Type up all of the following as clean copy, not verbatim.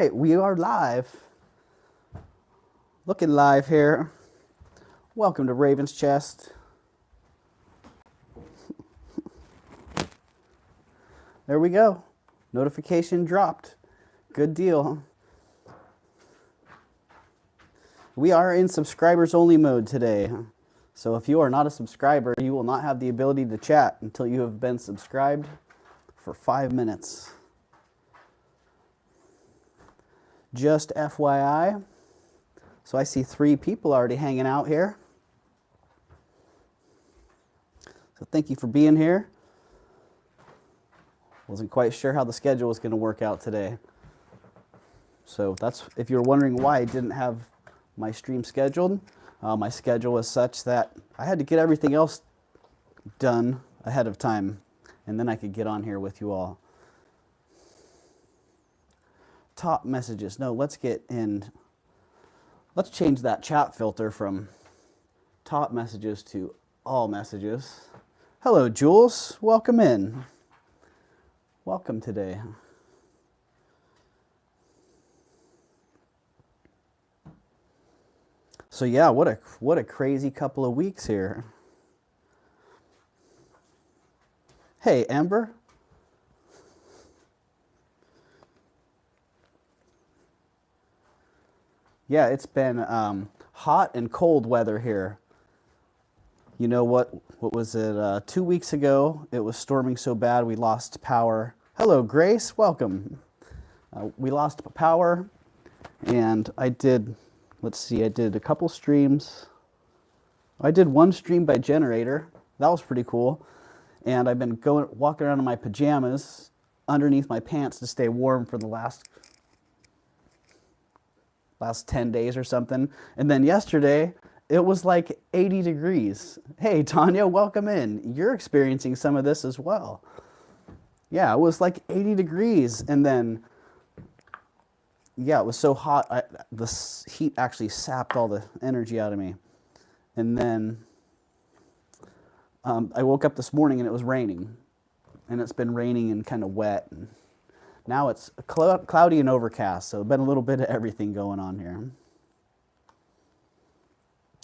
Hey, we are live. Looking live here. Welcome to Raven's Chest. There we go. Notification dropped. Good deal. We are in subscribers only mode today. So if you are not a subscriber, you will not have the ability to chat until you have been subscribed for 5 minutes. Just FYI. So I see 3 people already hanging out here. So thank you for being here. Wasn't quite sure how the schedule was going to work out today. So that's, if you're wondering why I didn't have my stream scheduled, my schedule was such that I had to get everything else done ahead of time, and then I could get on here with you all. Top messages. No, let's change that chat filter from top messages to all messages. Hello, Jules. Welcome in. Welcome today. So yeah, what a crazy couple of weeks here. Hey, Amber. Yeah, it's been hot and cold weather here. You know what was it, 2 weeks ago, it was storming so bad we lost power. Hello, Grace, welcome. We lost power, and I did a couple streams. I did one stream by generator. That was pretty cool. And I've been walking around in my pajamas underneath my pants to stay warm for the last 10 days or something. And then yesterday, it was like 80 degrees. Hey, Tanya, welcome in. You're experiencing some of this as well. Yeah, it was like 80 degrees. And then, yeah, it was so hot. The heat actually sapped all the energy out of me. And then I woke up this morning and it was raining. And it's been raining and kind of wet. And now it's cloudy and overcast. So been a little bit of everything going on here.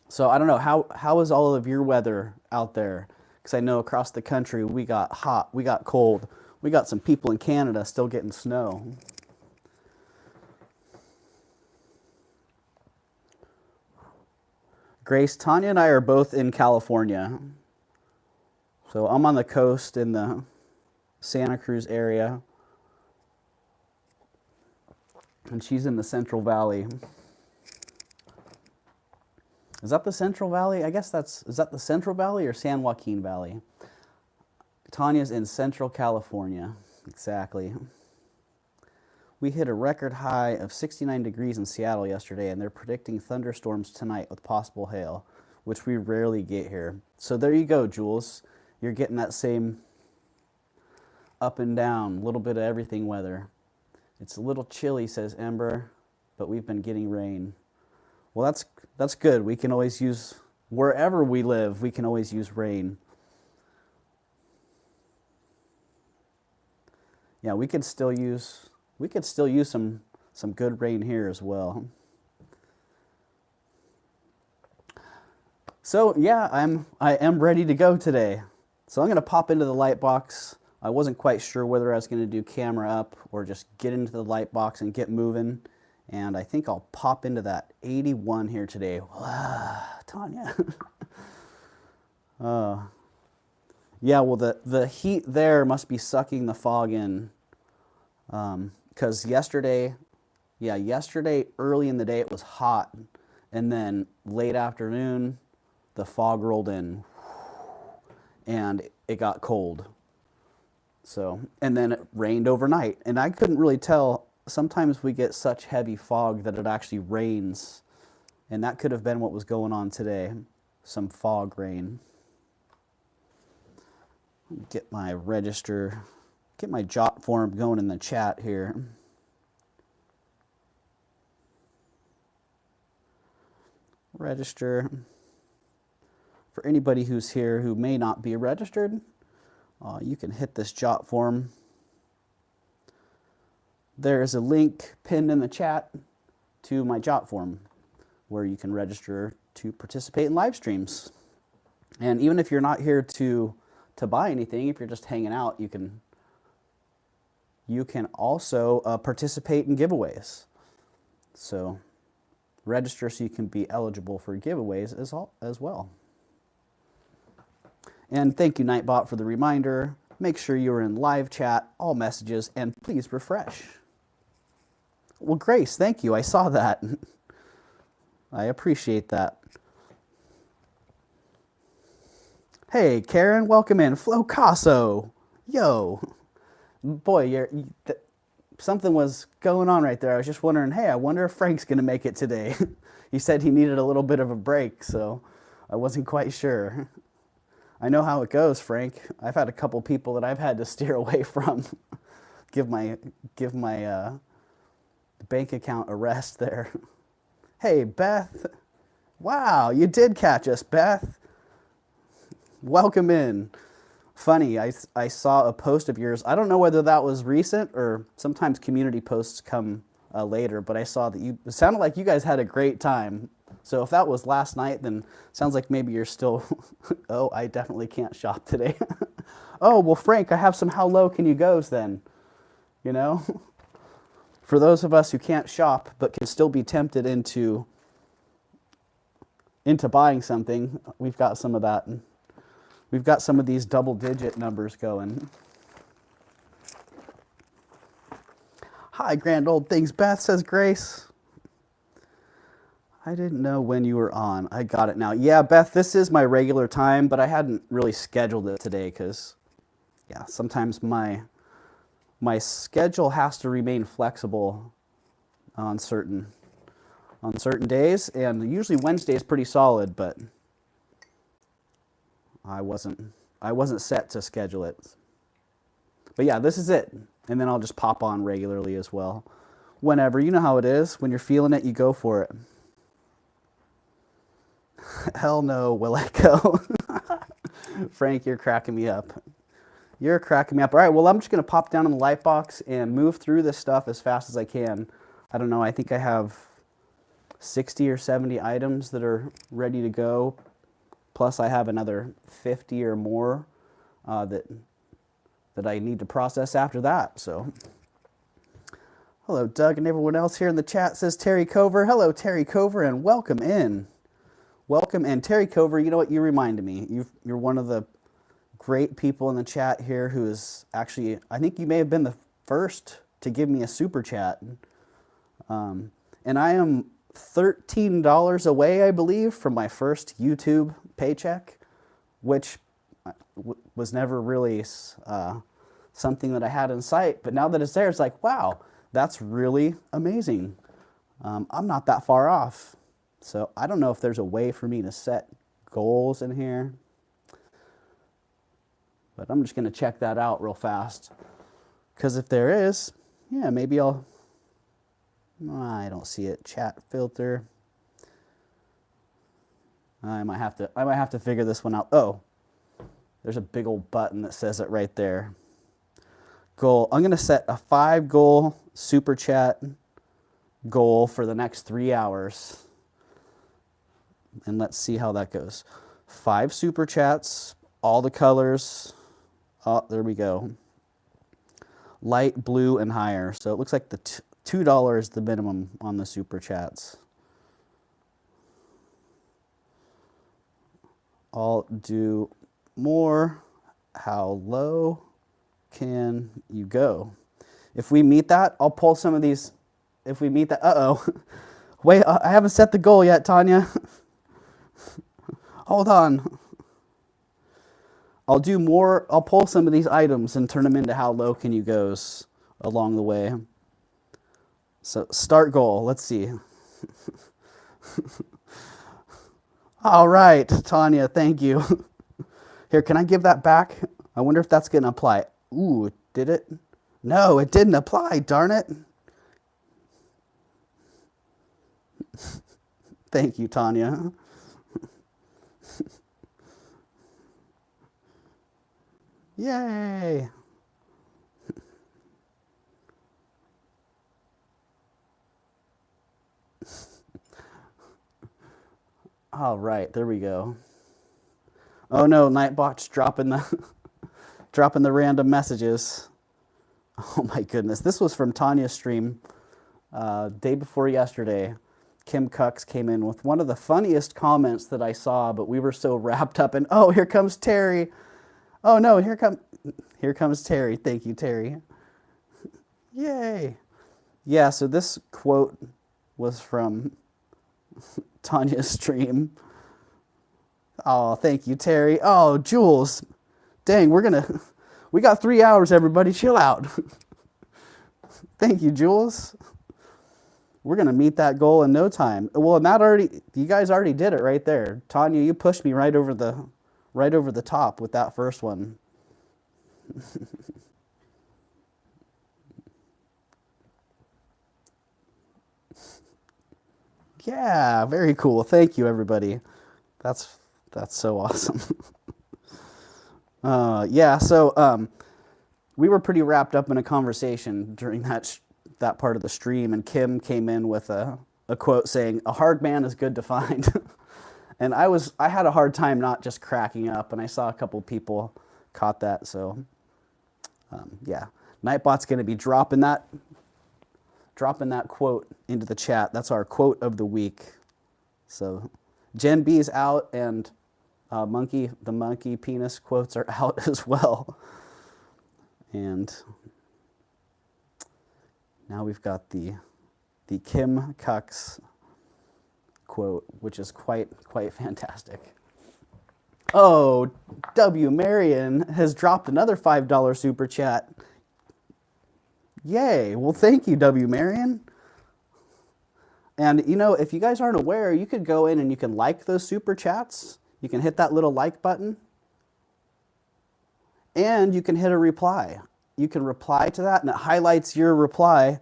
So I don't know, how is all of your weather out there? Because I know across the country we got hot, we got cold. We got some people in Canada still getting snow. Grace, Tanya and I are both in California. So I'm on the coast in the Santa Cruz area. And she's in the Central Valley. Is that the Central Valley? I guess is that the Central Valley or San Joaquin Valley? Tanya's in Central California. Exactly. We hit a record high of 69 degrees in Seattle yesterday, and they're predicting thunderstorms tonight with possible hail, which we rarely get here. So there you go, Jules. You're getting that same up and down, little bit of everything weather. It's a little chilly, says Ember, but we've been getting rain. Well, that's good. We can always use, wherever we live, we can always use rain. Yeah, we could still use some good rain here as well. So yeah, I am ready to go today. So I'm gonna pop into the light box. I wasn't quite sure whether I was gonna do camera up or just get into the light box and get moving. And I think I'll pop into that 81 here today. Tanya. Yeah, well, the heat there must be sucking the fog in. Because yesterday early in the day it was hot. And then late afternoon, the fog rolled in. And it got cold. So, and then it rained overnight. And I couldn't really tell. Sometimes we get such heavy fog that it actually rains. And that could have been what was going on today. Some fog rain. Get my register, get my jot form going in the chat here. Register. For anybody who's here who may not be registered, you can hit this jot form there is a link pinned in the chat to my jotform where you can register to participate in live streams. And even if you're not here to buy anything, if you're just hanging out, you can also participate in giveaways. So register so you can be eligible for giveaways as well. And thank you, Nightbot, for the reminder. Make sure you're in live chat, all messages, and please refresh. Well, Grace, thank you. I saw that. I appreciate that. Hey, Karen, welcome in. Flo Casso. Yo. Boy, something was going on right there. I was just wondering, hey, I wonder if Frank's going to make it today. He said he needed a little bit of a break, so I wasn't quite sure. I know how it goes, Frank. I've had a couple people that I've had to steer away from. give my bank account a rest there. Hey, Beth. Wow, you did catch us, Beth. Welcome in. Funny, I saw a post of yours. I don't know whether that was recent or sometimes community posts come later, but I saw that it sounded like you guys had a great time. So if that was last night, then it sounds like maybe you're still, oh, I definitely can't shop today. Oh, well, Frank, I have some how low can you goes then, you know? For those of us who can't shop but can still be tempted into buying something, we've got some of that. We've got some of these double-digit numbers going. Hi, grand old things, Beth, says Grace. I didn't know when you were on. I got it now. Yeah, Beth, this is my regular time, but I hadn't really scheduled it today because, yeah, sometimes my schedule has to remain flexible on certain days, and usually Wednesday is pretty solid, but I wasn't set to schedule it. But yeah, this is it. And then I'll just pop on regularly as well. Whenever, you know how it is. When you're feeling it, you go for it. Hell no, will I go? Frank, you're cracking me up. You're cracking me up. All right, well, I'm just going to pop down in the light box and move through this stuff as fast as I can. I don't know, I think I have 60 or 70 items that are ready to go. Plus, I have another 50 or more that I need to process after that. So, hello, Doug, and everyone else here in the chat, says Terry Cover. Hello, Terry Cover, and welcome in. Welcome, and Terry Cover, you know what? You reminded me. You're one of the great people in the chat here who is actually, I think you may have been the first to give me a super chat. And I am $13 away, I believe, from my first YouTube paycheck, which was never really something that I had in sight. But now that it's there, it's like, wow, that's really amazing. I'm not that far off. So I don't know if there's a way for me to set goals in here. But I'm just going to check that out real fast. Because if there is, yeah, maybe I don't see it. Chat filter. I might have to figure this one out. Oh, there's a big old button that says it right there. Goal. I'm going to set a 5 goal super chat goal for the next 3 hours. And let's see how that goes. 5 super chats, all the colors. Oh, there we go. Light blue and higher. So it looks like the $2 is the minimum on the super chats. I'll do more. How low can you go? If we meet that, I'll pull some of these. If we meet that, wait, I haven't set the goal yet, Tanya. Hold on. I'll do more. I'll pull some of these items and turn them into how low can you goes along the way. So start goal. Let's see. All right, Tanya, thank you. Here, can I give that back? I wonder if that's going to apply. Ooh, did it? No, it didn't apply, darn it. Thank you, Tanya. Yay. All right, there we go. Oh no, Nightbot's dropping the dropping the random messages. Oh my goodness, this was from Tanya's stream day before yesterday. Kim Cucks came in with one of the funniest comments that I saw, but we were so wrapped up in, oh, here comes Terry. Oh no, here comes Terry. Thank you, Terry. Yay. Yeah, so this quote was from Tanya's stream. Oh, thank you, Terry. Oh, Jules. Dang, we got 3 hours, everybody. Chill out. Thank you, Jules. We're going to meet that goal in no time. Well, you guys already did it right there. Tanya, you pushed me right over the top with that first one. Yeah, very cool. Thank you, everybody. That's so awesome. We were pretty wrapped up in a conversation during that part of the stream, and Kim came in with a quote saying, "A hard man is good to find." And I had a hard time not just cracking up, and I saw a couple people caught that. So, Nightbot's going to be dropping that quote into the chat. That's our quote of the week. So, Gen B's out, and the monkey penis quotes are out as well. And now we've got the Kim Cucks quote, which is quite fantastic. Oh, W. Marion has dropped another $5 super chat. Yay. Well, thank you, W. Marion. And, if you guys aren't aware, you could go in and you can like those super chats. You can hit that little like button. And you can hit a reply. You can reply to that, and it highlights your reply.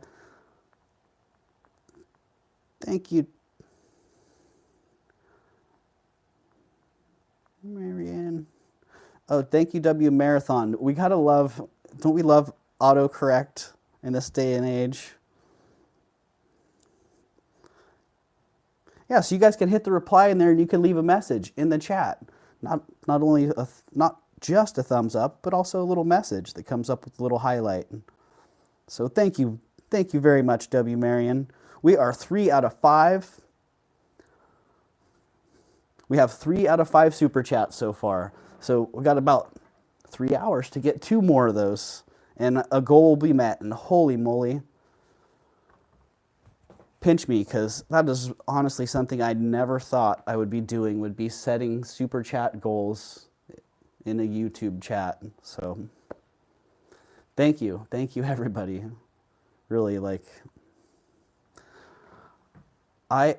Thank you, Marianne. Oh, thank you, W. Marathon. Don't we love autocorrect in this day and age? Yeah, so you guys can hit the reply in there, and you can leave a message in the chat. Not just a thumbs up, but also a little message that comes up with a little highlight. So thank you very much, W. Marion. We are 3 out of 5. We have 3 out of 5 super chats so far. So we got about 3 hours to get 2 more of those, and a goal will be met. And holy moly, pinch me, because that is honestly something I never thought I would be doing, would be setting super chat goals in a YouTube chat. So thank you everybody. Really, I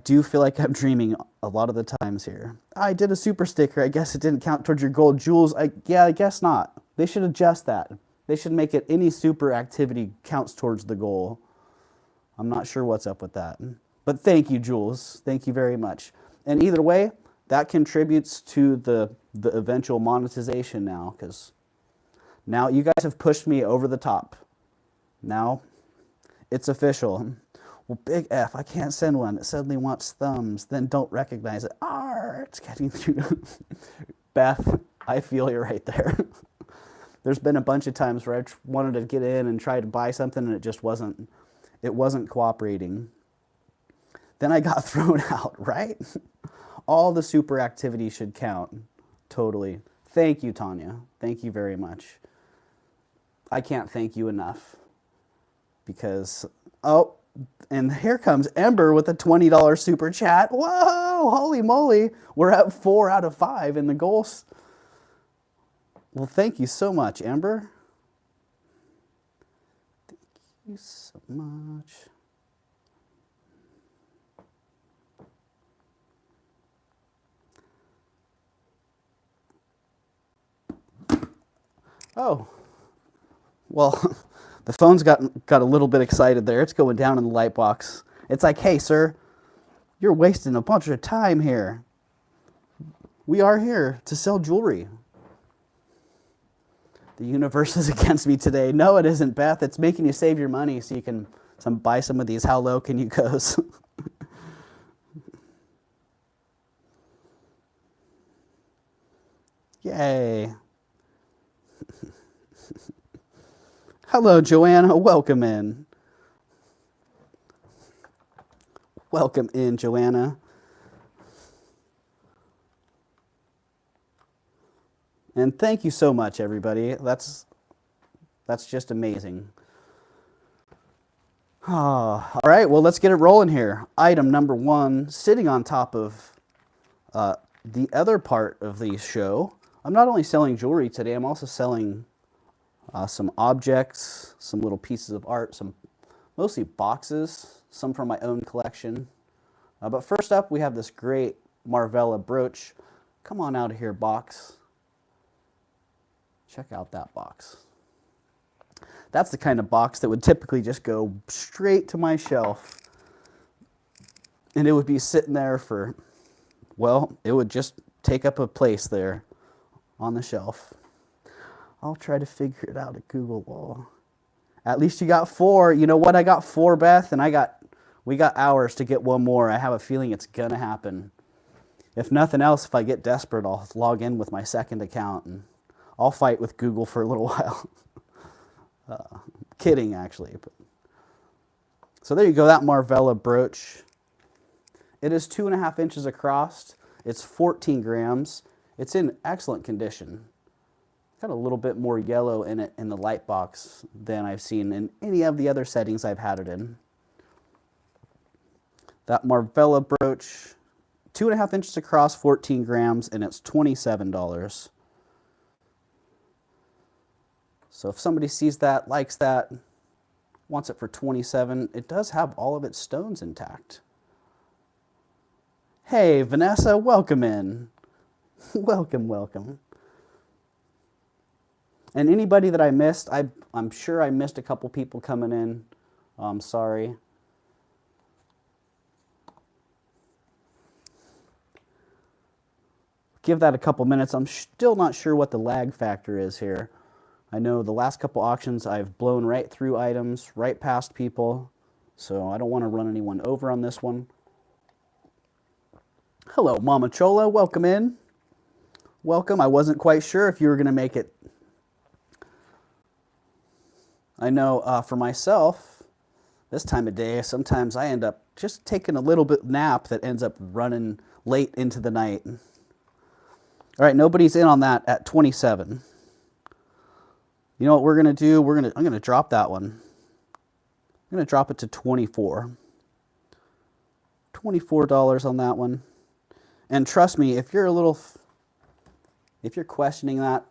do feel like I'm dreaming a lot of the times here. I did a super sticker. I guess it didn't count towards your goal. Jules, I guess not. They should adjust that. They should make it any super activity counts towards the goal. I'm not sure what's up with that. But thank you, Jules. Thank you very much. And either way, that contributes to the eventual monetization now, because now you guys have pushed me over the top. Now it's official. Well, big F, I can't send one. It suddenly wants thumbs, then don't recognize it. It's getting through. Beth, I feel you right there. There's been a bunch of times where I wanted to get in and try to buy something, and it wasn't cooperating. Then I got thrown out, right? All the super activity should count. Totally. Thank you, Tanya. Thank you very much. I can't thank you enough. Because, and here comes Ember with a $20 super chat. Whoa, holy moly. We're at 4 out of 5 in the goals. Well, thank you so much, Ember. Thank you so much. Oh, well, the phone's got a little bit excited there. It's going down in the light box. It's like, hey, sir, you're wasting a bunch of time here. We are here to sell jewelry. The universe is against me today. No, it isn't, Beth. It's making you save your money so you can buy some of these how low can you goes. Yay. Hello, Joanna. Welcome in. Welcome in, Joanna. And thank you so much, everybody. That's just amazing. All right, well, let's get it rolling here. Item number 1, sitting on top of the other part of the show. I'm not only selling jewelry today, I'm also selling some objects, some little pieces of art, some mostly boxes, some from my own collection. But first up, we have this great Marvella brooch. Come on out of here, box. Check out that box. That's the kind of box that would typically just go straight to my shelf. And it would be sitting there for, well, it would just take up a place there on the shelf. I'll try to figure it out at Google Wall. At least you got 4. You know what? I got 4, Beth, and we got hours to get one more. I have a feeling it's gonna happen. If nothing else, if I get desperate, I'll log in with my second account and I'll fight with Google for a little while. Kidding, actually. But. So there you go, that Marvella brooch. It is 2.5 inches across. It's 14 grams. It's in excellent condition. Got a little bit more yellow in it in the light box than I've seen in any of the other settings I've had it in. That Marvella brooch, 2.5 inches across, 14 grams, and it's $27. So if somebody sees that, likes that, wants it for $27, it does have all of its stones intact. Hey, Vanessa, welcome in. Welcome, welcome. And anybody that I missed, I'm sure I missed a couple people coming in. I'm sorry. Give that a couple minutes. I'm still not sure what the lag factor is here. I know the last couple auctions I've blown right through items, right past people, so I don't want to run anyone over on this one. Hello, Mama Chola, welcome in. Welcome. I wasn't quite sure if you were going to make it. I know for myself, this time of day, sometimes I end up just taking a little bit nap that ends up running late into the night. All right, nobody's in on that at 27. You know what we're going to do? I'm going to drop that one. I'm going to drop it to 24. $24 on that one. And trust me, if you're questioning that,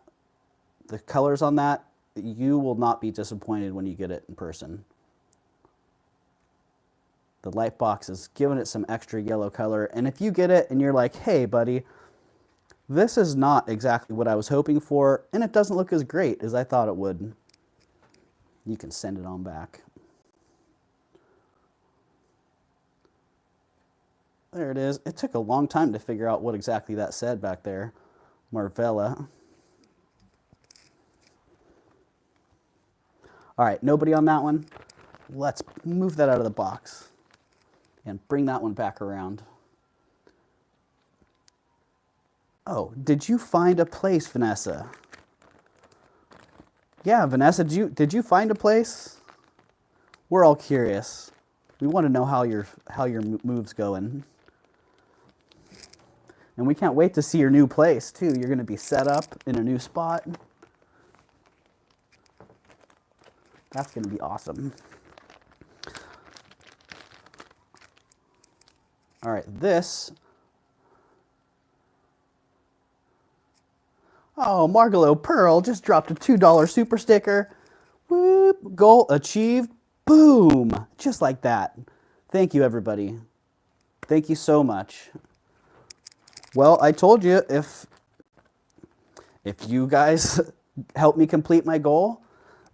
the colors on that, you will not be disappointed when you get it in person. The light box is giving it some extra yellow color. And if you get it and you're like, hey, buddy, this is not exactly what I was hoping for, and it doesn't look as great as I thought it would, you can send it on back. There it is. It took a long time to figure out what exactly that said back there. Marvella. All right, nobody on that one. Let's move that out of the box and bring that one back around. Oh, did you find a place, Vanessa? Yeah, Vanessa, did you find a place? We're all curious. We want to know how your move's going. And we can't wait to see your new place, too. You're going to be set up in a new spot. That's going to be awesome. All right, this. Oh, Margalo Pearl just dropped a $2 super sticker. Whoop, goal achieved. Boom. Just like that. Thank you, everybody. Thank you so much. Well, I told you if you guys help me complete my goal,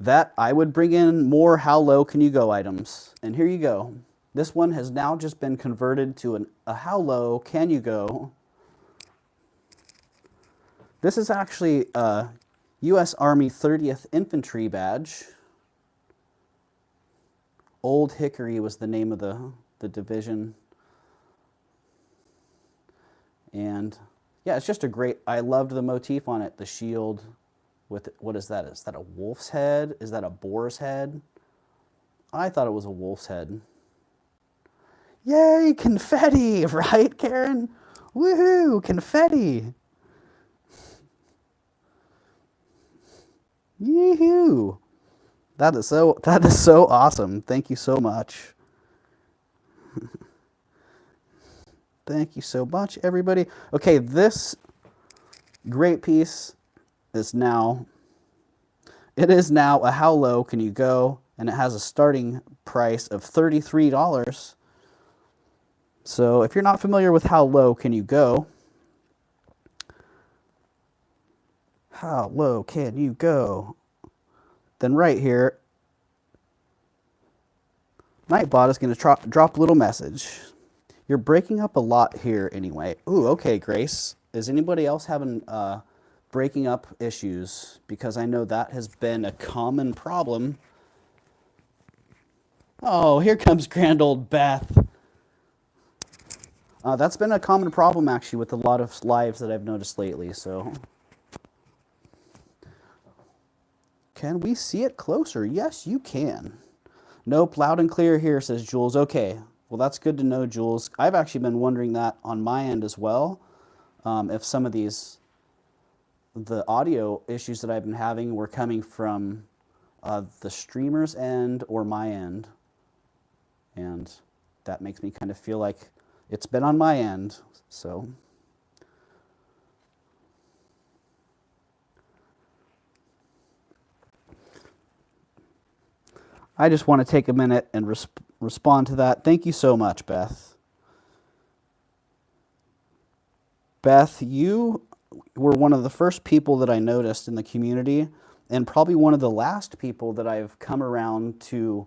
that I would bring in more how low can you go items. And here you go. This one has now just been converted to a how low can you go. This is actually a U.S. Army 30th Infantry badge. Old Hickory was the name of the division. And Yeah, it's just a great, I loved the motif on it. The shield with, what is that? Is that a wolf's head? Is that a boar's head? I thought it was a wolf's head. Yay, confetti, right, Karen? Woohoo, confetti. Yoo-hoo. That is so awesome. Thank you so much. Thank you so much, everybody. Okay, this great piece is now, it is now a How Low Can You Go, and it has a starting price of $33. So if you're not familiar with How Low Can You Go, how low can you go? Then right here, Nightbot is going to drop a little message. You're breaking up a lot here anyway. Ooh, okay, Grace. Is anybody else having breaking up issues? Because I know that has been a common problem. Oh, here comes grand old Beth. That's been a common problem, actually, with a lot of lives that I've noticed lately, so. Can we see it closer? Yes, you can. Nope, loud and clear here, says Jules. Okay, well, that's good to know, Jules. I've actually been wondering that on my end as well. If some of the audio issues that I've been having were coming from the streamer's end or my end. And that makes me kind of feel like it's been on my end, so. I just want to take a minute and respond to that. Thank you so much, Beth. Beth, you were one of the first people that I noticed in the community, and probably one of the last people that I've come around to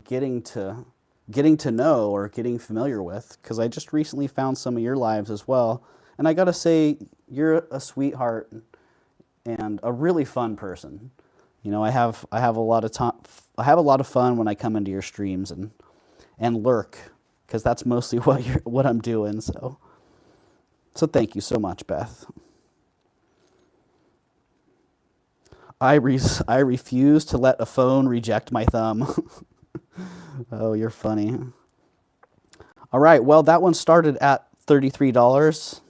getting to know or getting familiar with, because I just recently found some of your lives as well. And I gotta say, you're a sweetheart and a really fun person. You know, I have a lot of time. I have a lot of fun when I come into your streams and lurk, because that's mostly what I'm doing. So thank you so much, Beth. I refuse to let a phone reject my thumb. Oh, you're funny. All right, well, that one started at $33.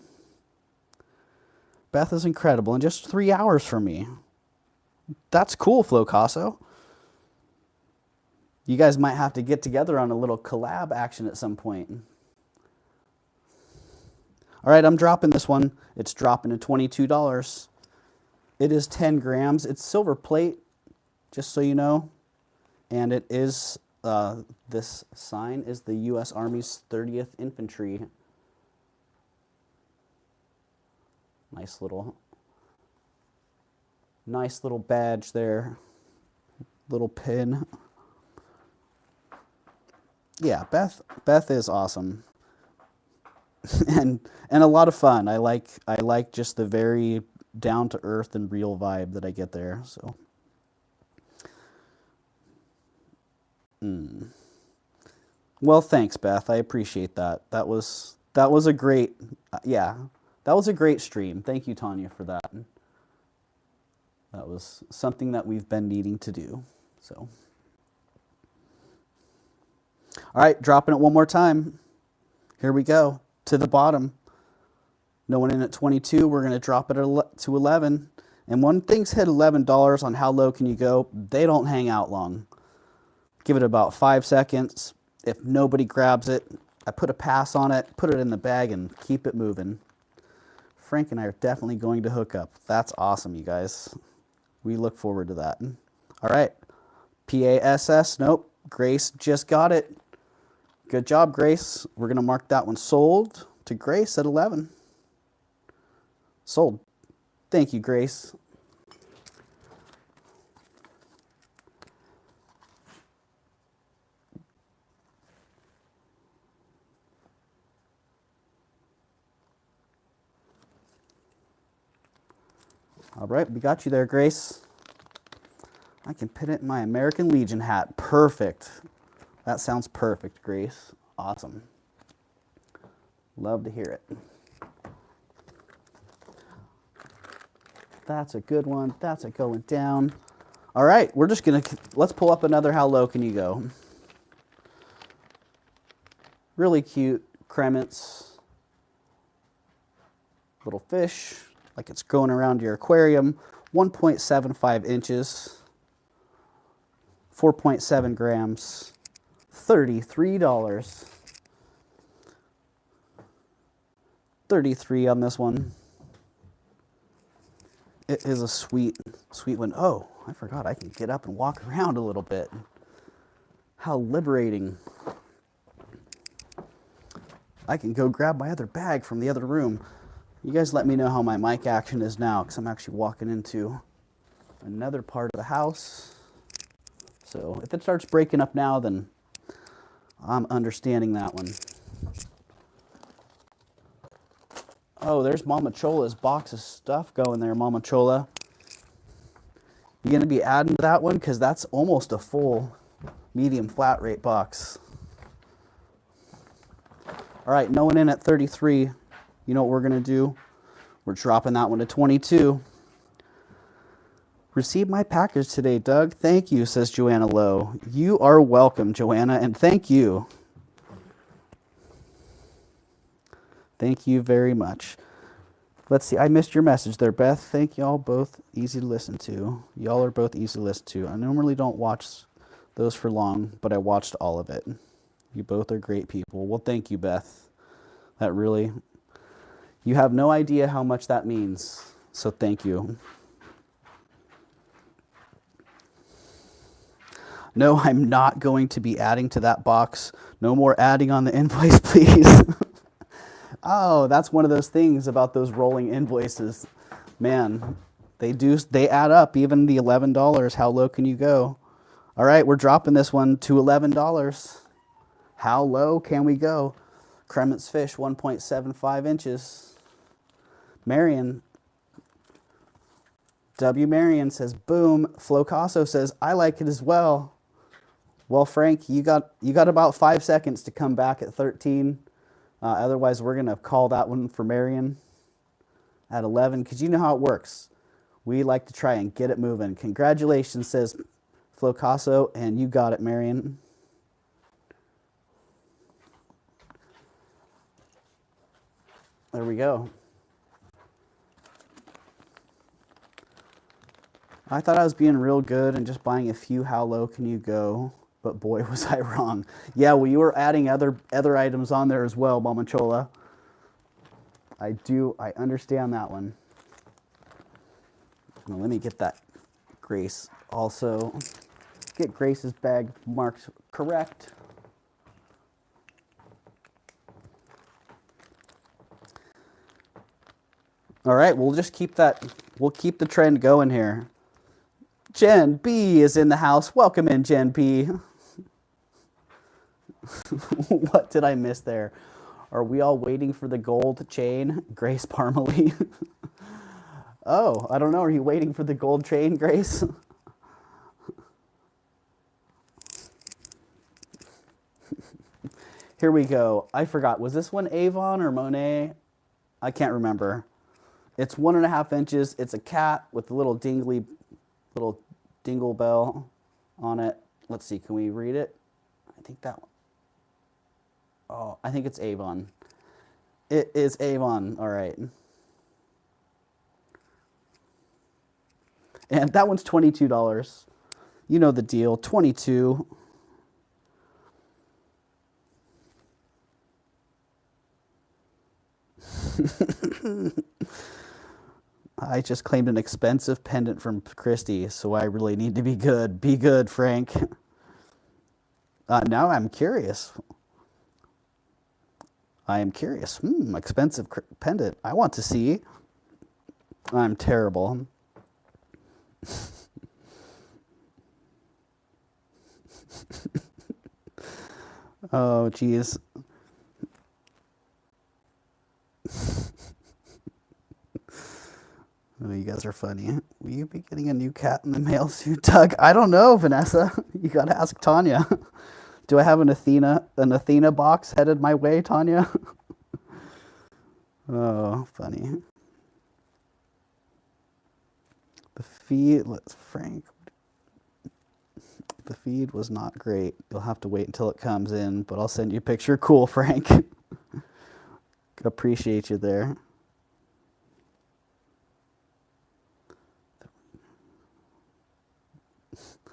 Beth is incredible, in just 3 hours for me. That's cool, Flocasso. You guys might have to get together on a little collab action at some point. All right, I'm dropping this one. It's dropping to $22. It is 10 grams. It's silver plate, just so you know. And it is, this sign is the U.S. Army's 30th Infantry. Nice little badge there. Little pin. Yeah, Beth is awesome. and a lot of fun. I like just the very down to earth and real vibe that I get there. So Well, thanks, Beth. I appreciate that. That was a great that was a great stream. Thank you, Tanya, for that. That was something that we've been needing to do. So all right, dropping it one more time. Here we go, to the bottom. No one in at 22. We're going to drop it to 11. And when things hit $11 on How Low Can You Go, they don't hang out long. Give it about 5 seconds. If nobody grabs it, I put a pass on it, put it in the bag, and keep it moving. Frank and I are definitely going to hook up. That's awesome, you guys. We look forward to that. All right. PASS. Nope. Grace just got it. Good job, Grace. We're going to mark that one sold to Grace at 11. Sold. Thank you, Grace. All right, we got you there, Grace. I can pin it in my American Legion hat. Perfect. That sounds perfect, Grace. Awesome. Love to hear it. That's a good one. That's a going down. All right, we're just gonna, let's pull up another How Low Can You Go? Really cute cremants. Little fish, like it's going around your aquarium. 1.75 inches. 4.7 grams. $33. 33 on this one. It is a sweet, sweet one. Oh, I forgot I can get up and walk around a little bit. How liberating. I can go grab my other bag from the other room. You guys let me know how my mic action is now, because I'm actually walking into another part of the house. So if it starts breaking up now, then I'm understanding that one. Oh, there's Mama Chola's box of stuff going there, Mama Chola. You gonna be adding to that one? Because that's almost a full medium flat rate box. All right, no one in at 33. You know what we're gonna do? We're dropping that one to 22. Received my package today, Doug. Thank you, says Joanna Lowe. You are welcome, Joanna, and thank you. Thank you very much. Let's see, I missed your message there, Beth. Thank y'all both, easy to listen to. Y'all are both easy to listen to. I normally don't watch those for long, but I watched all of it. You both are great people. Well, thank you, Beth. That really, you have no idea how much that means. So thank you. No, I'm not going to be adding to that box. No more adding on the invoice, please. Oh, that's one of those things about those rolling invoices. Man, they add up, even the $11. How low can you go? All right, we're dropping this one to $11. How low can we go? Krement's fish, 1.75 inches. Marion, W. Marion says, boom. Flo Casso says, I like it as well. Well, Frank, you got about 5 seconds to come back at 13. Otherwise, we're going to call that one for Marion at 11, because you know how it works. We like to try and get it moving. Congratulations, says Flo Casso, and you got it, Marion. There we go. I thought I was being real good and just buying a few How Low Can You Go, but boy, was I wrong. Yeah, well, you were adding other items on there as well, Mama Chola. I understand that one. Now, let me get that Grace also. Get Grace's bag marked correct. All right, we'll just keep the trend going here. Jen B is in the house. Welcome in, Jen B. What did I miss there? Are we all waiting for the gold chain? Grace Parmalee. Oh, I don't know. Are you waiting for the gold chain, Grace? Here we go. I forgot. Was this one Avon or Monet? I can't remember. It's 1.5 inches. It's a cat with a little dingle bell on it. Let's see. Can we read it? I think that one. Oh, I think it's Avon. It is Avon. All right. And that one's $22. You know the deal. 22. I just claimed an expensive pendant from Christy, so I really need to be good. Be good, Frank. Now I'm curious. I am curious. Expensive pendant. I want to see. I'm terrible. Oh, geez. Oh, you guys are funny. Will you be getting a new cat in the mail soon, Doug? I don't know, Vanessa. You gotta ask Tanya. Do I have an Athena box headed my way, Tanya? Oh, funny. The feed, let's Frank. The feed was not great. You'll have to wait until it comes in, but I'll send you a picture. Cool, Frank. Appreciate you there.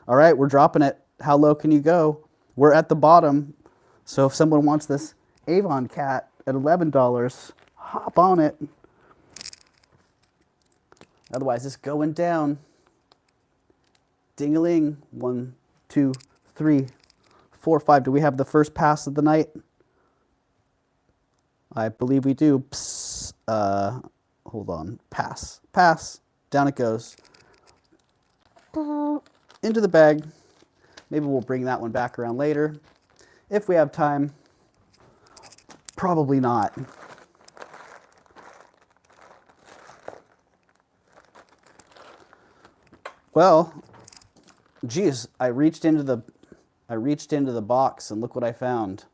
All right, we're dropping it. How low can you go? We're at the bottom. So if someone wants this Avon cat at $11, hop on it. Otherwise, it's going down. Ding-a-ling. 1, 2, 3, 4, 5. Do we have the first pass of the night? I believe we do. Psst. Hold on. Pass. Pass. Down it goes. Into the bag. Maybe we'll bring that one back around later. If we have time. Probably not. Well, geez, I reached into the box and look what I found.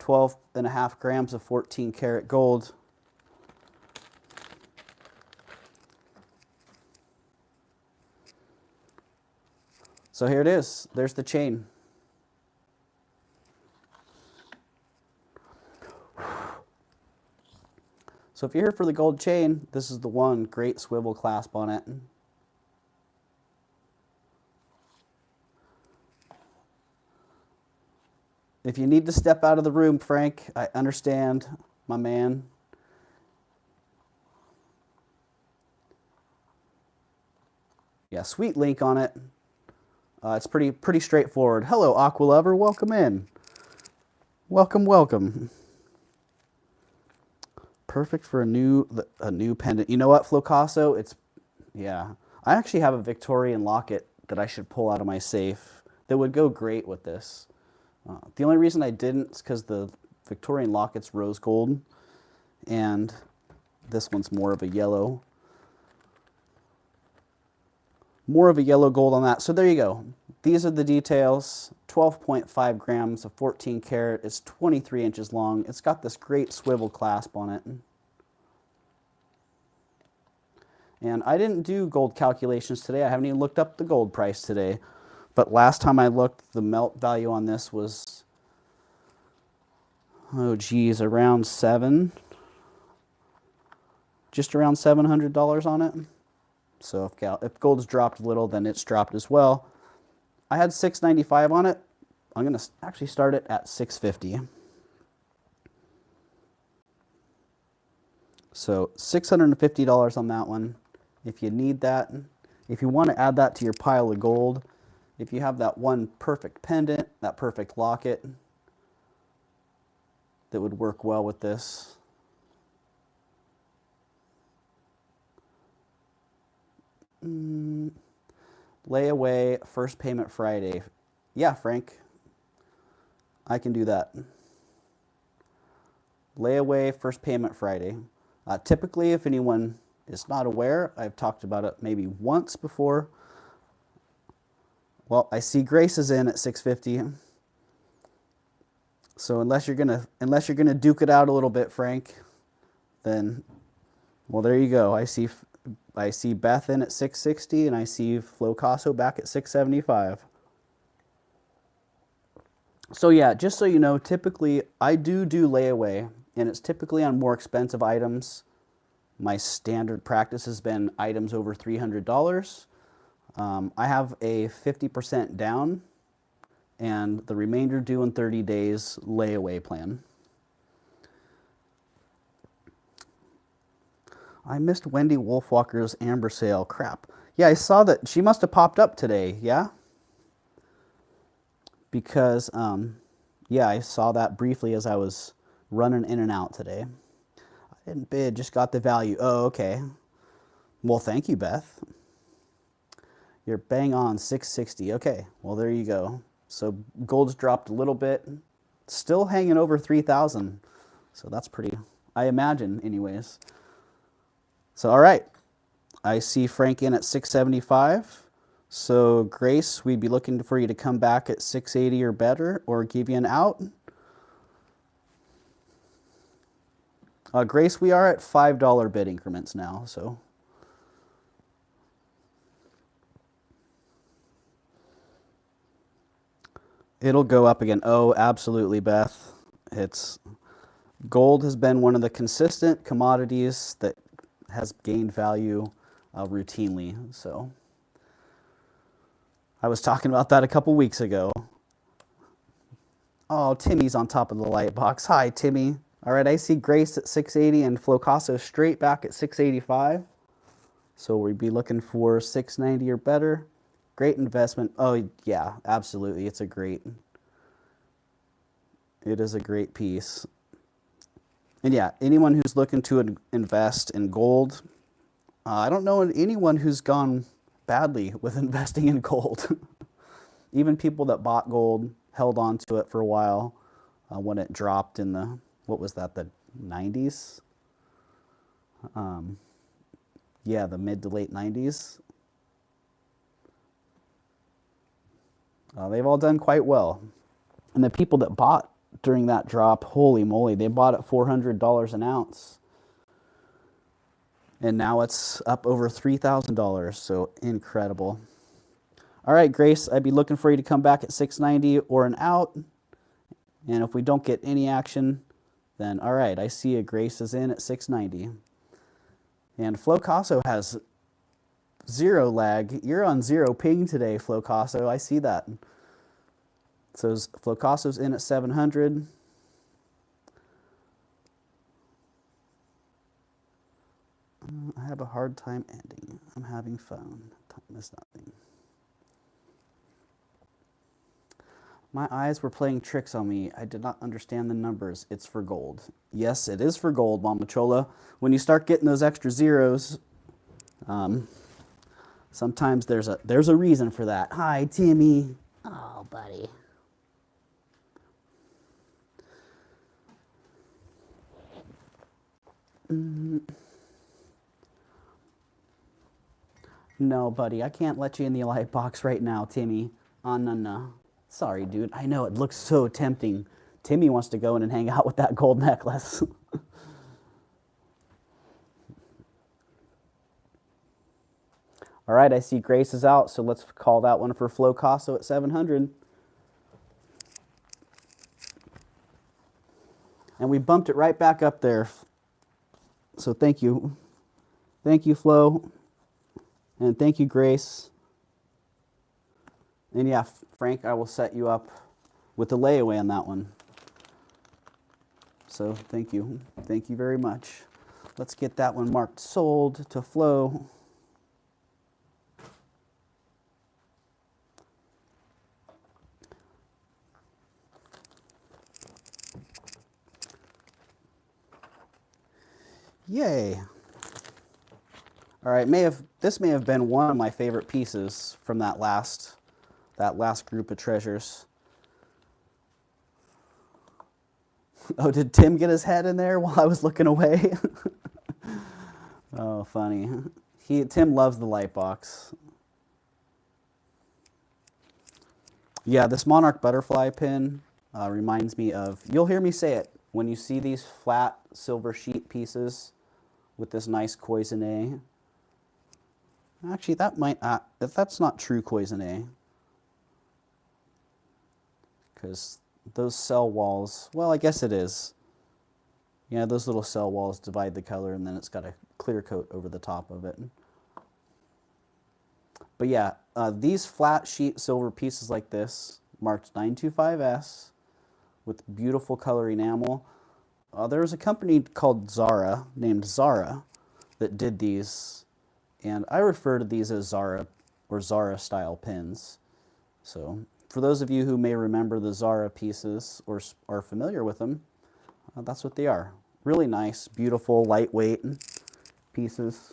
12.5 grams of 14 karat gold. So here it is. There's the chain. So if you're here for the gold chain, this is the one. Great swivel clasp on it. If you need to step out of the room, Frank, I understand, my man. Yeah, sweet link on it. It's pretty straightforward. Hello, Aqua Lover. Welcome in. Welcome, welcome. Perfect for a new pendant. You know what, Flocasso? Yeah. I actually have a Victorian locket that I should pull out of my safe that would go great with this. The only reason I didn't is because the Victorian locket's rose gold, and this one's more of a yellow. More of a yellow gold on that. So there you go. These are the details. 12.5 grams of 14 karat. It's 23 inches long. It's got this great swivel clasp on it. And I didn't do gold calculations today. I haven't even looked up the gold price today. But last time I looked, the melt value on this was, oh geez, around just around $700 on it. So if gold's dropped a little, then it's dropped as well. I had $695 on it. I'm going to actually start it at $650. So $650 on that one. If you need that, if you want to add that to your pile of gold, if you have that one perfect pendant, that perfect locket, that would work well with this. Layaway, first payment Friday. Yeah, Frank, I can do that. Layaway, first payment Friday. Typically, if anyone is not aware, I've talked about it maybe once before. Well, I see Grace is in at $650. So unless you're gonna duke it out a little bit, Frank, then well, there you go. I see Beth in at $660, and I see Flocasso back at $675. So yeah, just so you know, typically I do layaway, and it's typically on more expensive items. My standard practice has been items over $300. I have a 50% down and the remainder due in 30 days layaway plan. I missed Wendy Wolfwalker's Amber sale. Crap. Yeah, I saw that. She must have popped up today, yeah? Because, yeah, I saw that briefly as I was running in and out today. I didn't bid, just got the value. Oh, okay. Well, thank you, Beth. You're bang on $660. Okay, well, there you go. So gold's dropped a little bit. Still hanging over $3,000. So that's pretty, I imagine, anyways. So, all right. I see Frank in at $675. So, Grace, we'd be looking for you to come back at $680 or better, or give you an out. Grace, we are at $5 bid increments now, so. It'll go up again. Oh, absolutely, Beth. It's gold has been one of the consistent commodities that has gained value routinely. So I was talking about that a couple weeks ago. Oh, Timmy's on top of the light box. Hi, Timmy. All right, I see Grace at 680 and Flocasso straight back at 685. So we'd be looking for 690 or better. Great investment. Oh, yeah, absolutely. It is a great piece. And yeah, anyone who's looking to invest in gold, I don't know anyone who's gone badly with investing in gold. Even people that bought gold, held on to it for a while when it dropped in the, what was that, the 90s? Yeah, the mid to late 90s. They've all done quite well. And the people that bought during that drop, holy moly, they bought at $400 an ounce. And now it's up over $3,000, so incredible. All right, Grace, I'd be looking for you to come back at 690 or an out. And if we don't get any action, then all right, I see you. Grace is in at 690. And Flocasso has zero lag. You're on zero ping today, Flocasso. I see that. So Flocasso's in at 700. I have a hard time ending. I'm having fun. Time is nothing. My eyes were playing tricks on me. I did not understand the numbers. It's for gold. Yes, it is for gold, Mama Chola. When you start getting those extra zeros, sometimes there's a reason for that. Hi, Timmy. Oh, buddy. No, buddy, I can't let you in the light box right now, Timmy. No. Sorry, dude. I know, it looks so tempting. Timmy wants to go in and hang out with that gold necklace. All right, I see Grace is out, so let's call that one for Flocasso at 700. And we bumped it right back up there. So thank you. Thank you, Flo. And thank you, Grace. And yeah, Frank, I will set you up with the layaway on that one. So thank you. Thank you very much. Let's get that one marked sold to Flo. Yay. All right, this may have been one of my favorite pieces from that last group of treasures. Oh, did Tim get his head in there while I was looking away? Oh, funny. Tim loves the light box. Yeah, this Monarch butterfly pin reminds me of, you'll hear me say it, when you see these flat silver sheet pieces with this nice cloisonne. Actually, that might, that's not true cloisonne. Because those cell walls, well, I guess it is. Yeah, those little cell walls divide the color, and then it's got a clear coat over the top of it. But yeah, these flat sheet silver pieces like this, marked 925S, with beautiful color enamel. There was a company called Zara, named Zara, that did these, and I refer to these as Zara or Zara style pins. So for those of you who may remember the Zara pieces or are familiar with them, that's what they are. Really nice, beautiful, lightweight pieces.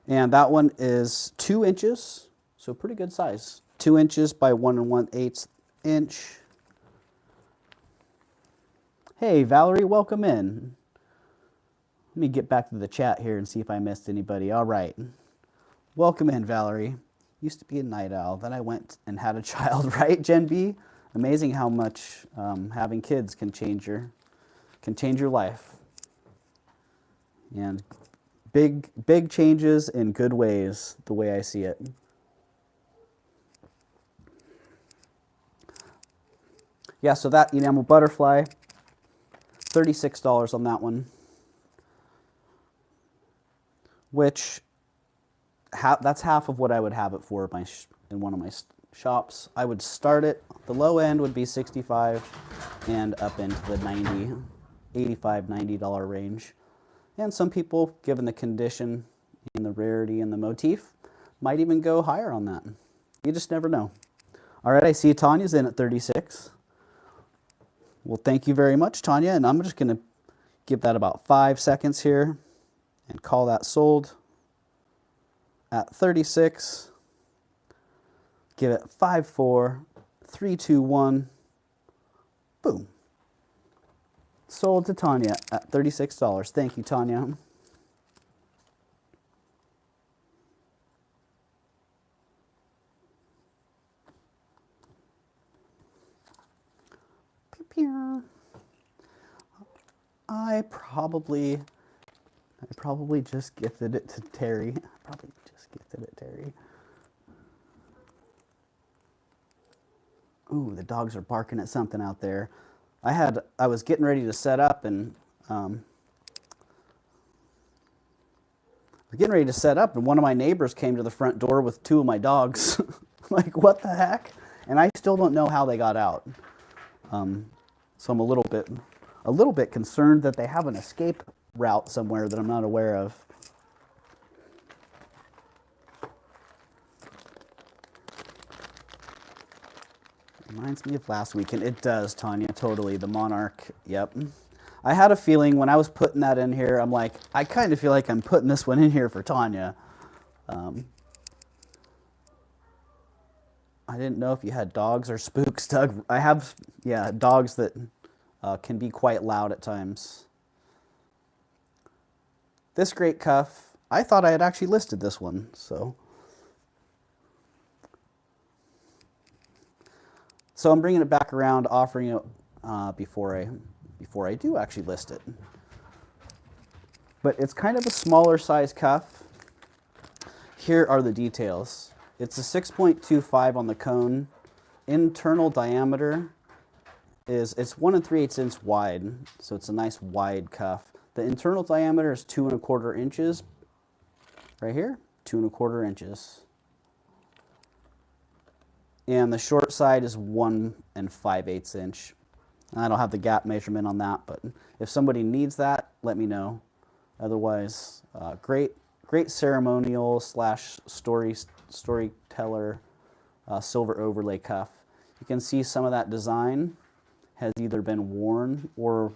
And that one is 2 inches, so pretty good size. 2 inches by 1 1/8 inch. Hey, Valerie, welcome in. Let me get back to the chat here and see if I missed anybody. All right. Welcome in, Valerie. Used to be a night owl. Then I went and had a child, right, Gen B? Amazing how much having kids can change your life. And big changes in good ways, the way I see it. Yeah, so that enamel butterfly, $36 on that one, which that's half of what I would have it for in one of my shops. I would start it, the low end would be $65 and up into the $90, $85, $90 range. And some people, given the condition and the rarity and the motif, might even go higher on that. You just never know. All right, I see Tanya's in at 36. Well, thank you very much, Tanya, and I'm just going to give that about 5 seconds here and call that sold at 36. Give it 5, 4, 3, 2, 1. Boom. Sold to Tanya at $36. Thank you, Tanya. I probably just gifted it to Terry. Ooh, the dogs are barking at something out there. I was getting ready to set up and one of my neighbors came to the front door with 2 of my dogs. Like, what the heck? And I still don't know how they got out. So I'm a little bit concerned that they have an escape route somewhere that I'm not aware of. Reminds me of last weekend. It does, Tanya, totally. The Monarch, yep. I had a feeling when I was putting that in here, I'm like, I kind of feel like I'm putting this one in here for Tanya. I didn't know if you had dogs or spooks, Doug. I have, yeah, dogs that can be quite loud at times. This great cuff, I thought I had actually listed this one, so. So I'm bringing it back around, offering it before I do actually list it. But it's kind of a smaller size cuff. Here are the details. It's a 6.25 on the cone. Internal diameter it's 1 3/8 inch wide, so it's a nice wide cuff. The internal diameter is 2 1/4 inches. Right here, 2 1/4 inches. And the short side is 1 5/8 inch. I don't have the gap measurement on that, but if somebody needs that, let me know. Otherwise, great ceremonial / storyteller silver overlay cuff. You can see some of that design has either been worn or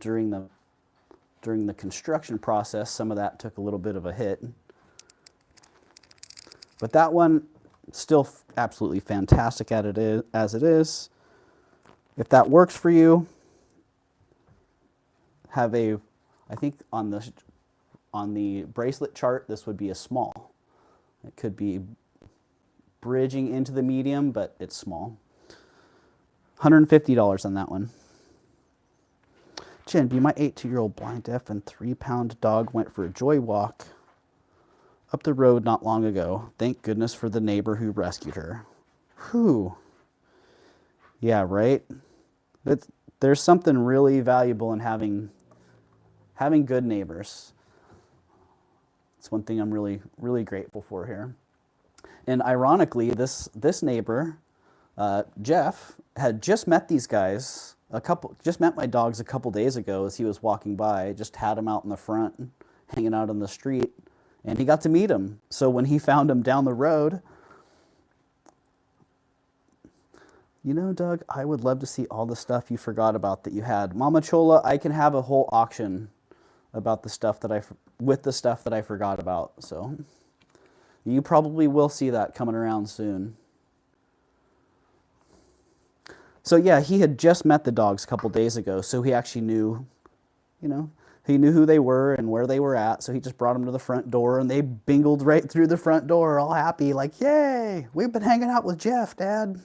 during the construction process, some of that took a little bit of a hit. But that one, still absolutely fantastic as it is. If that works for you, I think on the bracelet chart, this would be a small. It could be bridging into the medium, but it's small. $150 on that one. Jen B, my 2-year-old blind, deaf, and 3-pound dog went for a joy walk up the road not long ago. Thank goodness for the neighbor who rescued her. Whew. Yeah, right? There's something really valuable in having good neighbors. It's one thing I'm really, really grateful for here. And ironically, this neighbor, Jeff, had just met these guys, just met my dogs a couple days ago as he was walking by. Just had him out in the front, hanging out on the street, and he got to meet him. So when he found him down the road, you know, Doug, I would love to see all the stuff you forgot about that you had. Mama Chola, I can have a whole auction about the stuff that I forgot about. So you probably will see that coming around soon. So yeah, he had just met the dogs a couple days ago, so he actually knew, he knew who they were and where they were at, so he just brought them to the front door, and they bingled right through the front door, all happy, like, yay, we've been hanging out with Jeff, Dad.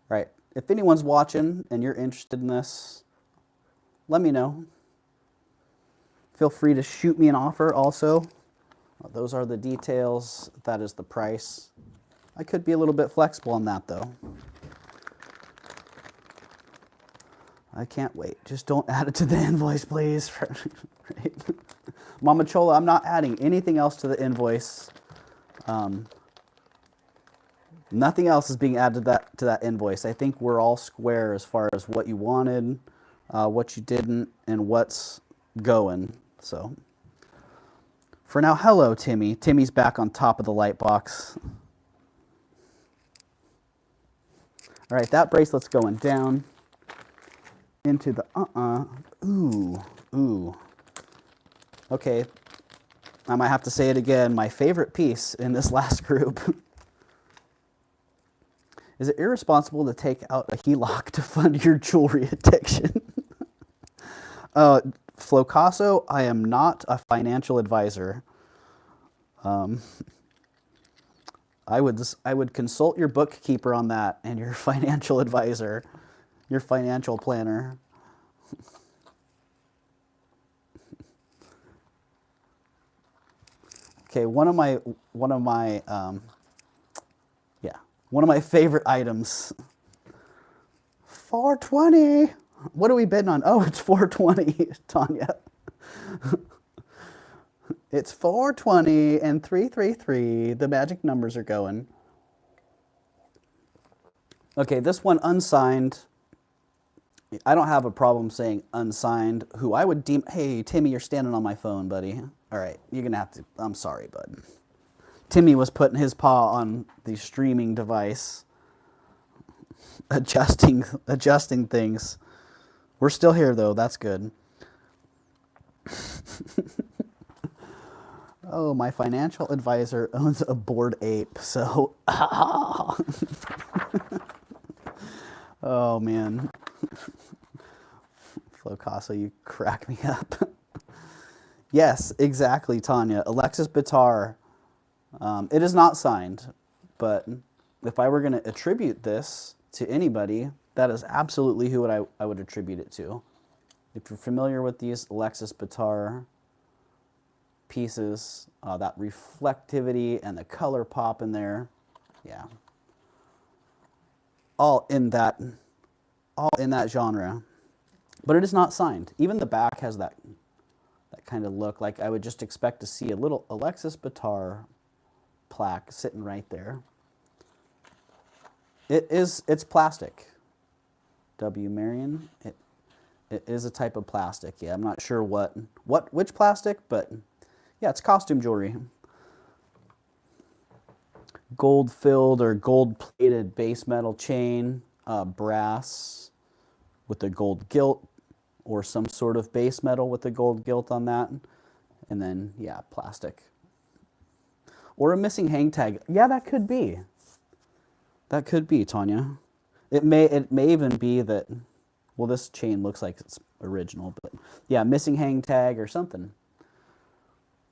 Right, if anyone's watching and you're interested in this, let me know. Feel free to shoot me an offer also. Those are the details. That is the price. I could be a little bit flexible on that though. I can't wait. Just don't add it to the invoice, please. Right? Mama Chola, I'm not adding anything else to the invoice. Nothing else is being added to that invoice. I think we're all square as far as what you wanted, what you didn't, and what's going. So, for now, hello, Timmy. Timmy's back on top of the light box. All right, that bracelet's going down into the Ooh. Okay, I might have to say it again. My favorite piece in this last group. Is it irresponsible to take out a HELOC to fund your jewelry addiction? Flocasso, I am not a financial advisor. I would consult your bookkeeper on that and your financial advisor, your financial planner. Okay, one of my favorite items. 420. What are we bidding on? Oh, it's 420, Tanya. It's 420 and 333. The magic numbers are going. Okay, this one unsigned. I don't have a problem saying unsigned. Who I would deem. Hey, Timmy, you're standing on my phone, buddy. All right, you're gonna have to. I'm sorry, bud. Timmy was putting his paw on the streaming device, adjusting things. We're still here though. That's good. Oh, my financial advisor owns a bored ape, so. Oh man. Flocasso, you crack me up. Yes, exactly, Tanya. Alexis Bitar. It is not signed, but if I were going to attribute this to anybody, that is absolutely who I would attribute it to. If you're familiar with these Alexis Bitar pieces, that reflectivity and the color pop in there, yeah, all in that genre. But it is not signed. Even the back has that kind of look. Like I would just expect to see a little Alexis Bitar plaque sitting right there. It's plastic. W. Marion. It is a type of plastic. Yeah, I'm not sure which plastic, but yeah, it's costume jewelry. Gold filled or gold plated base metal chain, brass with a gold gilt, or some sort of base metal with a gold gilt on that, and then yeah, plastic. Or a missing hang tag. Yeah, that could be. That could be, Tanya. It may even be that, well, this chain looks like it's original, but yeah, missing hang tag or something.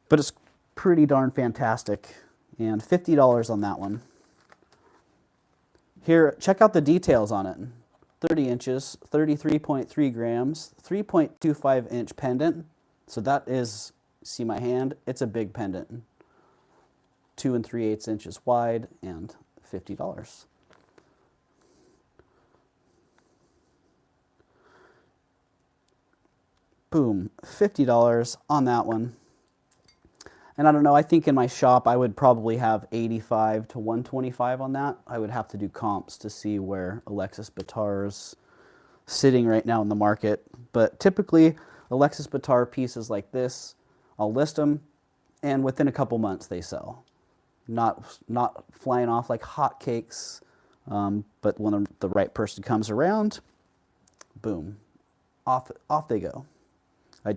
But it's pretty darn fantastic. And $50 on that one. Here, check out the details on it. 30 inches, 33.3 grams, 3.25 inch pendant. So that is, see my hand? It's a big pendant. 2 3/8 inches wide and $50. Boom, $50 on that one. And I don't know, I think in my shop I would probably have 85 to 125 on that. I would have to do comps to see where Alexis Bitar's sitting right now in the market. But typically, Alexis Bitar pieces like this, I'll list them, and within a couple months they sell. Not flying off like hotcakes, but when the right person comes around, boom, off they go. I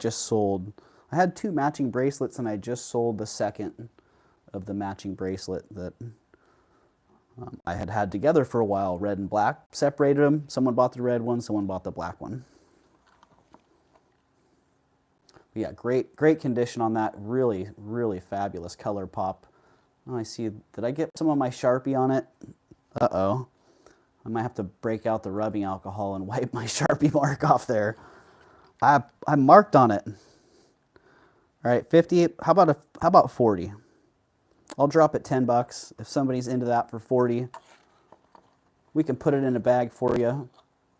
had 2 matching bracelets, and I just sold the second of the matching bracelet that I had together for a while, red and black. Separated them. Someone bought the red one, someone bought the black one. But yeah, great condition on that. Really, really fabulous color pop. Oh, I see. Did I get some of my Sharpie on it? Uh-oh. I might have to break out the rubbing alcohol and wipe my Sharpie mark off there. I marked on it. All right, 50. How about 40? I'll drop it $10 if somebody's into that for 40. We can put it in a bag for you,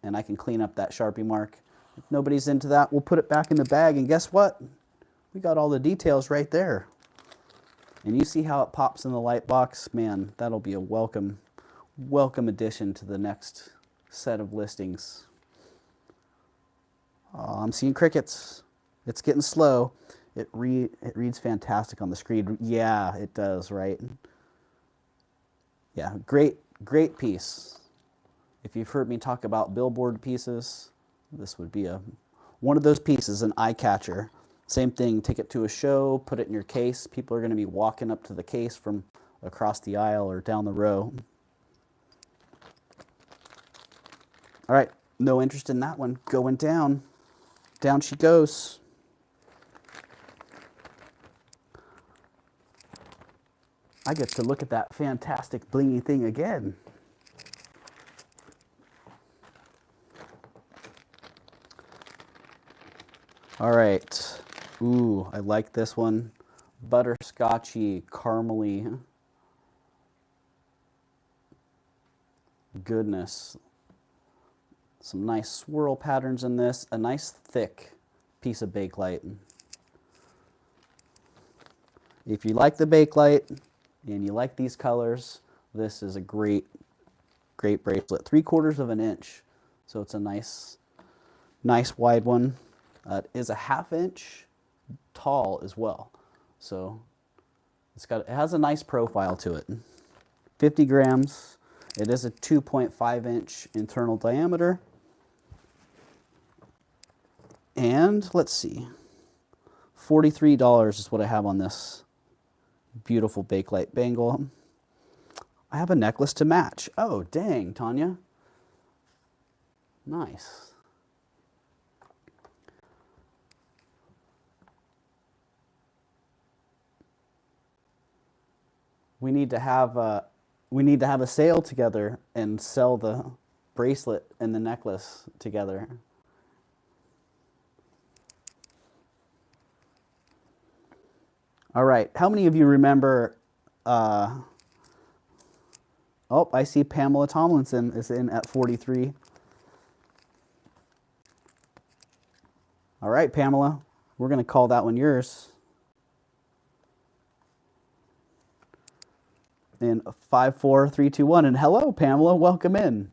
and I can clean up that Sharpie mark. If nobody's into that, we'll put it back in the bag, and guess what? We got all the details right there. And you see how it pops in the light box? Man, that'll be a welcome addition to the next set of listings. Oh, I'm seeing crickets. It's getting slow. It reads fantastic on the screen. Yeah, it does, right? Yeah, great piece. If you've heard me talk about billboard pieces, this would be one of those pieces, an eye catcher. Same thing, take it to a show, put it in your case. People are going to be walking up to the case from across the aisle or down the row. All right, no interest in that one. Going down. Down she goes. I get to look at that fantastic blingy thing again. All right. Ooh, I like this one. Butterscotchy, caramely. Goodness. Some nice swirl patterns in this. A nice thick piece of Bakelite. If you like the Bakelite and you like these colors, this is a great bracelet. 3/4 of an inch. So it's a nice wide one. It is a 1/2 inch tall as well. So it has a nice profile to it. 50 grams. It is a 2.5 inch internal diameter. And let's see, $43 is what I have on this beautiful Bakelite bangle. I have a necklace to match. Oh, dang, Tanya. Nice. We need to have a sale together and sell the bracelet and the necklace together. All right, how many of you remember, oh, I see Pamela Tomlinson is in at 43. All right, Pamela, we're going to call that one yours. In 5, 4, 3, 2, 1. And hello, Pamela, welcome in.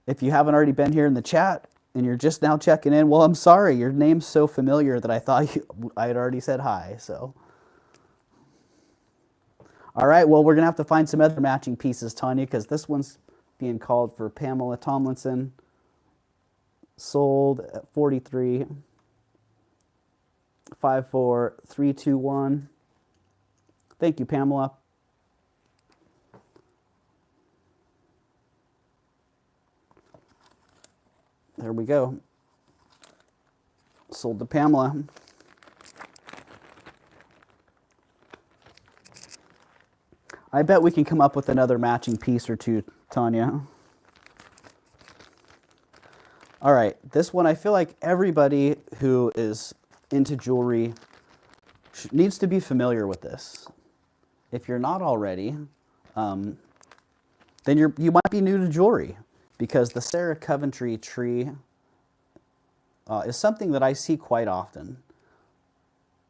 If you haven't already been here in the chat and you're just now checking in, well, I'm sorry, your name's so familiar that I thought I had already said hi. So, all right, well, we're gonna have to find some other matching pieces, Tanya, because this one's being called for Pamela Tomlinson. Sold at 43. 5, 4, 3, 2, 1. Thank you, Pamela. There we go. Sold to Pamela. I bet we can come up with another matching piece or two, Tanya. All right, this one, I feel like everybody who is into jewelry needs to be familiar with this. If you're not already, then you might be new to jewelry, because the Sarah Coventry tree is something that I see quite often.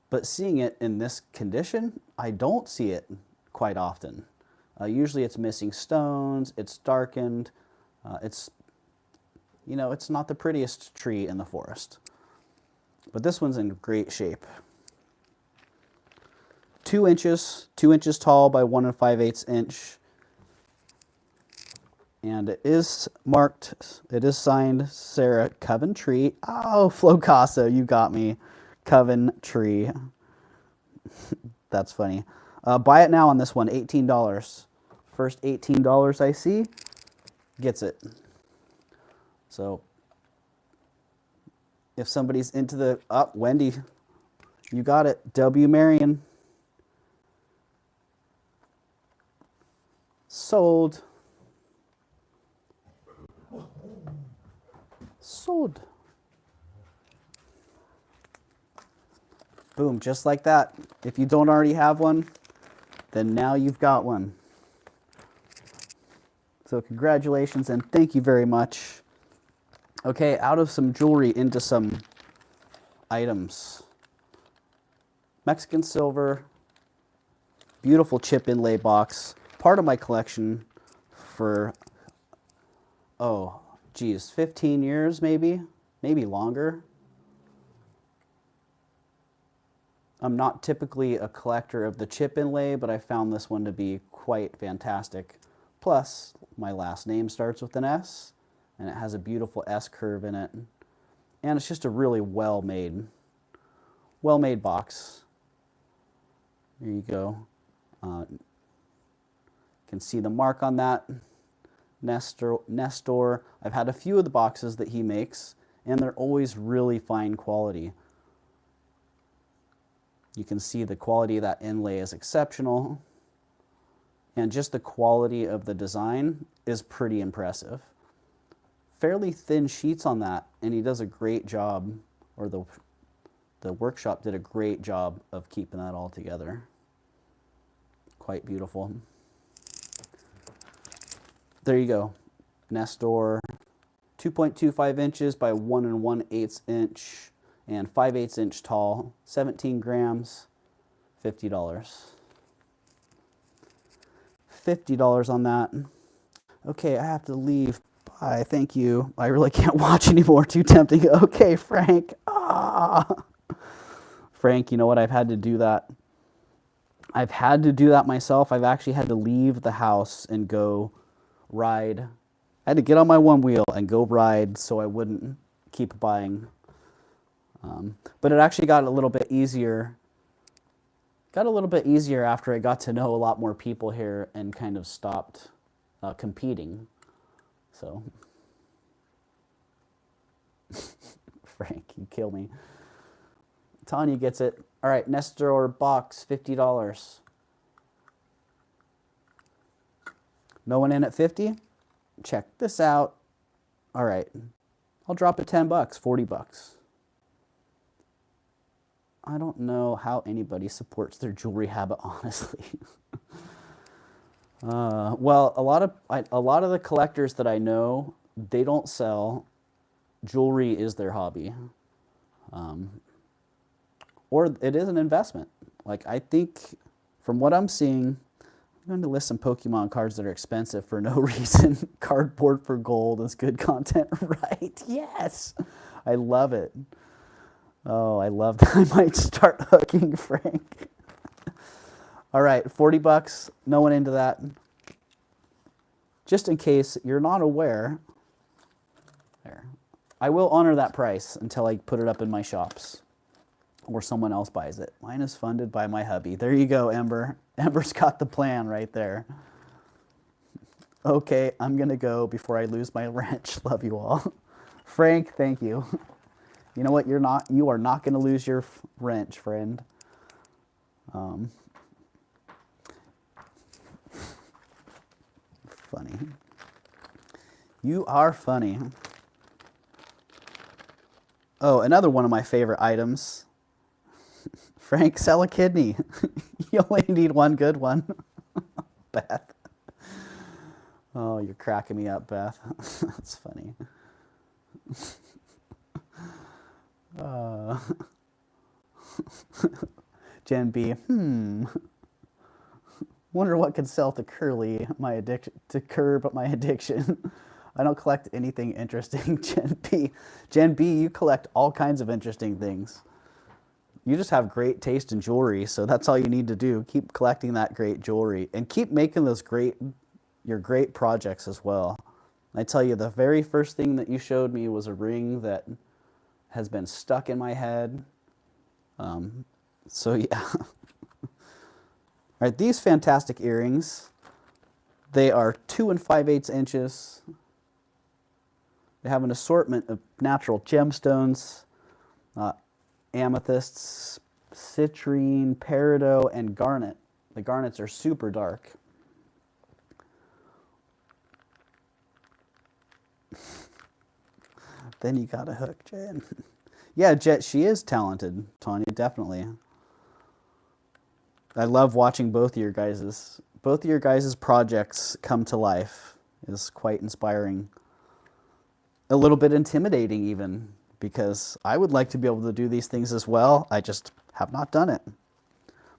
But seeing it in this condition, I don't see it quite often. Usually it's missing stones, it's darkened, it's not the prettiest tree in the forest. But this one's in great shape. 2 inches tall by 1 5/8 inch. And it is marked, it is signed Sarah Coventry. Oh, Flocasa, you got me. Coventry. That's funny. Buy it now on this one, $18. First $18 I see gets it. So if somebody's into the, Wendy, you got it. W. Marion. Sold. Sold. Boom, just like that. If you don't already have one, then now you've got one. So congratulations and thank you very much. Okay, out of some jewelry into some items. Mexican silver, beautiful chip inlay box. Part of my collection for, oh, geez, 15 years maybe longer. I'm not typically a collector of the chip inlay, but I found this one to be quite fantastic. Plus, my last name starts with an S, and it has a beautiful S curve in it. And it's just a really well-made box. There you go. You can see the mark on that. Nestor. I've had a few of the boxes that he makes, and they're always really fine quality. You can see the quality of that inlay is exceptional, and just the quality of the design is pretty impressive. Fairly thin sheets on that, and he does a great job, or the workshop did a great job of keeping that all together. Quite beautiful. There you go. Nestor, 2.25 inches by 1 1/8 inch and 5/8 inch tall, 17 grams, $50. $50 on that. Okay, I have to leave. Bye, thank you. I really can't watch anymore, too tempting. Okay, Frank. Frank, you know what? I've had to do that. I've had to do that myself. I've actually had to leave the house and go ride. I had to get on my one wheel and go ride so I wouldn't keep buying. But it actually got a little bit easier. Got a little bit easier after I got to know a lot more people here and kind of stopped competing. So, Frank, you kill me. Tanya gets it. All right, Nestor box, $50. No one in at 50? Check this out. All right, I'll drop it 10 bucks, 40 bucks. I don't know how anybody supports their jewelry habit, honestly. Well, a lot of the collectors that I know, they don't sell. Jewelry is their hobby. Or it is an investment. Like, I think, from what I'm seeing, I'm going to list some Pokemon cards that are expensive for no reason. Cardboard for gold is good content, right? Yes! I love it. Oh, I love that. I might start hooking Frank. All right, 40 bucks. No one into that. Just in case you're not aware, there. I will honor that price until I put it up in my shops or someone else buys it. Mine is funded by my hubby. There you go, Ember. Ember's got the plan right there. Okay, I'm going to go before I lose my wrench. Love you all. Frank, thank you. You know what? You are not going to lose your wrench, friend. Funny. You are funny. Oh, another one of my favorite items. Frank, sell a kidney. You only need one good one. Beth. Oh, you're cracking me up, Beth. That's funny. Jen B. Wonder what could sell to curb my addiction. I don't collect anything interesting, Jen B. Jen B, you collect all kinds of interesting things. You just have great taste in jewelry, so that's all you need to do. Keep collecting that great jewelry and keep making those your great projects as well. I tell you, the very first thing that you showed me was a ring that has been stuck in my head. So yeah. All right, these fantastic earrings, they are 2 5/8 inches. They have an assortment of natural gemstones, amethysts, citrine, peridot, and garnet. The garnets are super dark. Then you got a hook, Jen. Yeah, Jet, she is talented, Tanya, definitely. I love watching both of your guys' projects come to life. Is quite inspiring. A little bit intimidating even, because I would like to be able to do these things as well. I just have not done it.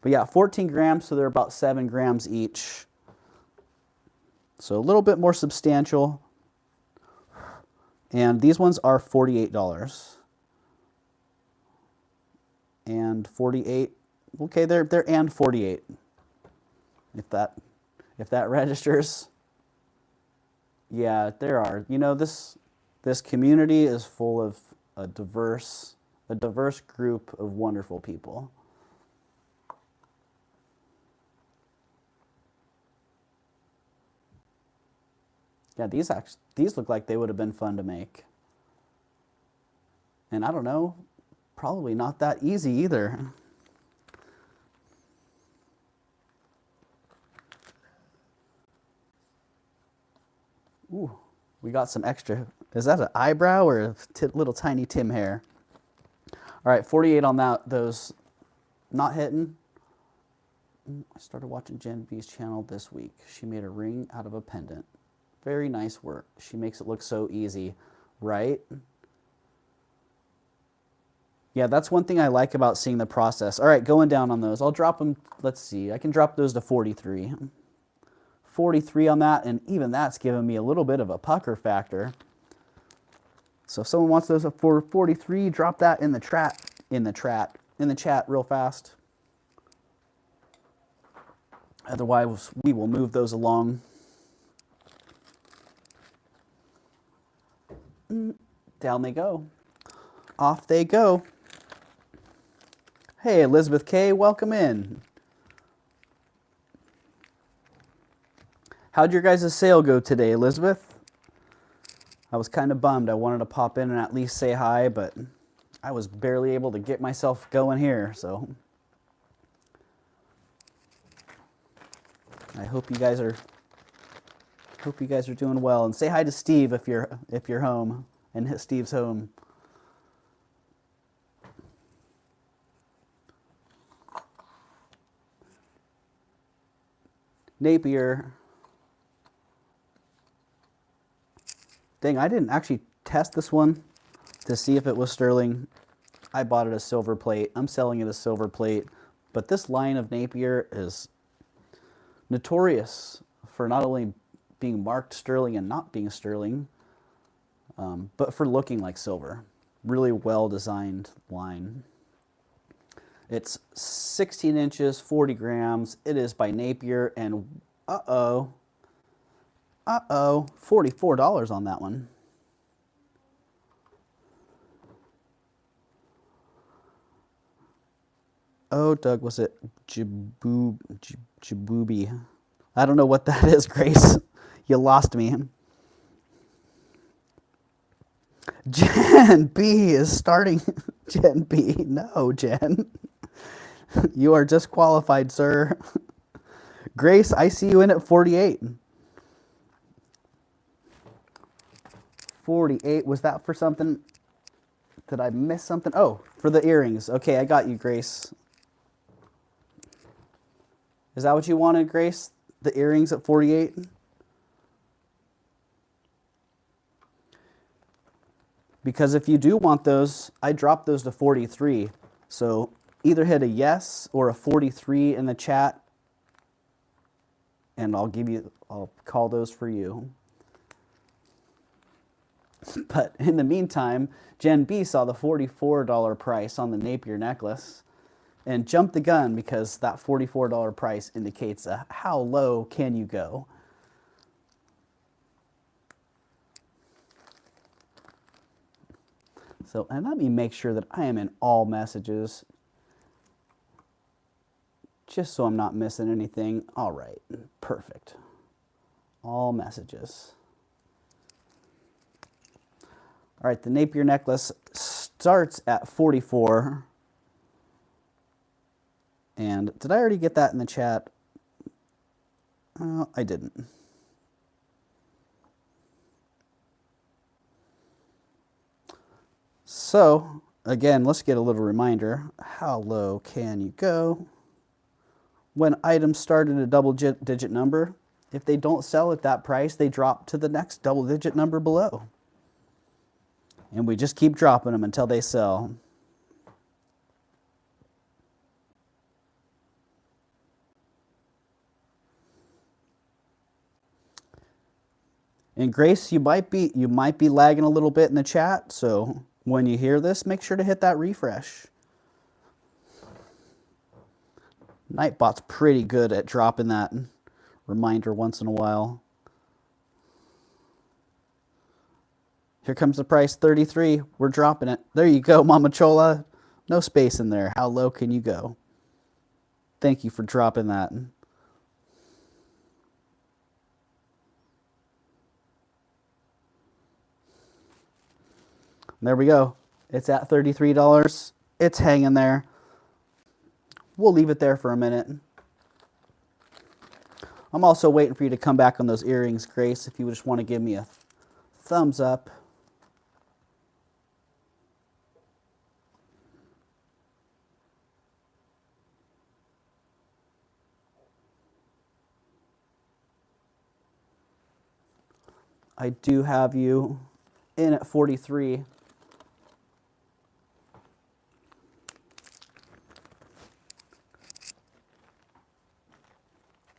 But yeah, 14 grams, so they're about 7 grams each. So a little bit more substantial. And these ones are $48. And 48. Okay, they're and 48. If that registers. Yeah, there are. You know, this community is full of a diverse group of wonderful people. Yeah, these look like they would have been fun to make. And I don't know, probably not that easy either. Ooh, we got some extra. Is that an eyebrow or a little tiny Tim hair? All right, 48 on those not hitting. I started watching Jen B's channel this week. She made a ring out of a pendant. Very nice work. She makes it look so easy, right? Yeah, that's one thing I like about seeing the process. All right, going down on those. I'll drop them. Let's see. I can drop those to 43. 43 on that, and even that's giving me a little bit of a pucker factor. So if someone wants those for 43, drop that in the chat real fast. Otherwise, we will move those along. Down they go. Off they go. Hey, Elizabeth K., welcome in. How'd your guys' sale go today, Elizabeth? I was kind of bummed. I wanted to pop in and at least say hi, but I was barely able to get myself going here, so I hope you guys are doing well. And say hi to Steve if you're home and Steve's home. Napier. Dang, I didn't actually test this one to see if it was sterling. I bought it as silver plate. I'm selling it as silver plate. But this line of Napier is notorious for not only being marked sterling and not being sterling, but for looking like silver. Really well designed line. It's 16 inches, 40 grams. It is by Napier, and uh-oh, $44 on that one. Oh, Doug, was it Jabooby? I don't know what that is, Grace. You lost me. Jen B is starting. Jen B. No, Jen. You are disqualified, sir. Grace, I see you in at 48. 48. Was that for something? Did I miss something? Oh, for the earrings. Okay, I got you, Grace. Is that what you wanted, Grace? The earrings at 48? Because if you do want those, I dropped those to 43. So either hit a yes or a 43 in the chat, and I'll call those for you. But in the meantime, Jen B saw the $44 price on the Napier necklace and jumped the gun, because that $44 price indicates how low can you go. So, and let me make sure that I am in all messages, just so I'm not missing anything. All right, perfect. All messages. All right, the Napier necklace starts at 44. And did I already get that in the chat? I didn't. So again, let's get a little reminder. How low can you go? When items start at a double-digit number, if they don't sell at that price, they drop to the next double-digit number below. And we just keep dropping them until they sell. And Grace, you might be lagging a little bit in the chat, so when you hear this, make sure to hit that refresh. Nightbot's pretty good at dropping that reminder once in a while. Here comes the price, 33. We're dropping it. There you go, Mama Chola. No space in there. How low can you go? Thank you for dropping that. There we go. It's at $33. It's hanging there. We'll leave it there for a minute. I'm also waiting for you to come back on those earrings, Grace, if you just want to give me a thumbs up. I do have you in at 43.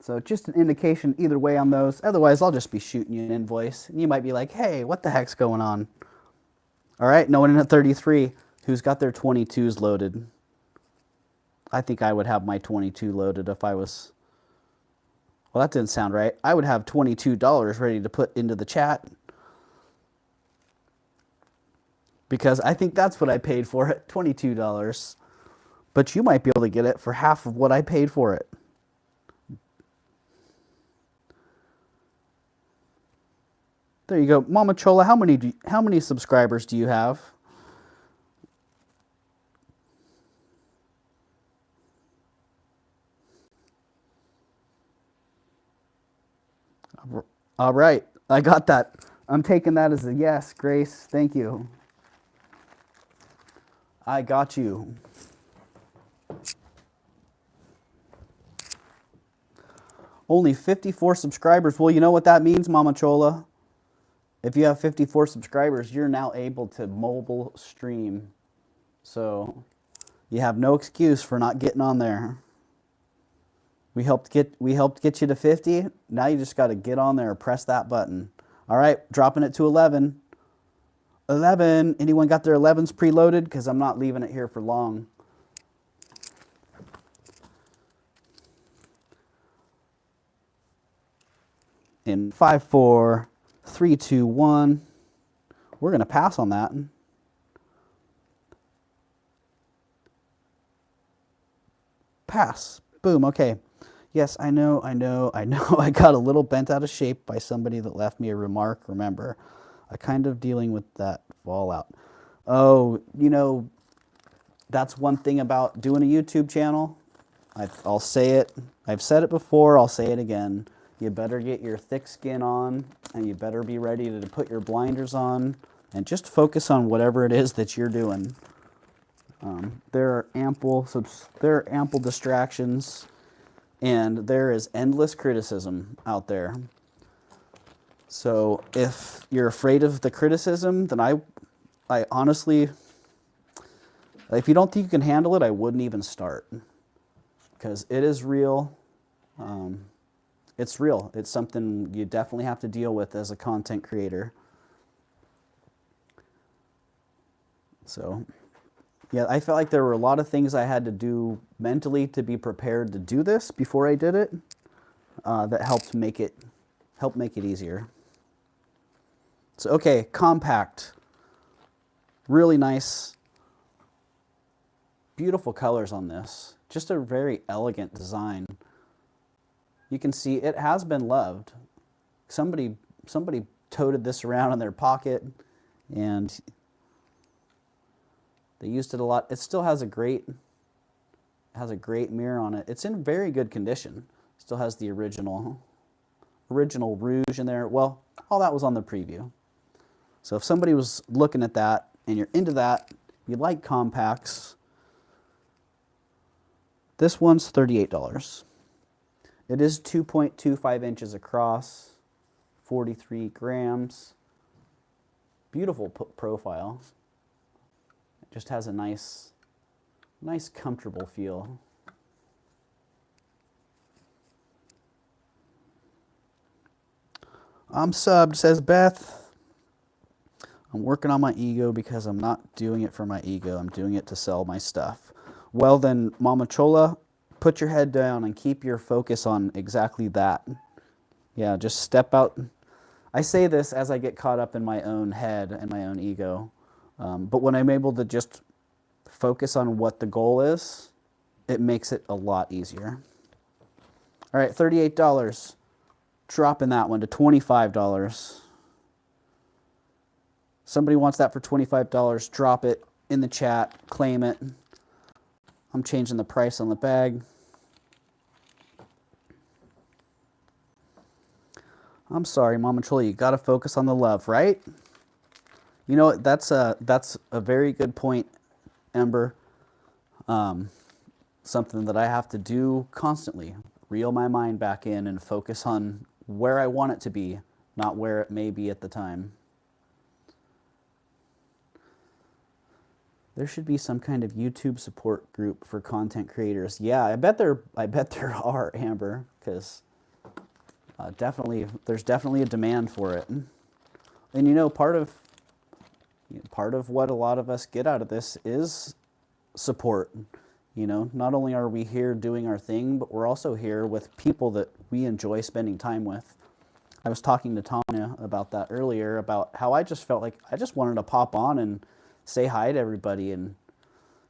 So just an indication either way on those. Otherwise, I'll just be shooting you an invoice. And you might be like, hey, what the heck's going on? All right, no one in at 33. Who's got their 22s loaded? I think I would have my 22 loaded if I was... Well, that didn't sound right. I would have $22 ready to put into the chat. Because I think that's what I paid for it, $22. But you might be able to get it for half of what I paid for it. There you go. Mama Chola, how many subscribers do you have? All right. I got that. I'm taking that as a yes, Grace. Thank you. I got you. Only 54 subscribers. Well, you know what that means, Mama Chola? If you have 54 subscribers, you're now able to mobile stream. So you have no excuse for not getting on there. We helped get you to 50. Now you just got to get on there and press that button. All right, dropping it to 11. 11. Anyone got their 11s preloaded? Because I'm not leaving it here for long. In 5, 4, 3, 2, 1. We're going to pass on that. Pass. Boom. Okay. Yes, I know. I got a little bent out of shape by somebody that left me a remark. Remember, I kind of dealing with that fallout. Oh, you know, that's one thing about doing a YouTube channel. I'll say it. I've said it before. I'll say it again. You better get your thick skin on, and you better be ready to put your blinders on and just focus on whatever it is that you're doing. There are ample distractions, and there is endless criticism out there. So if you're afraid of the criticism, then I honestly, if you don't think you can handle it, I wouldn't even start, because it is real. It's real. It's something you definitely have to deal with as a content creator. So, yeah, I felt like there were a lot of things I had to do mentally to be prepared to do this before I did it. That helped make it easier. So, okay, compact. Really nice, beautiful colors on this. Just a very elegant design. You can see it has been loved. Somebody toted this around in their pocket, and they used it a lot. It still has a great mirror on it. It's in very good condition. Still has the original rouge in there. Well, all that was on the preview. So if somebody was looking at that and you're into that, you like compacts, this one's $38. It is 2.25 inches across, 43 grams. Beautiful profile. It just has a nice comfortable feel. I'm subbed, says Beth. I'm working on my ego because I'm not doing it for my ego. I'm doing it to sell my stuff. Well then, Mama Chola, put your head down and keep your focus on exactly that. Yeah, just step out. I say this as I get caught up in my own head and my own ego. But when I'm able to just focus on what the goal is, it makes it a lot easier. All right, $38. Dropping that one to $25. Somebody wants that for $25. Drop it in the chat. Claim it. I'm changing the price on the bag. I'm sorry, Mama Chola, you got to focus on the love, right? You know, that's a very good point, Ember. Something that I have to do constantly. Reel my mind back in and focus on where I want it to be, not where it may be at the time. There should be some kind of YouTube support group for content creators. Yeah, I bet there are, Amber, because there's definitely a demand for it. And you know, part of what a lot of us get out of this is support. You know, not only are we here doing our thing, but we're also here with people that we enjoy spending time with. I was talking to Tanya about that earlier, about how I just felt like I just wanted to pop on and say hi to everybody and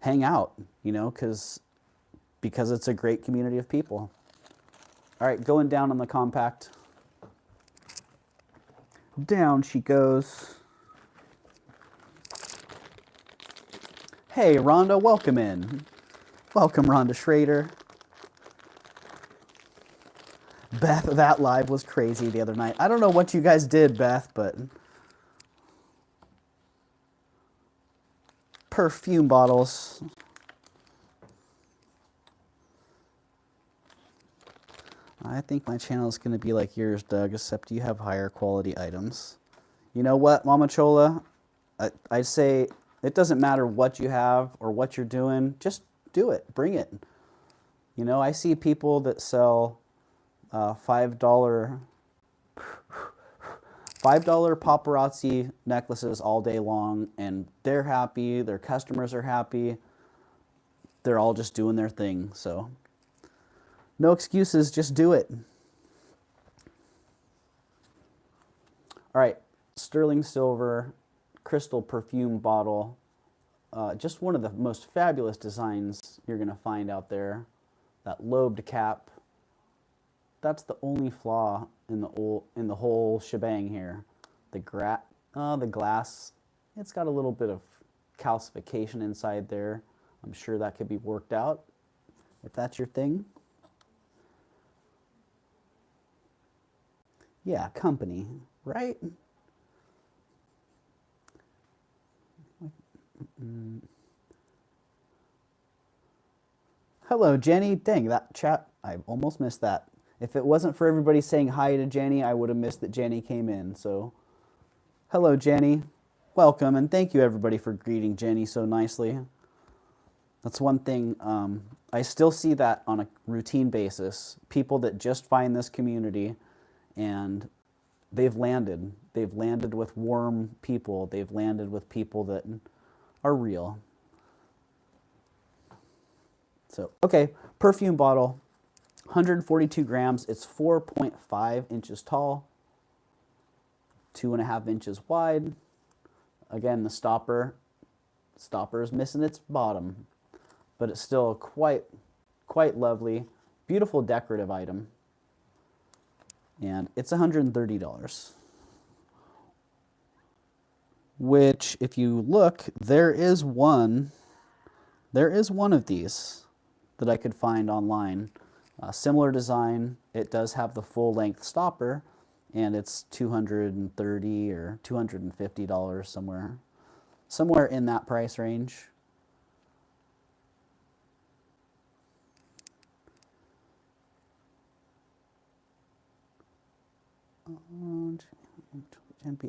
hang out, you know, because it's a great community of people. All right, going down on the compact. Down she goes. Hey, Rhonda, welcome in. Welcome, Rhonda Schrader. Beth, that live was crazy the other night. I don't know what you guys did, Beth, but perfume bottles. I think my channel is going to be like yours, Doug, except you have higher quality items. You know what, Mama Chola? I say it doesn't matter what you have or what you're doing. Just do it. Bring it. You know, I see people that sell $5 paparazzi necklaces all day long, and they're happy. Their customers are happy. They're all just doing their thing. So no excuses. Just do it. All right. Sterling silver crystal perfume bottle. Just one of the most fabulous designs you're going to find out there. That lobed cap. That's the only flaw in the whole shebang here. The glass, it's got a little bit of calcification inside there. I'm sure that could be worked out if that's your thing. Yeah, company, right? Hello, Jenny. Dang, that chat, I almost missed that. If it wasn't for everybody saying hi to Jenny, I would have missed that Jenny came in. So, hello, Jenny. Welcome, and thank you, everybody, for greeting Jenny so nicely. That's one thing. I still see that on a routine basis. People that just find this community, and they've landed. They've landed with warm people. They've landed with people that are real. So, okay, perfume bottle. 142 grams. It's 4.5 inches tall, 2.5 inches wide. Again, the stopper is missing its bottom, but it's still quite lovely, beautiful decorative item. And it's $130. Which, if you look, there is one of these that I could find online. Similar design. It does have the full-length stopper, and it's $230 or $250 somewhere. somewhere in that price range.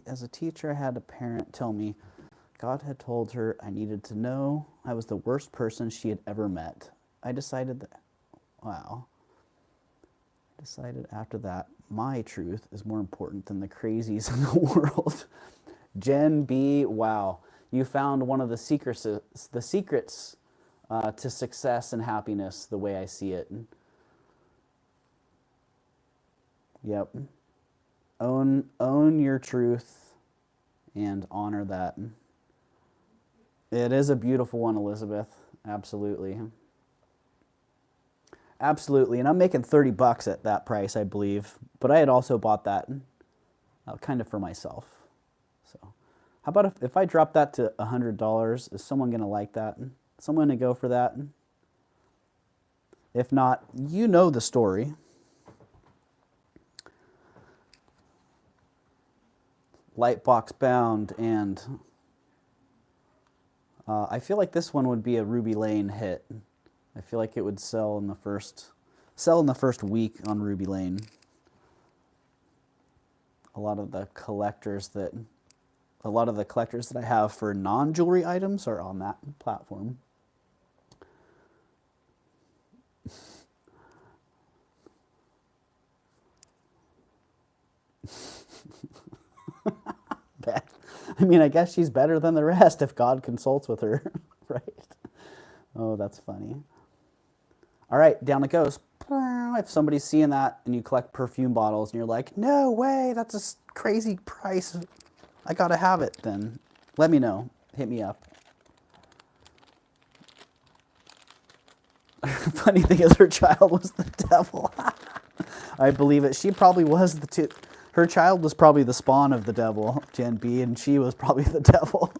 As a teacher, I had a parent tell me God had told her I needed to know I was the worst person she had ever met. I decided that, wow. I decided after that my truth is more important than the crazies in the world. Jen B, wow. You found one of the secrets to success and happiness the way I see it. Yep. Own your truth and honor that. It is a beautiful one, Elizabeth. Absolutely. Absolutely. And I'm making $30 at that price, I believe. But I had also bought that kind of for myself. So how about if I drop that to $100? Is someone going to like that? Someone going to go for that? If not, you know the story. Lightbox bound, and I feel like this one would be a Ruby Lane hit. I feel like it would sell in the first week on Ruby Lane. A lot of the collectors that I have for non-jewelry items are on that platform. Beth. I mean, I guess she's better than the rest if God consults with her, right? Oh, that's funny. All right, down it goes. If somebody's seeing that and you collect perfume bottles and you're like, no way, that's a crazy price, I gotta have it, then let me know. Hit me up. Funny thing is, her child was the devil. I believe it. She probably was her child was probably the spawn of the devil, Jen B, and she was probably the devil.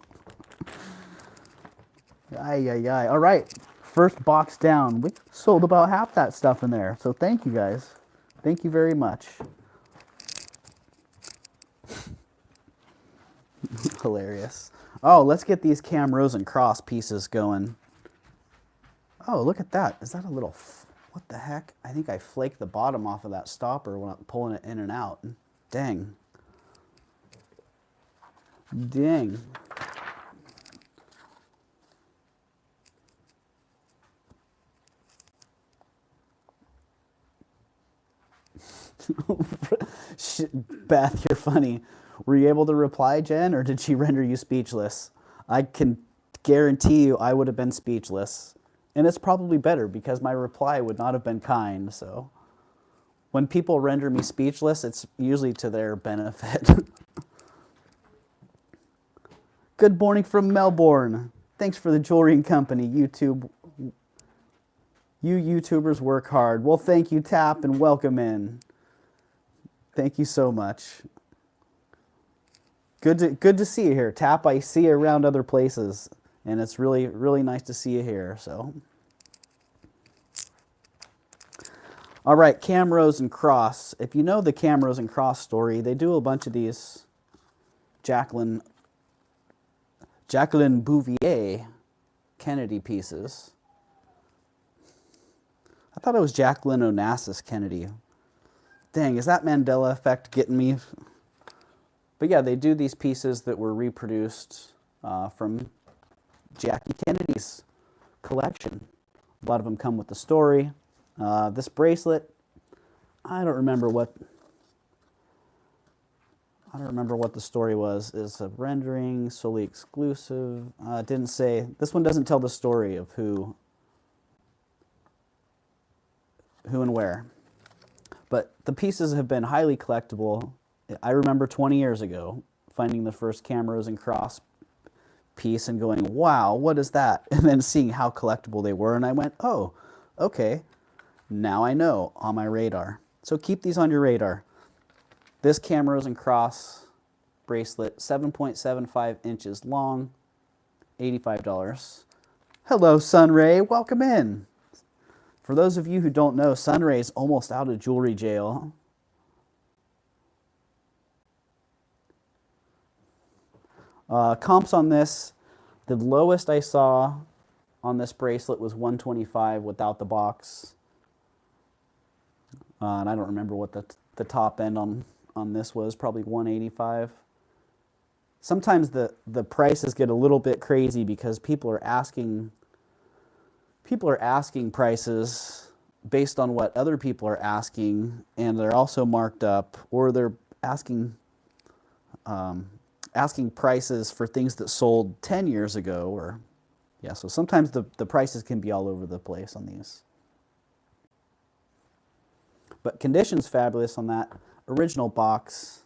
Ay, ay, ay. All right, first box down. We sold about half that stuff in there, so thank you guys. Thank you very much. Hilarious. Oh, let's get these Cam Rose and Cross pieces going. Oh, look at that. Is that a little... What the heck? I think I flaked the bottom off of that stopper when I'm pulling it in and out. Dang. Dang. Beth, you're funny. Were you able to reply, Jen, or did she render you speechless? I can guarantee you I would have been speechless. And it's probably better because my reply would not have been kind. So when people render me speechless, it's usually to their benefit. Good morning from Melbourne. Thanks for the jewelry and company. YouTube. You YouTubers work hard. Well, thank you, Tap, and welcome in. Thank you so much. Good to see you here, Tap. I see you around other places, and it's really, really nice to see you here. So, all right, Cam Rose and Cross. If you know the Cam Rose and Cross story, they do a bunch of these Jacqueline Bouvier Kennedy pieces. I thought it was Jacqueline Onassis Kennedy. Dang, is that Mandela effect getting me? But yeah, they do these pieces that were reproduced from Jackie Kennedy's collection. A lot of them come with the story. This bracelet, I don't remember what the story was. It's a rendering, solely exclusive. It didn't say. This one doesn't tell the story of who and where. But the pieces have been highly collectible. I remember 20 years ago finding the first Cam Rose and Cross piece and going, wow, what is that? And then seeing how collectible they were, and I went, oh, okay, now I know, on my radar. So keep these on your radar. This Cam Rose and Cross bracelet, 7.75 inches long, $85. Hello, Sunray, welcome in. For those of you who don't know, Sunray's almost out of jewelry jail. Comps on this, The lowest I saw on this bracelet was 125 without the box. And I don't remember what the top end on this was, probably 185. Sometimes the prices get a little bit crazy because people are asking prices based on what other people are asking, and they're also marked up, or they're asking prices for things that sold 10 years ago, or yeah, so sometimes the prices can be all over the place on these. But condition's fabulous on that original box.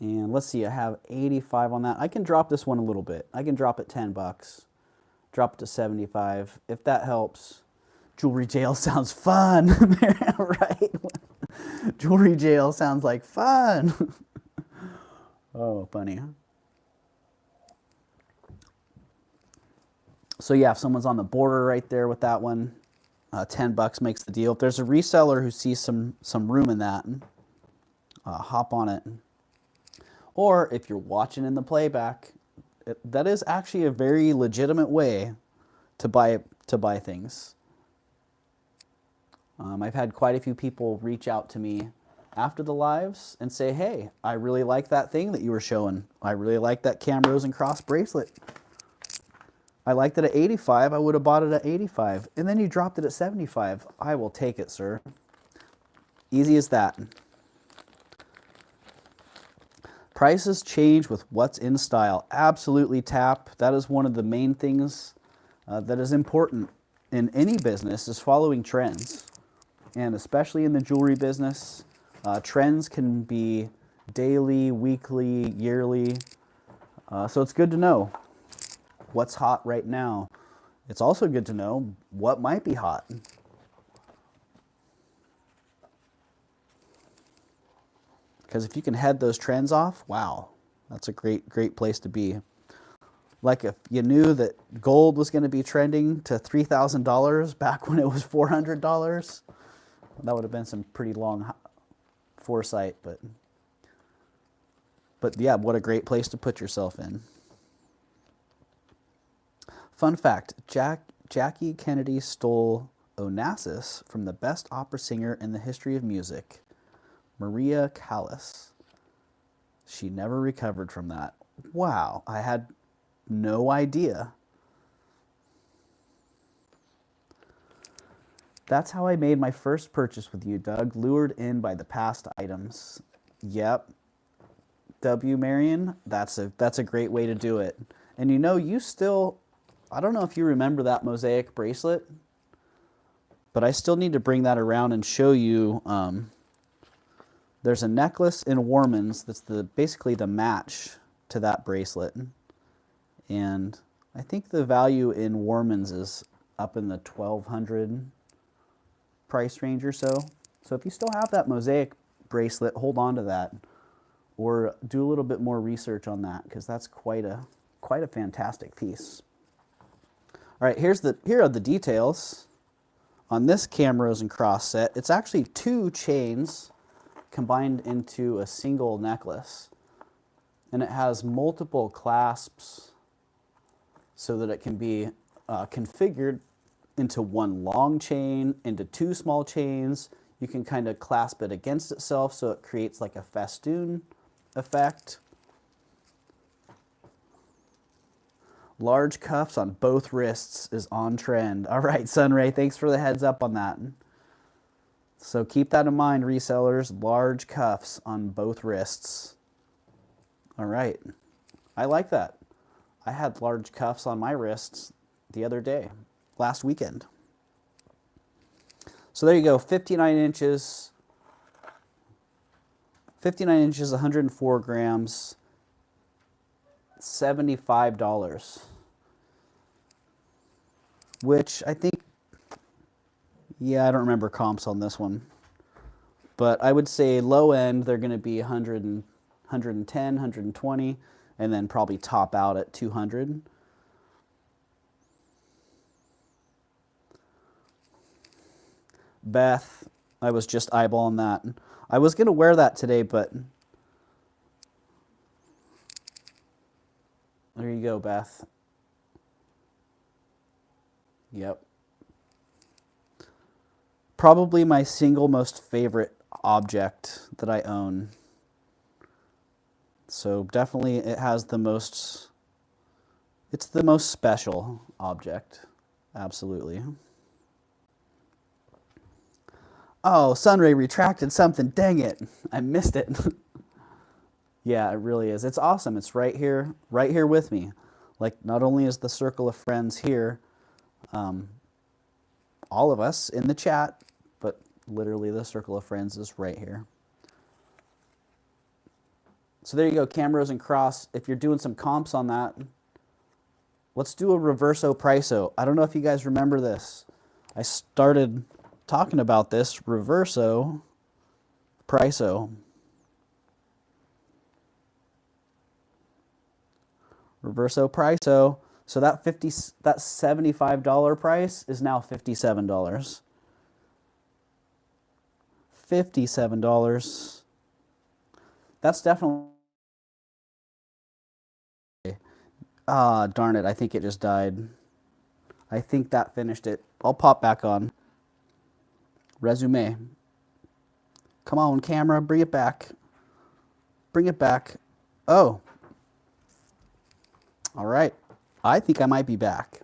And let's see, I have 85 on that. I can drop this one a little bit. I can drop it 10 bucks. Drop it to 75, if that helps. Jewelry jail sounds fun, right? Jewelry jail sounds like fun. Oh, funny. So yeah, if someone's on the border right there with that one, 10 bucks makes the deal. If there's a reseller who sees some room in that, hop on it. Or if you're watching in the playback, that is actually a very legitimate way to buy things. I've had quite a few people reach out to me after the lives and say, hey, I really like that thing that you were showing. I really like that Camrose and Cross bracelet. I liked it at 85. I would have bought it at 85. And then you dropped it at 75. I will take it, sir. Easy as that. Prices change with what's in style. Absolutely, Tap. That is one of the main things that is important in any business, is following trends. And especially in the jewelry business, trends can be daily, weekly, yearly. So it's good to know what's hot right now. It's also good to know what might be hot. Because if you can head those trends off, wow, that's a great place to be. Like if you knew that gold was going to be trending to $3,000 back when it was $400, that would have been some pretty long foresight. But yeah, what a great place to put yourself in. Fun fact, Jackie Kennedy stole Onassis from the best opera singer in the history of music, Maria Callas. She never recovered from that. Wow, I had no idea. That's how I made my first purchase with you, Doug, lured in by the past items. Yep. W. Marion, that's a great way to do it. And you know, you still, I don't know if you remember that mosaic bracelet, but I still need to bring that around and show you. There's a necklace in Warman's that's basically the match to that bracelet. And I think the value in Warman's is up in the $1,200 price range or so. So if you still have that mosaic bracelet, hold on to that, or do a little bit more research on that, because that's quite a fantastic piece. All right, here are the details on this Camrose and Cross set. It's actually 2 chains combined into a single necklace, and it has multiple clasps so that it can be configured into 1 long chain, into 2 small chains. You can kind of clasp it against itself so it creates like a festoon effect. Large cuffs on both wrists is on trend. All right, Sunray, thanks for the heads up on that. So keep that in mind, resellers. Large cuffs on both wrists. All right, I like that. I had large cuffs on my wrists the other day, last weekend. So there you go, 59 inches. 59 inches, 104 grams, $75. Which I think, yeah, I don't remember comps on this one. But I would say low end, they're going to be 110, 120, and then probably top out at 200. Beth, I was just eyeballing that. I was going to wear that today, but There you go, Beth. Yep. Probably my single most favorite object that I own. So definitely it has the most, it's the most special object. Absolutely. Oh, Sunray retracted something. Dang it. I missed it. Yeah, it really is. It's awesome. It's right here with me. Like, not only is the circle of friends here, all of us in the chat, but literally the circle of friends is right here. So there you go, Camrose and Cross. If you're doing some comps on that, let's do a reverso priso. I don't know if you guys remember this. I started talking about this reverso priso. Reverso priso. So that $75 price is now $57. $57. That's definitely. Ah, darn it. I think it just died. I think that finished it. I'll pop back on. Resume. Come on, camera. Bring it back. Bring it back. Oh. All right. I think I might be back.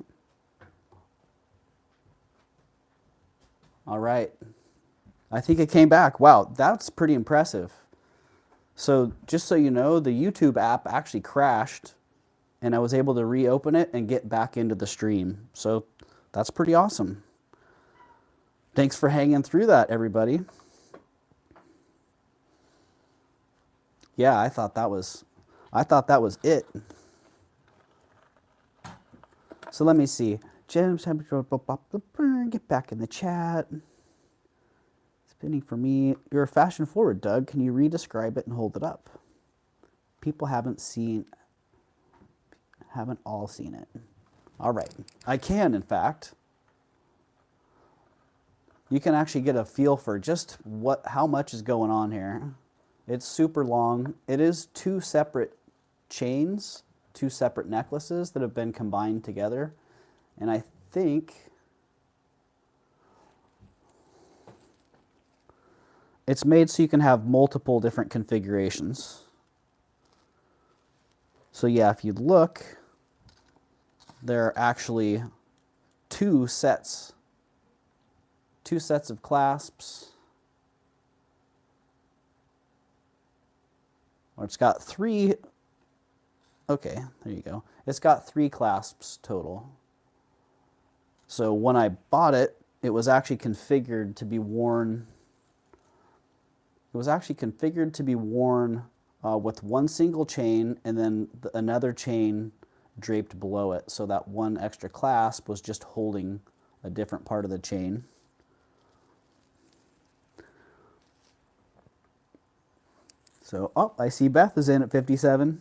All right. I think it came back. Wow, that's pretty impressive. So just so you know, the YouTube app actually crashed and I was able to reopen it and get back into the stream. So that's pretty awesome. Thanks for hanging through that, everybody. Yeah, I thought that was it. So let me see. Get back in the chat. Spinning for me. You're fashion forward, Doug. Can you re-describe it and hold it up? People haven't all seen it. All right. I can, in fact. You can actually get a feel for just how much is going on here. It's super long. It is two separate chains, two separate necklaces that have been combined together. And I think it's made so you can have multiple different configurations. So yeah, if you look, there are actually two sets of clasps. Or it's got three. Okay, there you go. It's got three clasps total. So when I bought it, it was actually configured to be worn. It was actually configured to be worn with one single chain and then another chain draped below it. So that one extra clasp was just holding a different part of the chain. So, oh, I see Beth is in at 57.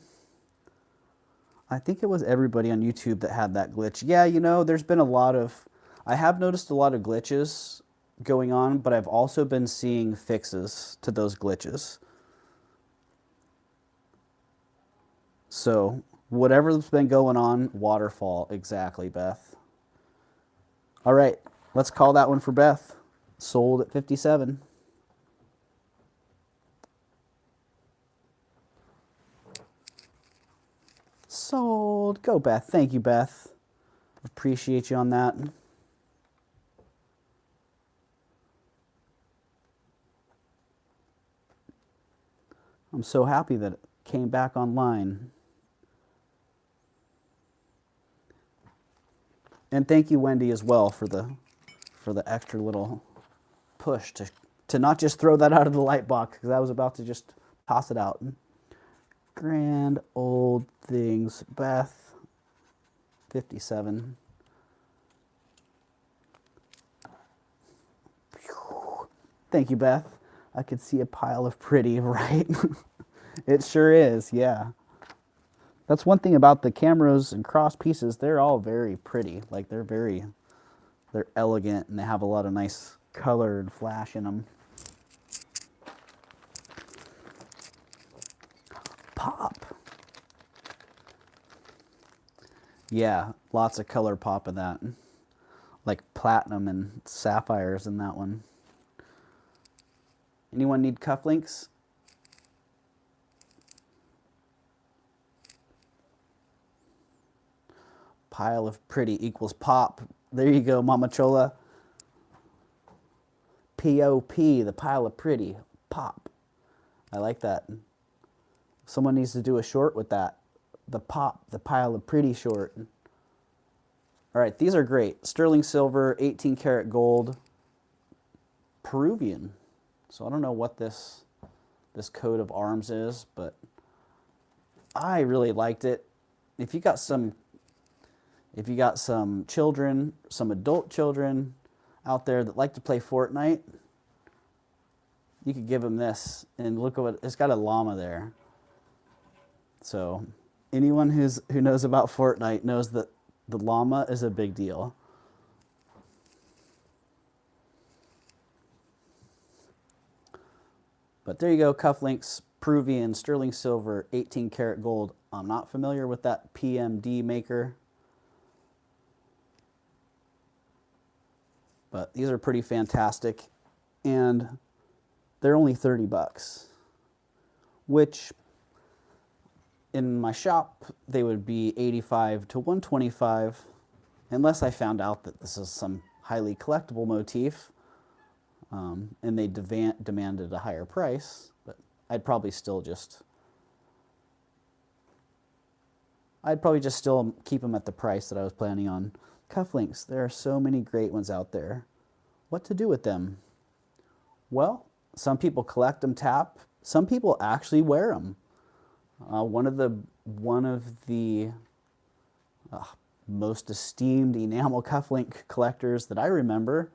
I think it was everybody on YouTube that had that glitch. Yeah, you know, there's been I have noticed a lot of glitches going on, but I've also been seeing fixes to those glitches. So, whatever's been going on, waterfall, exactly, Beth. All right, let's call that one for Beth. Sold at 57. Sold. Go, Beth. Thank you, Beth. Appreciate you on that. I'm so happy that it came back online. And thank you, Wendy, as well for the extra little push to not just throw that out of the light box, because I was about to just toss it out. Grand old things, Beth. 57. Thank you, Beth. I could see a pile of pretty, right? It sure is, yeah. That's one thing about the Camrose and Cross pieces. They're all very pretty. Like, they're elegant, and they have a lot of nice color and flash in them. Pop. Yeah, lots of color pop in that. Like platinum and sapphires in that one. Anyone need cufflinks? Pile of pretty equals pop. There you go, Mama Chola. P-O-P, the pile of pretty. Pop. I like that. Someone needs to do a short with that. The pop, the pile of pretty short. All right, these are great. Sterling silver, 18 karat gold, Peruvian. So I don't know what this coat of arms is, but I really liked it. If you got some children, some adult children out there that like to play Fortnite, you could give them this, and look at what it's got, a llama there. So anyone who knows about Fortnite knows that the llama is a big deal. But there you go, cufflinks, Peruvian, sterling silver, 18 karat gold. I'm not familiar with that PMD maker, but these are pretty fantastic, and they're only 30 bucks, which in my shop they would be 85 to 125, unless I found out that this is some highly collectible motif, and they demanded a higher price. But I'd probably just still keep them at the price that I was planning on. Cufflinks, there are so many great ones out there. What to do with them? Well, some people collect them tap. Some people actually wear them. One of the most esteemed enamel cufflink collectors that I remember,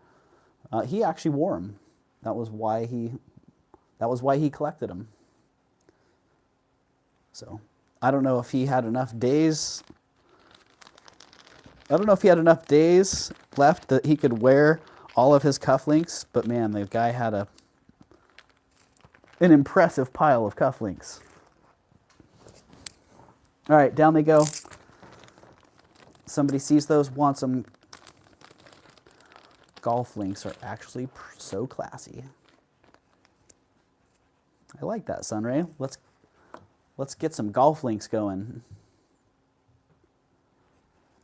he actually wore them. That was why he collected them. So I don't know if he had enough days. I don't know if he had enough days left that he could wear all of his cufflinks, but man, the guy had an impressive pile of cufflinks. All right, down they go. Somebody sees those, wants them. Golf links are actually so classy. I like that, Sunray. Let's get some golf links going.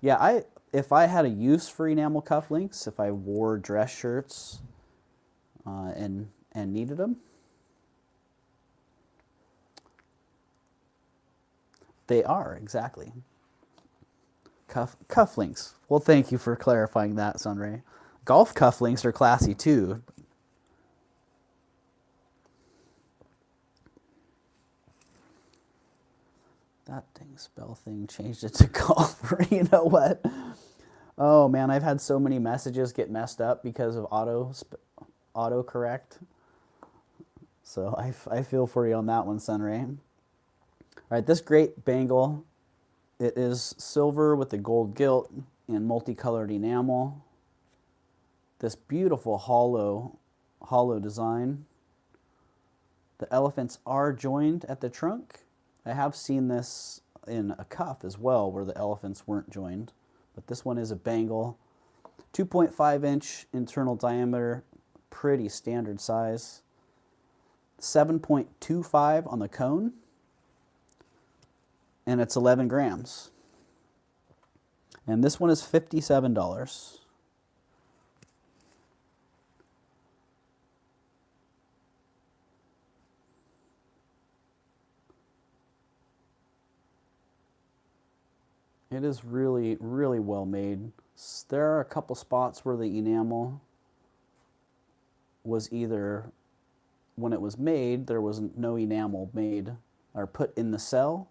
Yeah, if I had a use for enamel cufflinks, if I wore dress shirts and needed them, they are, exactly. Cufflinks. Well, thank you for clarifying that, Sunray. Golf cufflinks are classy too. That spell thing changed it to golfer. You know what? Oh man, I've had so many messages get messed up because of auto correct. So I feel for you on that one, Sunray. All right, this great bangle, it is silver with the gold gilt and multicolored enamel. This beautiful hollow design. The elephants are joined at the trunk. I have seen this in a cuff as well where the elephants weren't joined, but this one is a bangle. 2.5-inch internal diameter, pretty standard size. 7.25 on the cone, and it's 11 grams. And this one is $57. It is really, really well made. There are a couple spots where the enamel was either, when it was made, there was no enamel made or put in the cell,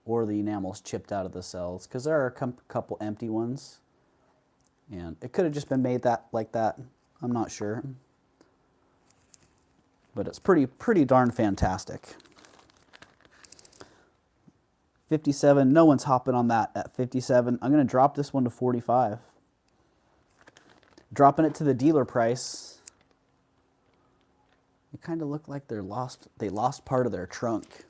or the enamel's chipped out of the cells, because there are a couple empty ones. And it could have just been made like that. I'm not sure. But it's pretty darn fantastic. 57, no one's hopping on that at 57. I'm going to drop this one to 45. Dropping it to the dealer price. It kind of looked like they lost part of their trunk.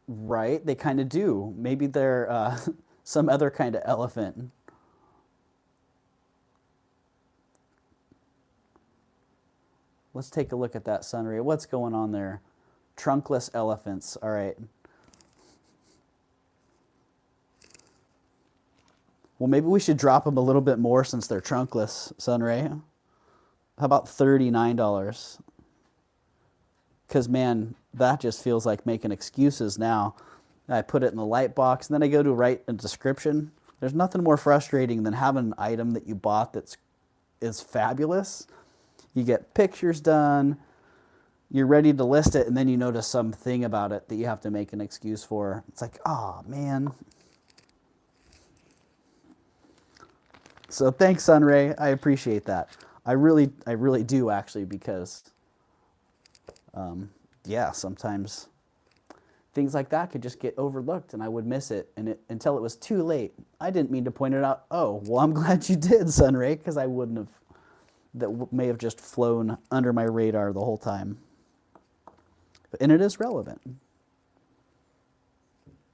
Right? They kind of do. Maybe they're some other kind of elephant. Let's take a look at that sunray. What's going on there? Trunkless elephants. All right. Well, maybe we should drop them a little bit more since they're trunkless, sunray. How about $39? Because, man, that just feels like making excuses now. I put it in the light box, and then I go to write a description. There's nothing more frustrating than having an item that you bought is fabulous. You get pictures done, you're ready to list it, and then you notice something about it that you have to make an excuse for. It's like, oh, man. So thanks, Sunray. I appreciate that. I really do, actually, because, yeah, sometimes things like that could just get overlooked, and I would miss it, until it was too late. I didn't mean to point it out. Oh, well, I'm glad you did, Sunray, because I wouldn't have. That may have just flown under my radar the whole time. And it is relevant.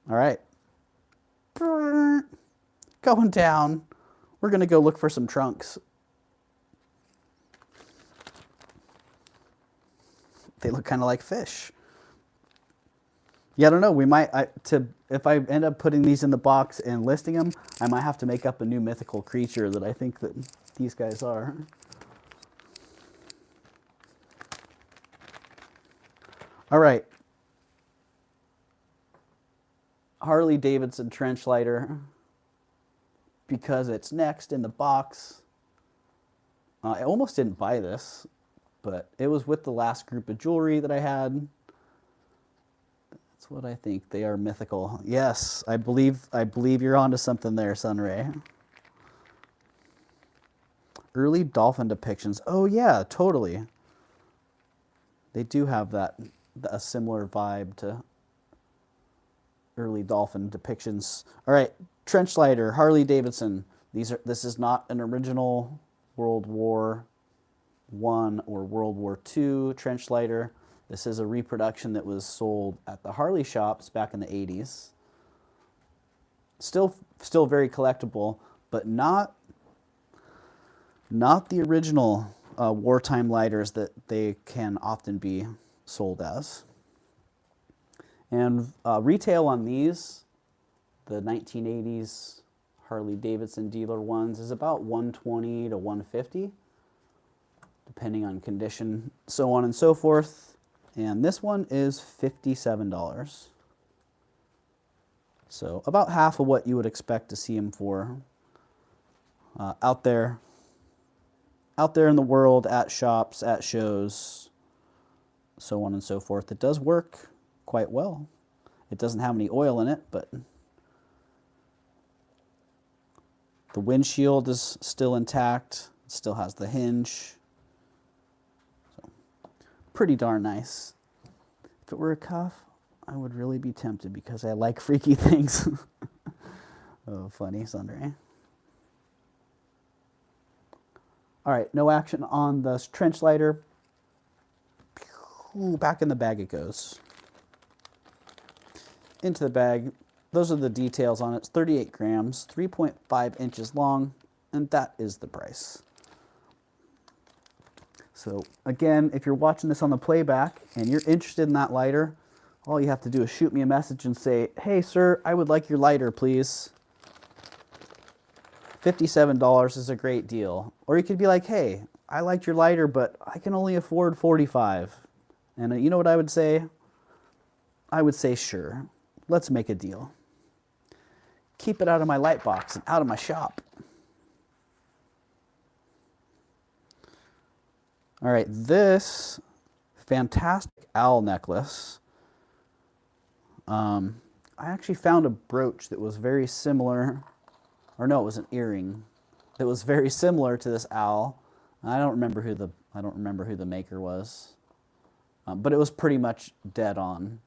All right. Going down. We're going to go look for some trunks. They look kind of like fish. Yeah, I don't know. We might, if I end up putting these in the box and listing them, I might have to make up a new mythical creature that I think that these guys are. All right. Harley Davidson trench lighter, because it's next in the box. I almost didn't buy this, but it was with the last group of jewelry that I had. That's what I think. They are mythical. Yes, I believe you're onto something there, Sunray. Early dolphin depictions. Oh yeah, totally. They do have a similar vibe to early dolphin depictions. All right, trench lighter, Harley Davidson. This is not an original World War I or World War II trench lighter. This is a reproduction that was sold at the Harley shops back in the 80s. Still very collectible, but not the original wartime lighters that they can often be sold as. And retail on these, the 1980s Harley Davidson dealer ones, is about $120 to $150, depending on condition, so on and so forth. And this one is $57. So about half of what you would expect to see them for out there in the world, at shops, at shows, so on and so forth. It does work quite well. It doesn't have any oil in it, but the windshield is still intact. It still has the hinge. So, pretty darn nice. If it were a cuff, I would really be tempted because I like freaky things. Oh, funny, Sunday. All right, no action on the trench lighter. Back in the bag it goes. Into the bag. Those are the details on it. It's 38 grams, 3.5 inches long, and that is the price. So again, if you're watching this on the playback and you're interested in that lighter, all you have to do is shoot me a message and say, hey sir, I would like your lighter, please. $57 is a great deal. Or you could be like, hey, I liked your lighter, but I can only afford $45. And you know what I would say? I would say, sure, let's make a deal. Keep it out of my light box and out of my shop. All right, this fantastic owl necklace. I actually found a brooch that was very similar, or no, it was an earring that was very similar to this owl. I don't remember who the maker was, but it was pretty much dead on.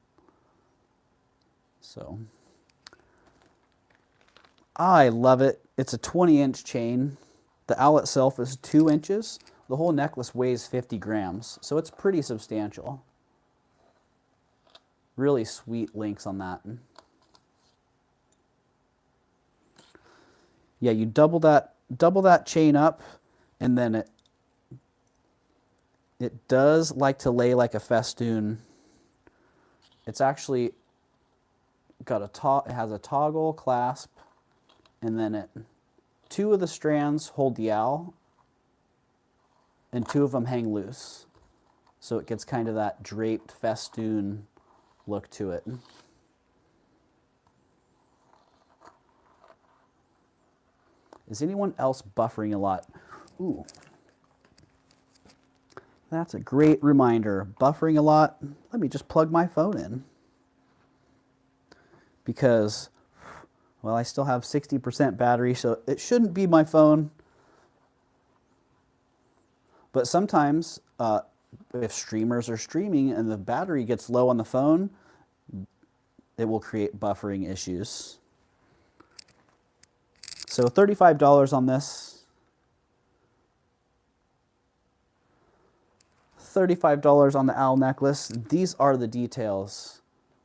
So I love it. It's a 20-inch chain. The owl itself is 2 inches. The whole necklace weighs 50 grams, so it's pretty substantial. Really sweet links on that. Yeah, you double that chain up, and then it does like to lay like a festoon. It's actually got it has a toggle clasp, and then two of the strands hold the owl, and two of them hang loose. So it gets kind of that draped festoon look to it. Is anyone else buffering a lot? Ooh. That's a great reminder. Buffering a lot. Let me just plug my phone in. Because, well, I still have 60% battery, so it shouldn't be my phone. But sometimes, if streamers are streaming and the battery gets low on the phone, it will create buffering issues. So $35 on this. $35 on the owl necklace. These are the details.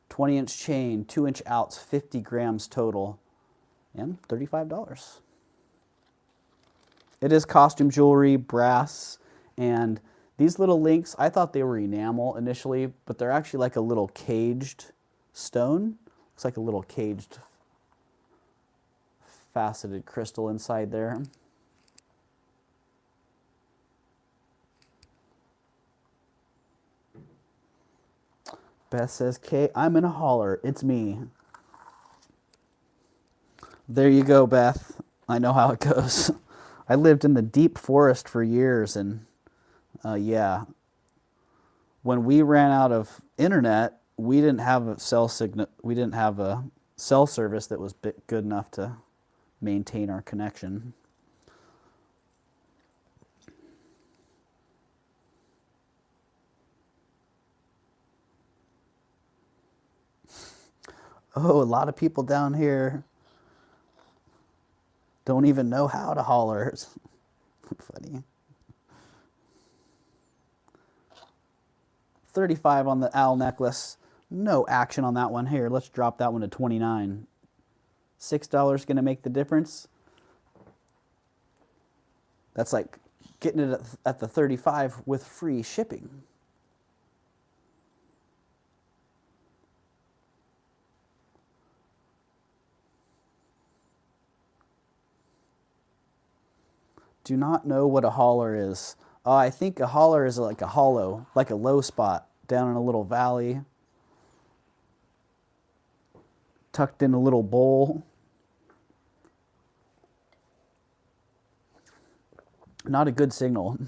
20-inch chain, 2-inch outs, 50 grams total, and $35. It is costume jewelry, brass, and these little links, I thought they were enamel initially, but they're actually like a little caged stone. Looks like a little caged faceted crystal inside there. Beth says, Kay, I'm in a holler. It's me. There you go, Beth. I know how it goes. I lived in the deep forest for years, and yeah. When we ran out of internet, we didn't have a cell service that was good enough to maintain our connection. Oh, a lot of people down here don't even know how to holler. Funny. 35 on the owl necklace. No action on that one. Here, let's drop that one to 29. $6 going to make the difference. That's like getting it at the 35 with free shipping. Do not know what a holler is. I think a holler is like a hollow, like a low spot down in a little valley, tucked in a little bowl. Not a good signal.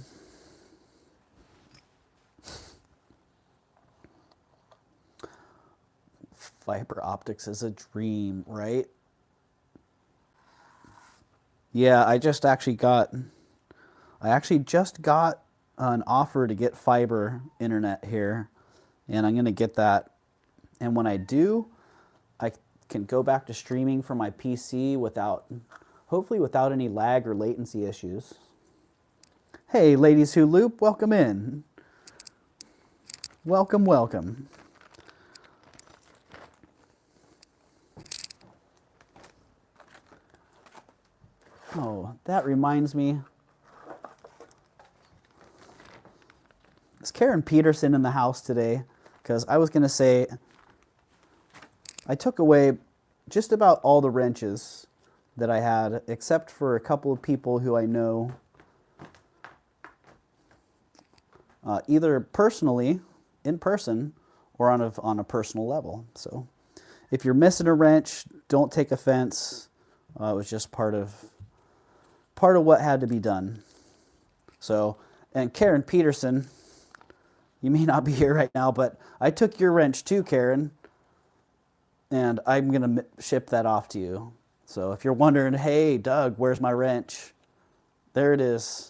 Fiber optics is a dream, right? Yeah, I actually just got an offer to get fiber internet here, and I'm going to get that. And when I do, I can go back to streaming from my PC hopefully without any lag or latency issues. Hey, ladies who loop, welcome in. Welcome, welcome. Oh, that reminds me. Is Karen Peterson in the house today? Because I was going to say, I took away just about all the wrenches that I had, except for a couple of people who I know either personally, in person, or on a personal level. So if you're missing a wrench, don't take offense. It was just part of what had to be done. So, and Karen Peterson, you may not be here right now, but I took your wrench too, Karen, and I'm going to ship that off to you. So if you're wondering, hey, Doug, where's my wrench? There it is.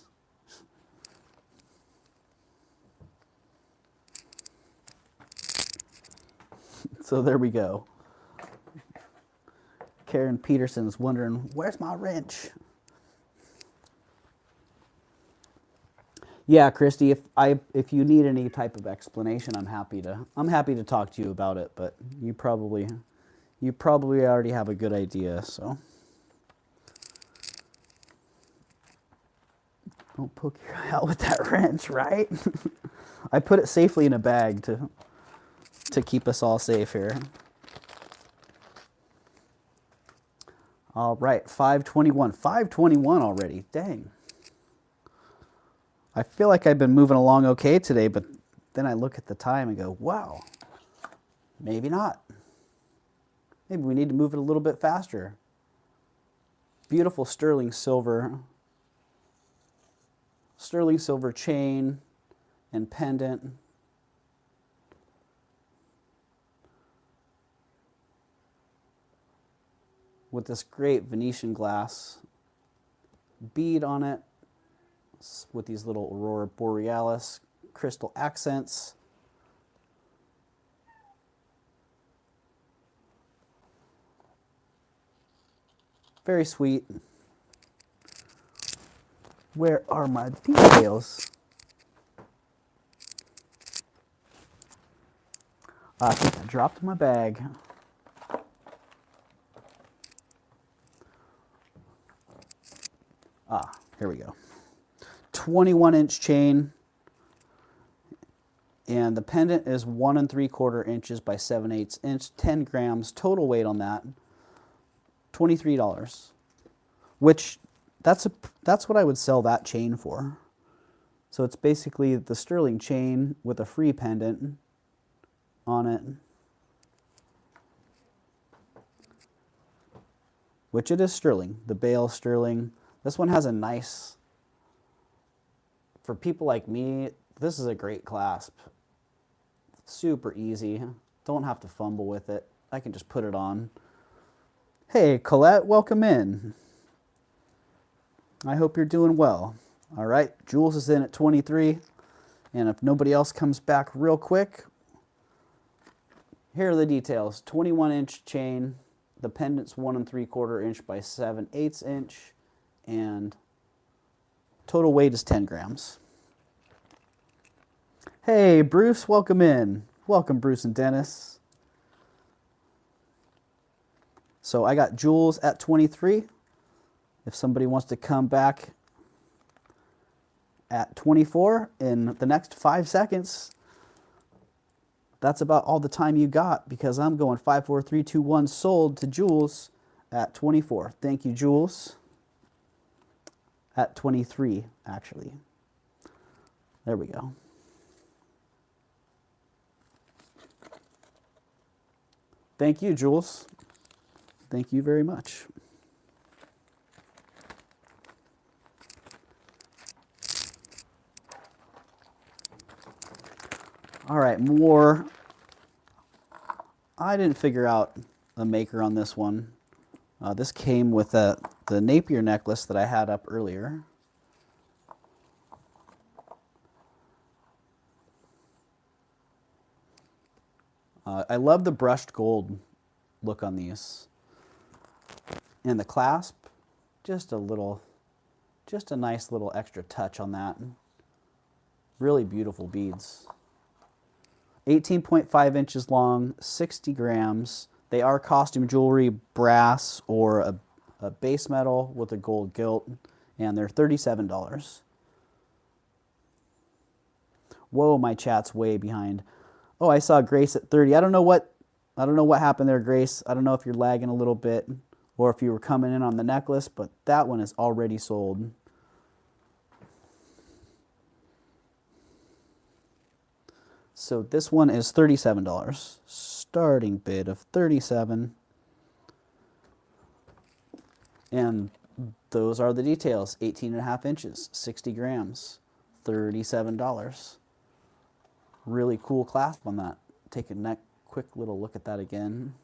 So there we go. Karen Peterson's wondering, where's my wrench? Yeah, Christy, if you need any type of explanation, I'm happy to talk to you about it, but you probably already have a good idea, so don't poke your eye out with that wrench, right? I put it safely in a bag to keep us all safe here. All right, 521. 521 already. Dang. I feel like I've been moving along okay today, but then I look at the time and go, wow, maybe not. Maybe we need to move it a little bit faster. Beautiful sterling silver chain and pendant. With this great Venetian glass bead on it, with these little Aurora Borealis crystal accents. Very sweet. Where are my details? I think I dropped my bag. Here we go. 21-inch chain, and the pendant is 1 3/4 inches by 7/8 inch, 10 grams total weight on that. $23, which that's what I would sell that chain for. So it's basically the sterling chain with a free pendant on it, which it is sterling. The bale sterling. This one has a nice, for people like me, this is a great clasp. Super easy. Don't have to fumble with it. I can just put it on. Hey, Colette, welcome in. I hope you're doing well. All right, Jules is in at 23. And if nobody else comes back real quick, here are the details. 21-inch chain. The pendant's 1 3/4 inch by 7/8 inch. And total weight is 10 grams. Hey, Bruce, welcome in. Welcome, Bruce and Dennis. So I got Jules at 23. If somebody wants to come back at 24 in the next 5 seconds, that's about all the time you got, because I'm going 5, 4, 3, 2, 1 sold to Jules at 24. Thank you, Jules. At 23, actually. There we go. Thank you, Jules. Thank you very much. All right, more. I didn't figure out a maker on this one. This came with the Napier necklace that I had up earlier. I love the brushed gold look on these. And the clasp, just a nice little extra touch on that. Really beautiful beads. 18.5 inches long, 60 grams. They are costume jewelry, brass, or a base metal with a gold gilt, and they're $37. Whoa, my chat's way behind. Oh, I saw Grace at 30. I don't know what happened there, Grace. I don't know if you're lagging a little bit or if you were coming in on the necklace, but that one is already sold. So this one is $37. Starting bid of $37. And those are the details. 18.5 inches, 60 grams, $37. Really cool clasp on that. Take a quick little look at that again.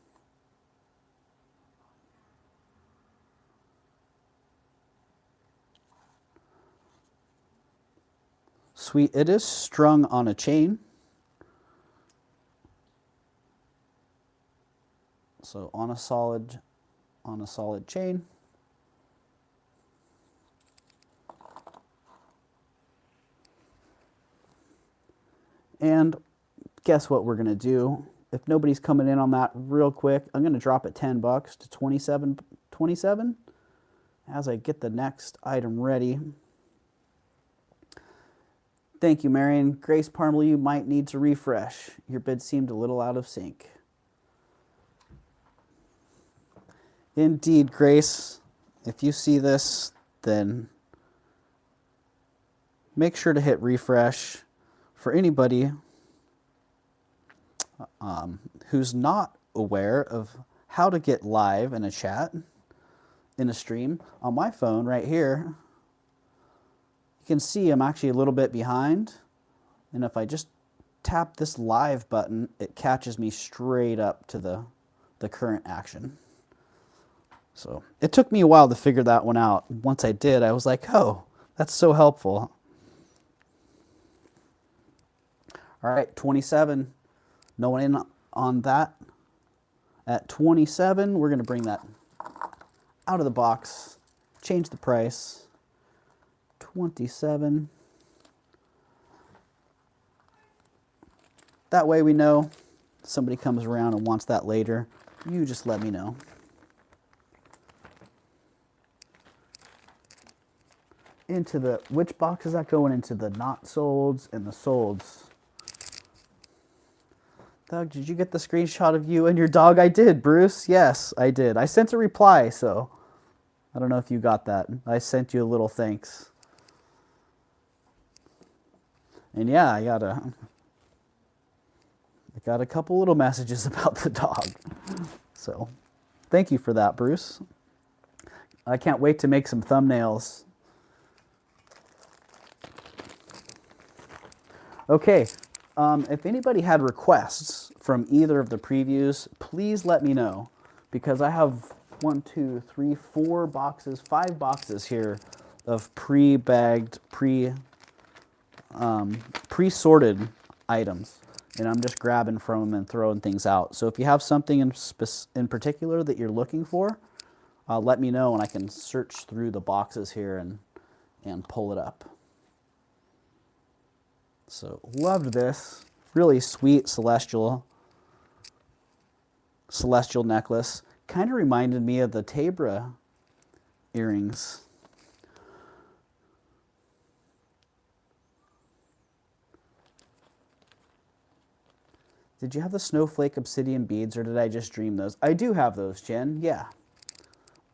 Sweet. It is strung on a chain. So on a solid chain. And guess what we're going to do? If nobody's coming in on that real quick, I'm going to drop it $10 to 27 as I get the next item ready. Thank you, Marion. Grace Parmley, you might need to refresh. Your bid seemed a little out of sync. Indeed, Grace. If you see this, then make sure to hit refresh. For anybody who's not aware of how to get live in a chat, in a stream, on my phone right here, you can see I'm actually a little bit behind. And if I just tap this live button, it catches me straight up to the current action. So it took me a while to figure that one out. Once I did, I was like, oh, that's so helpful. All right, 27. No one in on that. At 27, we're going to bring that out of the box, change the price. 27. That way we know if somebody comes around and wants that later. You just let me know. Into the, which box is that going into? The not solds and the solds. Doug, did you get the screenshot of you and your dog? I did, Bruce. Yes, I did. I sent a reply, so I don't know if you got that. I sent you a little thanks. And yeah, I got a couple little messages about the dog. So thank you for that, Bruce. I can't wait to make some thumbnails. Okay, if anybody had requests from either of the previews, please let me know, because I have 1, 2, 3, 4 boxes, 5 boxes here of pre-bagged, pre-sorted items, and I'm just grabbing from them and throwing things out. So if you have something in particular that you're looking for, let me know and I can search through the boxes here and pull it up. So loved this. Really sweet celestial necklace. Kind of reminded me of the Tabra earrings. Did you have the snowflake obsidian beads, or did I just dream those? I do have those, Jen. Yeah.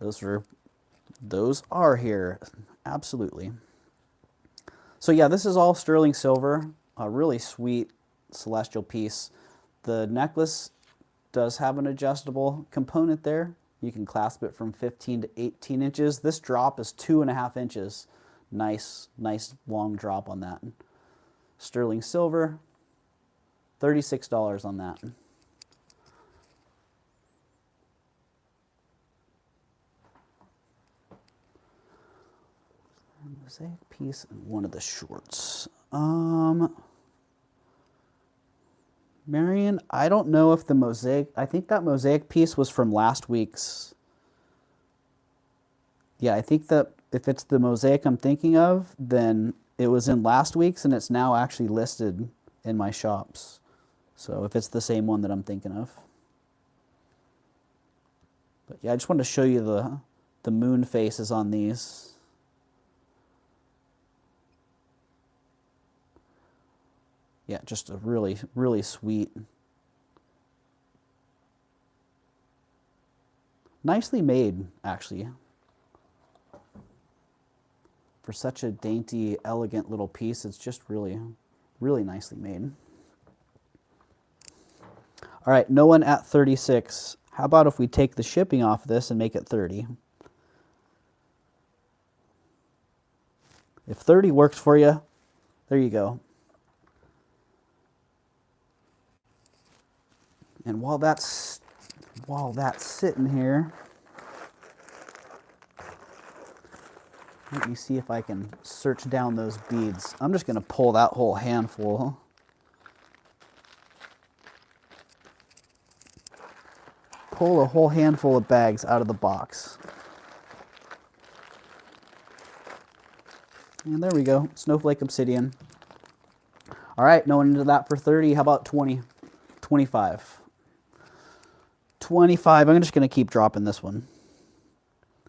Those are here. Absolutely. So yeah, this is all sterling silver, a really sweet celestial piece. The necklace does have an adjustable component there. You can clasp it from 15 to 18 inches. This drop is 2.5 inches. Nice long drop on that. Sterling silver, $36 on that. Mosaic piece and one of the shorts. Marion, I don't know if the mosaic, I think that mosaic piece was from last week's. Yeah, I think that if it's the mosaic I'm thinking of, then it was in last week's and it's now actually listed in my shops. So if it's the same one that I'm thinking of. But yeah, I just wanted to show you the moon faces on these. Yeah, just a really, really sweet. Nicely made, actually. For such a dainty, elegant little piece, it's just really, really nicely made. All right, no one at 36. How about if we take the shipping off this and make it 30? If 30 works for you, there you go. And while that's sitting here, let me see if I can search down those beads. I'm just going to pull that whole handful. Pull a whole handful of bags out of the box. And there we go, snowflake obsidian. All right, no one into that for 30. How about 20? 25. 25. I'm just going to keep dropping this one.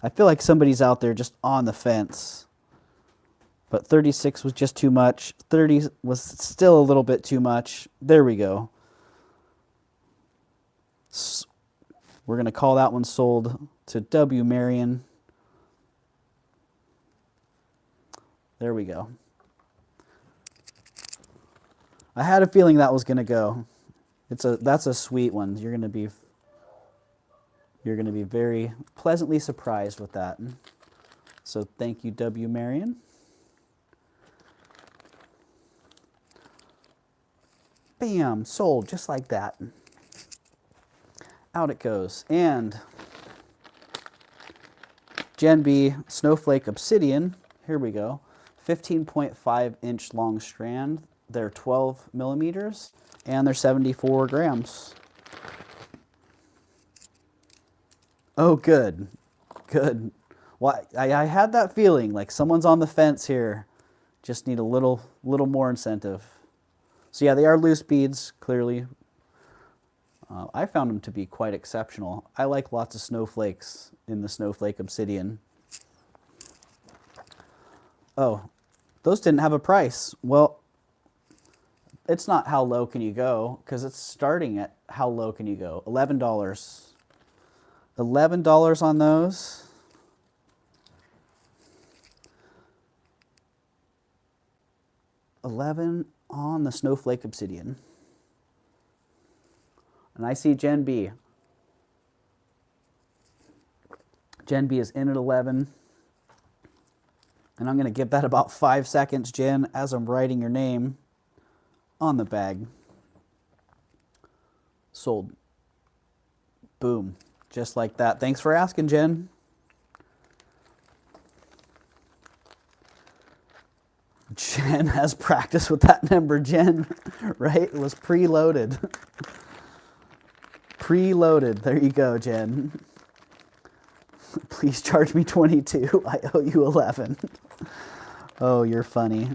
I feel like somebody's out there just on the fence. But 36 was just too much. 30 was still a little bit too much. There we go. We're going to call that one sold to W. Marion. There we go. I had a feeling that was going to go. That's a sweet one. You're going to be very pleasantly surprised with that. So thank you, W. Marion. Bam, sold just like that. Out it goes. And Gen B Snowflake Obsidian, here we go. 15.5 inch long strand. They're 12 millimeters and they're 74 grams. Oh, good. Good. Well, I had that feeling like someone's on the fence here. Just need a little more incentive. So yeah, they are loose beads, clearly. I found them to be quite exceptional. I like lots of snowflakes in the Snowflake Obsidian. Oh, those didn't have a price. Well, it's not how low can you go, because it's starting at how low can you go? $11. $11 on those. $11 on the Snowflake Obsidian. And I see Gen B. Gen B is in at 11. And I'm going to give that about 5 seconds, Jen, as I'm writing your name on the bag. Sold. Boom. Just like that. Thanks for asking, Jen. Jen has practice with that number, Jen, right? It was preloaded. Preloaded. There you go, Jen. Please charge me 22. I owe you 11. Oh, you're funny.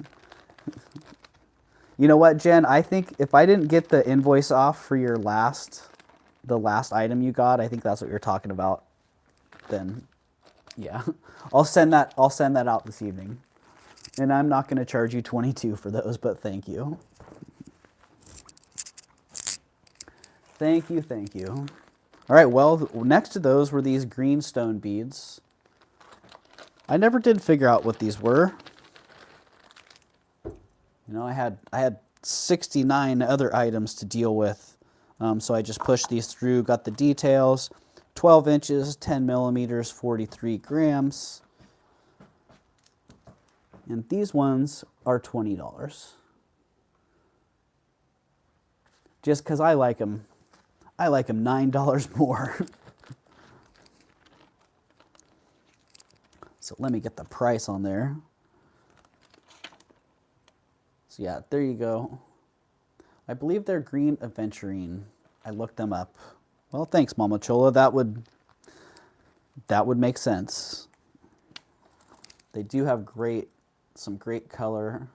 You know what, Jen? I think if I didn't get the invoice off for the last item you got, I think that's what you're talking about. Then, yeah, I'll send that out this evening. And I'm not going to charge you 22 for those, but thank you. Thank you, thank you. All right, well, next to those were these greenstone beads. I never did figure out what these were. You know, I had 69 other items to deal with, so I just pushed these through, got the details. 12 inches, 10 millimeters, 43 grams. And these ones are $20. Just because I like them. I like them $9 more. So let me get the price on there. So yeah, there you go. I believe they're green aventurine. I looked them up. Well, thanks, Mama Chola. That would make sense. They do have some great color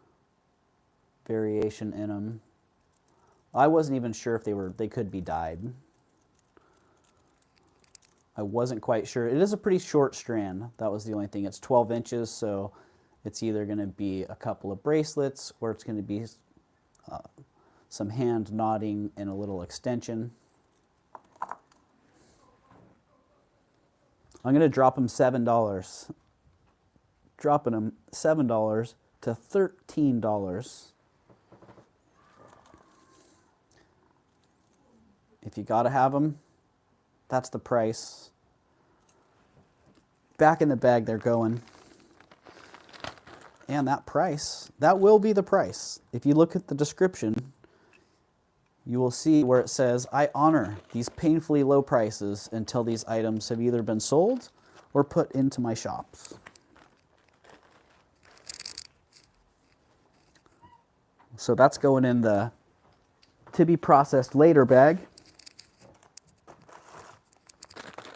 variation in them. I wasn't even sure if they could be dyed. I wasn't quite sure. It is a pretty short strand. That was the only thing. It's 12 inches, so it's either going to be a couple of bracelets or it's going to be some hand knotting and a little extension. I'm going to drop them $7. Dropping them $7 to $13. If you got to have them, that's the price. Back in the bag they're going. And that price, that will be the price. If you look at the description, you will see where it says, I honor these painfully low prices until these items have either been sold or put into my shops. So that's going in the to be processed later bag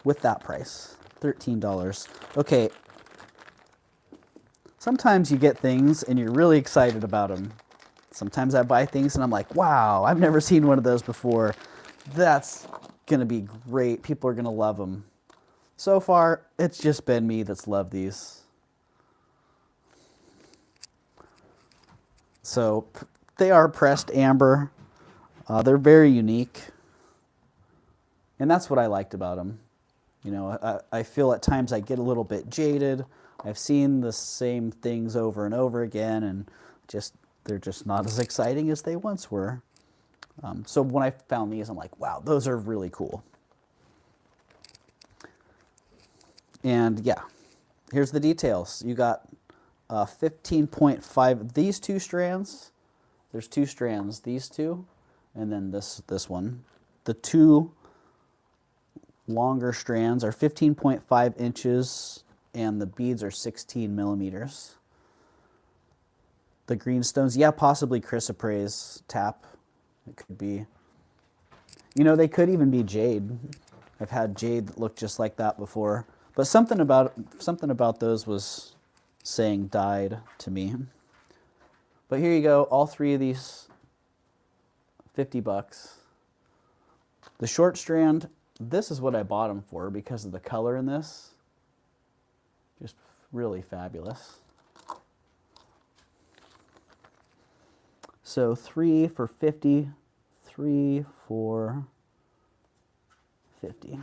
with that price, $13. Okay, sometimes you get things and you're really excited about them. Sometimes I buy things and I'm like, wow, I've never seen one of those before. That's going to be great. People are going to love them. So far, it's just been me that's loved these. So they are pressed amber. They're very unique. And that's what I liked about them. You know, I feel at times I get a little bit jaded. I've seen the same things over and over again, and they're just not as exciting as they once were. So when I found these, I'm like, wow, those are really cool. And yeah, here's the details. You got 15.5, these two strands, there's two strands, these two, and then this one. The two longer strands are 15.5 inches, and the beads are 16 millimeters. The greenstones, yeah, possibly chrysoprase tap. It could be. You know, they could even be jade. I've had jade that looked just like that before. But something about those was saying dyed to me. But here you go, all three of these, 50 bucks. The short strand, this is what I bought them for because of the color in this. Just really fabulous. So 3 for 50, 3 for 50.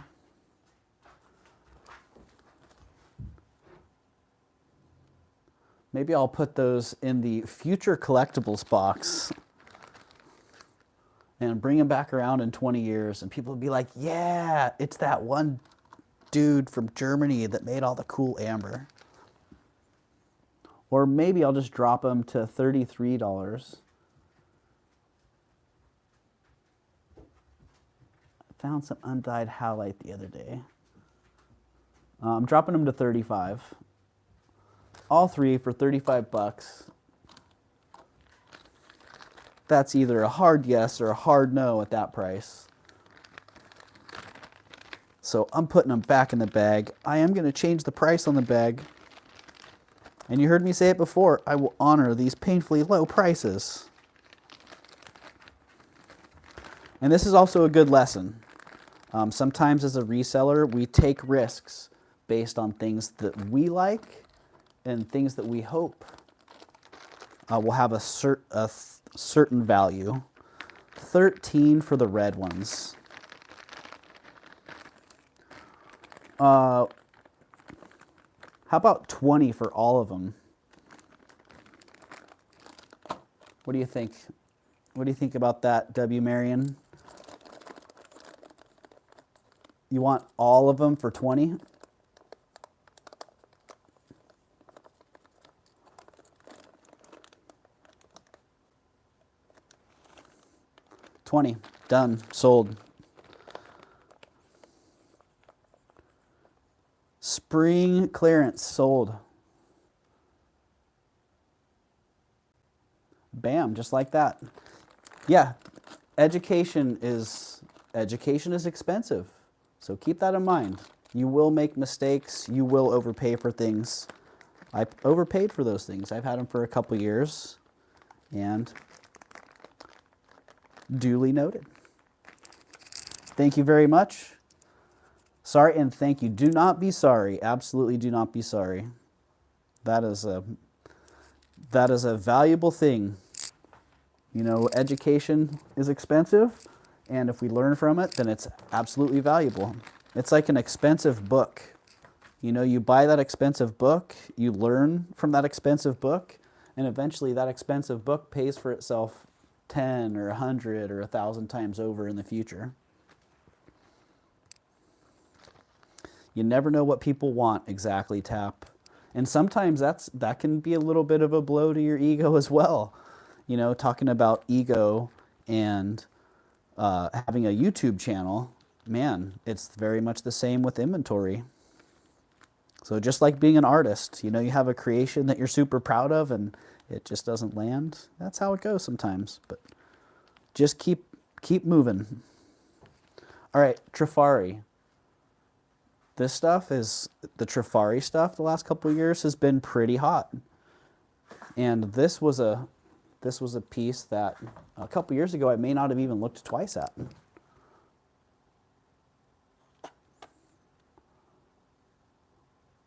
Maybe I'll put those in the future collectibles box and bring them back around in 20 years, and people will be like, yeah, it's that one dude from Germany that made all the cool amber. Or maybe I'll just drop them to $33. I found some undyed halite the other day. I'm dropping them to 35. All three for 35 bucks. That's either a hard yes or a hard no at that price. So I'm putting them back in the bag. I am going to change the price on the bag. And you heard me say it before, I will honor these painfully low prices. And this is also a good lesson. Sometimes as a reseller, we take risks based on things that we like and things that we hope will have a certain value. 13 for the red ones. How about 20 for all of them? What do you think? What do you think about that, W. Marion? You want all of them for 20? $20, done, sold. Spring clearance, sold. Bam, just like that. Yeah, education is expensive. So keep that in mind. You will make mistakes. You will overpay for things. I overpaid for those things. I've had them for a couple years, and duly noted. Thank you very much. Sorry and thank you. Do not be sorry. Absolutely do not be sorry. That is a valuable thing. You know, education is expensive, and if we learn from it, then it's absolutely valuable. It's like an expensive book. You know, you buy that expensive book, you learn from that expensive book, and eventually that expensive book pays for itself 10 or 100 or 1,000 times over in the future. You never know what people want exactly, Tap. And sometimes that can be a little bit of a blow to your ego as well. You know, talking about ego and having a YouTube channel, man, it's very much the same with inventory. So just like being an artist, you know, you have a creation that you're super proud of and it just doesn't land. That's how it goes sometimes. But just keep moving. All right, Trifari. This stuff is, the Trifari stuff the last couple of years has been pretty hot. And this was a this was a piece that a couple years ago I may not have even looked twice at.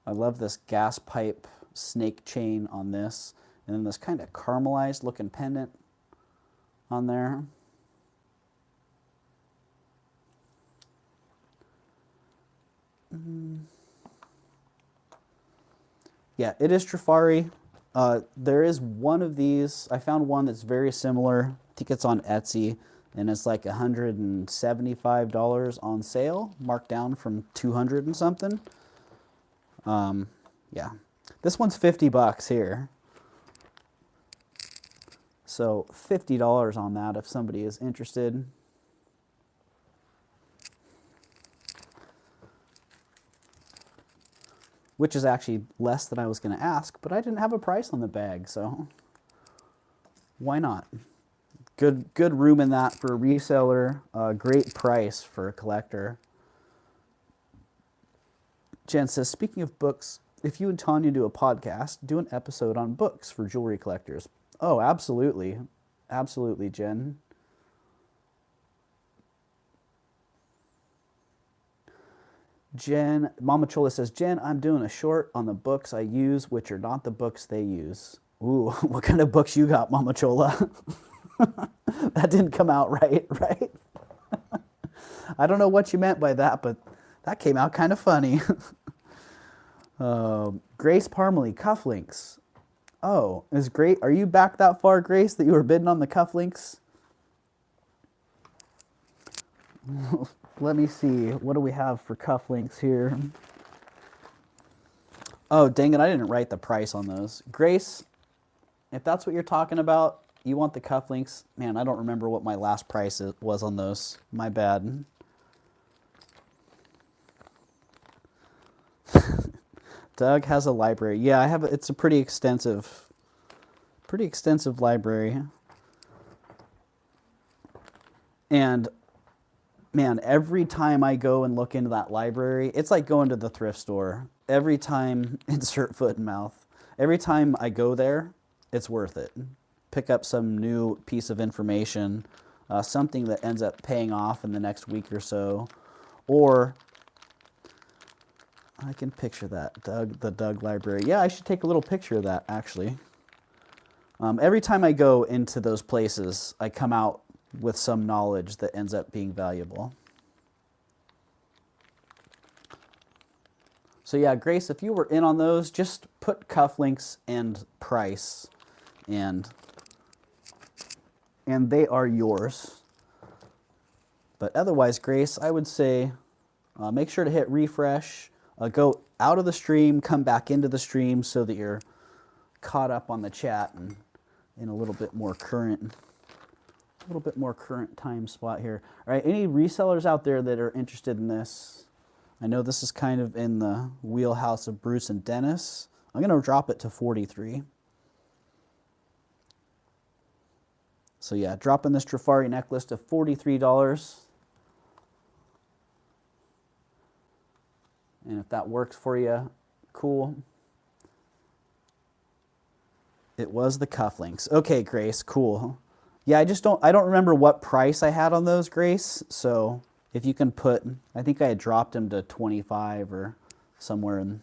I love this gas pipe snake chain on this, and then this kind of caramelized looking pendant on there. Yeah, it is Trifari. There is one of these. I found one that's very similar. I think it's on Etsy, and it's like $175 on sale, marked down from 200 and something. Yeah, this one's 50 bucks here. So $50 on that if somebody is interested. Which is actually less than I was going to ask, but I didn't have a price on the bag, so why not? Good room in that for a reseller. Great price for a collector. Jen says, speaking of books, if you and Tanya do a podcast, do an episode on books for jewelry collectors. Oh, absolutely. Absolutely, Jen. Mama Chola says, Jen, I'm doing a short on the books I use, which are not the books they use. Ooh, what kind of books you got, Mama Chola? That didn't come out right? I don't know what you meant by that, but that came out kind of funny. Grace Parmalee, cufflinks. Oh, are you back that far, Grace, that you were bidding on the cufflinks? Let me see. What do we have for cufflinks here? Oh, dang it. I didn't write the price on those. Grace, if that's what you're talking about, you want the cufflinks. Man, I don't remember what my last price was on those. My bad. Doug has a library. Yeah, I have. It's a pretty extensive library. And man, every time I go and look into that library, it's like going to the thrift store. Every time, insert foot and mouth. Every time I go there, it's worth it. Pick up some new piece of information, something that ends up paying off in the next week or so. Or, I can picture that, the Doug library. Yeah, I should take a little picture of that, actually. Every time I go into those places, I come out with some knowledge that ends up being valuable. So yeah, Grace, if you were in on those, just put cufflinks and price, and they are yours. But otherwise, Grace, I would say make sure to hit refresh, go out of the stream, come back into the stream so that you're caught up on the chat and in a little bit more current time spot here. All right, any resellers out there that are interested in this? I know this is kind of in the wheelhouse of Bruce and Dennis. I'm going to drop it to 43. So yeah, dropping this Trifari necklace to $43. And if that works for you, cool. It was the cufflinks. Okay, Grace, cool. Yeah, I don't remember what price I had on those, Grace. So if you can put, I think I had dropped them to 25 or somewhere in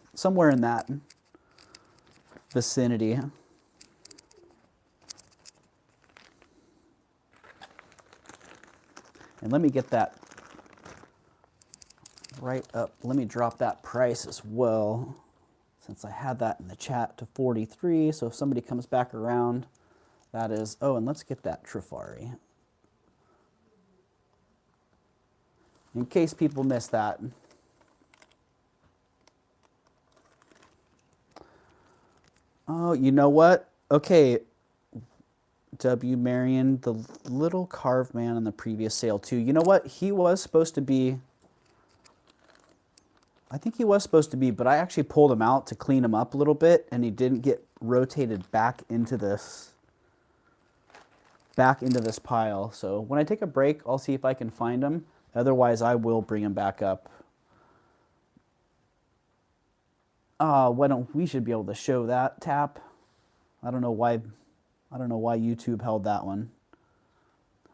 that vicinity. And let me get that right up. Let me drop that price as well, since I had that in the chat, to 43. So if somebody comes back around, that is, oh, and let's get that Trifari, in case people miss that. Oh, you know what? Okay, W. Marion, the little carved man in the previous sale too. You know what? He was supposed to be, I think he was supposed to be, but I actually pulled him out to clean him up a little bit, and he didn't get rotated back into this pile. So when I take a break, I'll see if I can find him. Otherwise, I will bring him back up. We should be able to show that tap. I don't know why I don't know why YouTube held that one.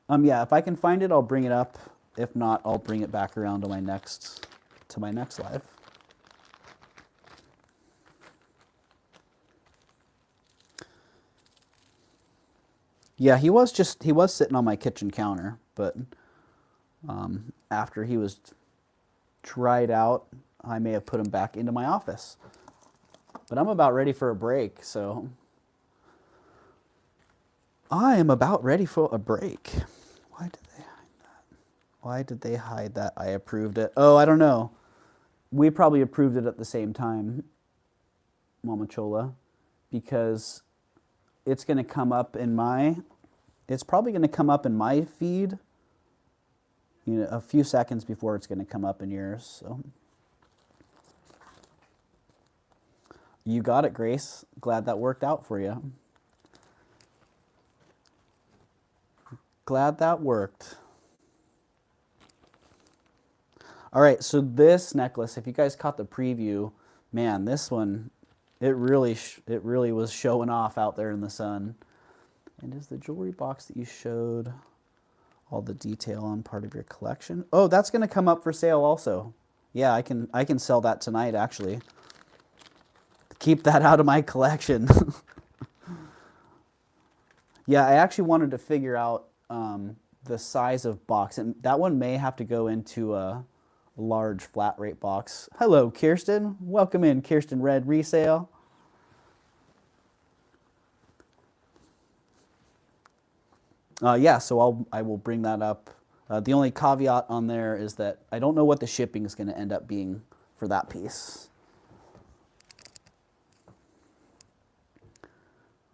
Yeah, if I can find it, I'll bring it up. If not, I'll bring it back around to my next live. Yeah, he was sitting on my kitchen counter, but after he was dried out, I may have put him back into my office. But I'm about ready for a break, so I am about ready for a break. Why did they hide that? Why did they hide that? I approved it. Oh, I don't know. We probably approved it at the same time, Mama Chola, because it's going to come up in my, it's probably going to come up in my feed, you know, a few seconds before it's going to come up in yours. So you got it, Grace. Glad that worked out for you. Glad that worked. All right, so this necklace, if you guys caught the preview, man, this one, it really was showing off out there in the sun. And is the jewelry box that you showed all the detail on part of your collection? Oh, that's going to come up for sale also. Yeah, I can sell that tonight actually. Keep that out of my collection. Yeah, I actually wanted to figure out the size of box, and that one may have to go into a large flat rate box. Hello, Kirsten. Welcome in, Kirsten Red Resale. Yeah, so I will bring that up. The only caveat on there is that I don't know what the shipping is going to end up being for that piece.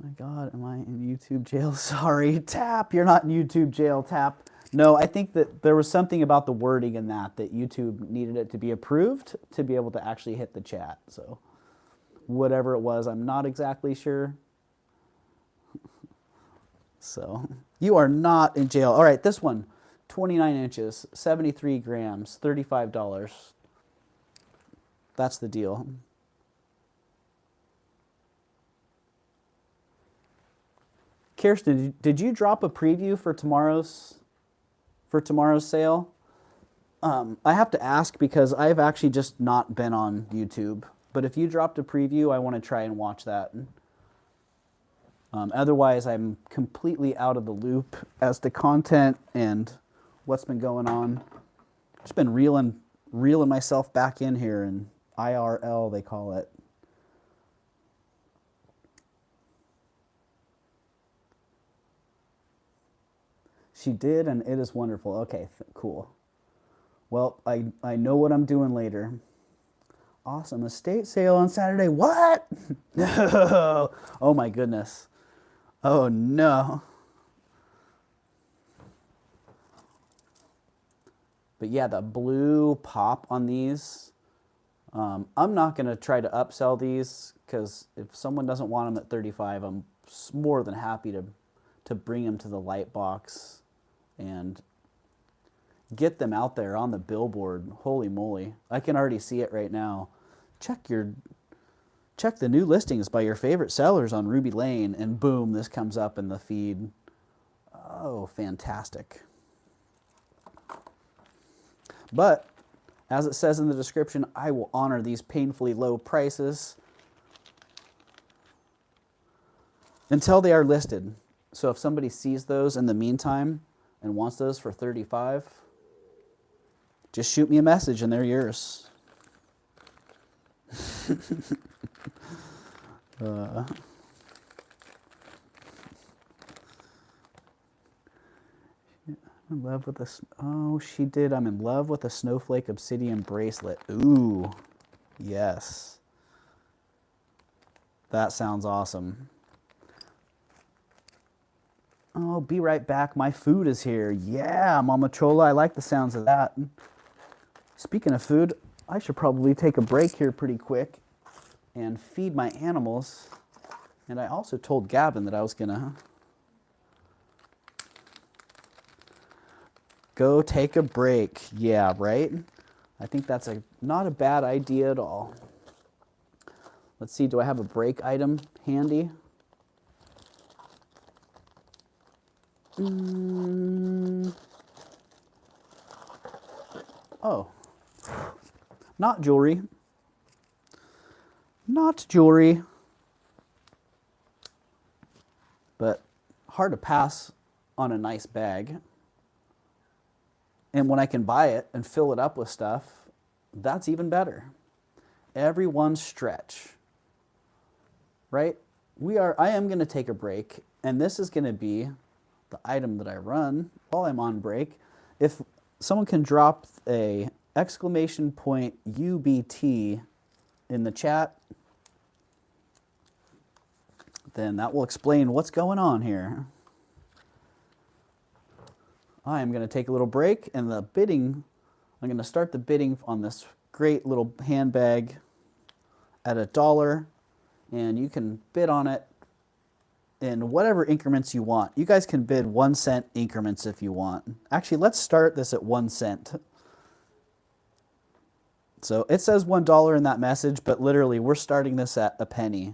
My God, am I in YouTube jail? Sorry, Tap, you're not in YouTube jail, Tap. No, I think that there was something about the wording in that YouTube needed it to be approved to be able to actually hit the chat. So whatever it was, I'm not exactly sure. So you are not in jail. All right, this one, 29 inches, 73 grams, $35. That's the deal. Kirsten, did you drop a preview for tomorrow's sale? I have to ask because I've actually just not been on YouTube. But if you dropped a preview, I want to try and watch that. Otherwise, I'm completely out of the loop as to content and what's been going on. Just been reeling myself back in here in IRL, they call it. She did, and it is wonderful. Okay, cool. Well, I know what I'm doing later. Awesome estate sale on Saturday. What? No. Oh my goodness. Oh no. But yeah, the blue pop on these. I'm not going to try to upsell these because if someone doesn't want them at 35, I'm more than happy to bring them to the light box and get them out there on the billboard. Holy moly. I can already see it right now. Check the new listings by your favorite sellers on Ruby Lane, and boom, this comes up in the feed. Oh, fantastic. But as it says in the description, I will honor these painfully low prices until they are listed. So if somebody sees those in the meantime and wants those for 35, just shoot me a message and they're yours. I'm in love with this. Oh, she did. I'm in love with a snowflake obsidian bracelet. Ooh, yes. That sounds awesome. Oh, be right back. My food is here. Yeah, Mama Chola, I like the sounds of that. Speaking of food, I should probably take a break here pretty quick and feed my animals. And I also told Gavin that I was going to go take a break. Yeah, right? I think that's not a bad idea at all. Let's see, do I have a break item handy? Oh, not jewelry. Not jewelry. But hard to pass on a nice bag. And when I can buy it and fill it up with stuff, that's even better. Everyone stretch. Right? I am going to take a break, and this is going to be the item that I run while I'm on break. If someone can drop a exclamation point UBT in the chat, then that will explain what's going on here. I am going to take a little break, and I'm going to start the bidding on this great little handbag at $1, and you can bid on it in whatever increments you want. You guys can bid 1 cent increments if you want. Actually, let's start this at 1 cent. So it says $1 in that message, but literally we're starting this at a penny.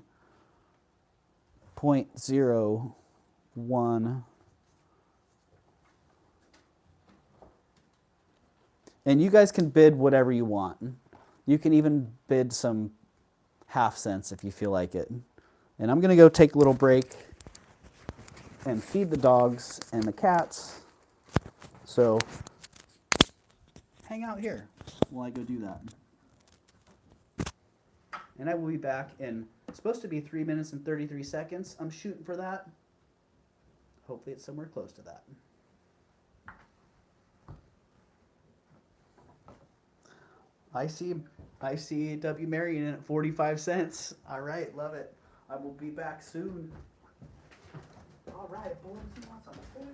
0.01. And you guys can bid whatever you want. You can even bid some half cents if you feel like it. And I'm going to go take a little break and feed the dogs and the cats. So hang out here while I go do that. And I will be back in, it's supposed to be 3 minutes and 33 seconds. I'm shooting for that. Hopefully it's somewhere close to that. I see W Marion at 45 cents. All right, love it. I will be back soon. All right, boys, who wants some food?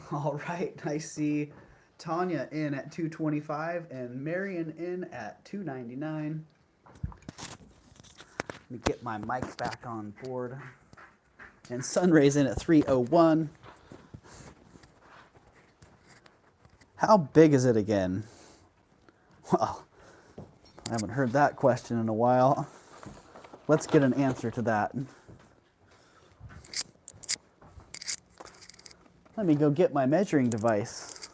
All right, I see Tanya in at 225 and Marion in at 299. Let me get my mic back on board. And Sunray's in at 301. How big is it again? Well, I haven't heard that question in a while. Let's get an answer to that. Let me go get my measuring device.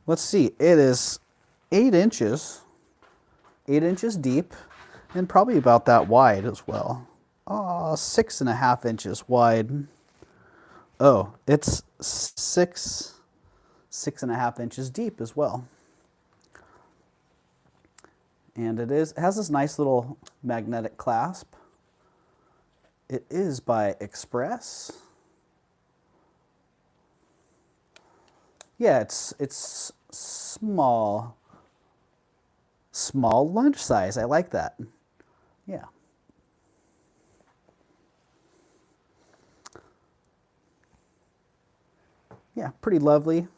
Let's see, it is 8 inches deep, and probably about that wide as well. 6.5 inches wide. Oh, it's 6.5 inches deep as well. And it has this nice little magnetic clasp. It is by Express. Yeah, it's small lunch size. I like that. Yeah. Yeah, pretty lovely.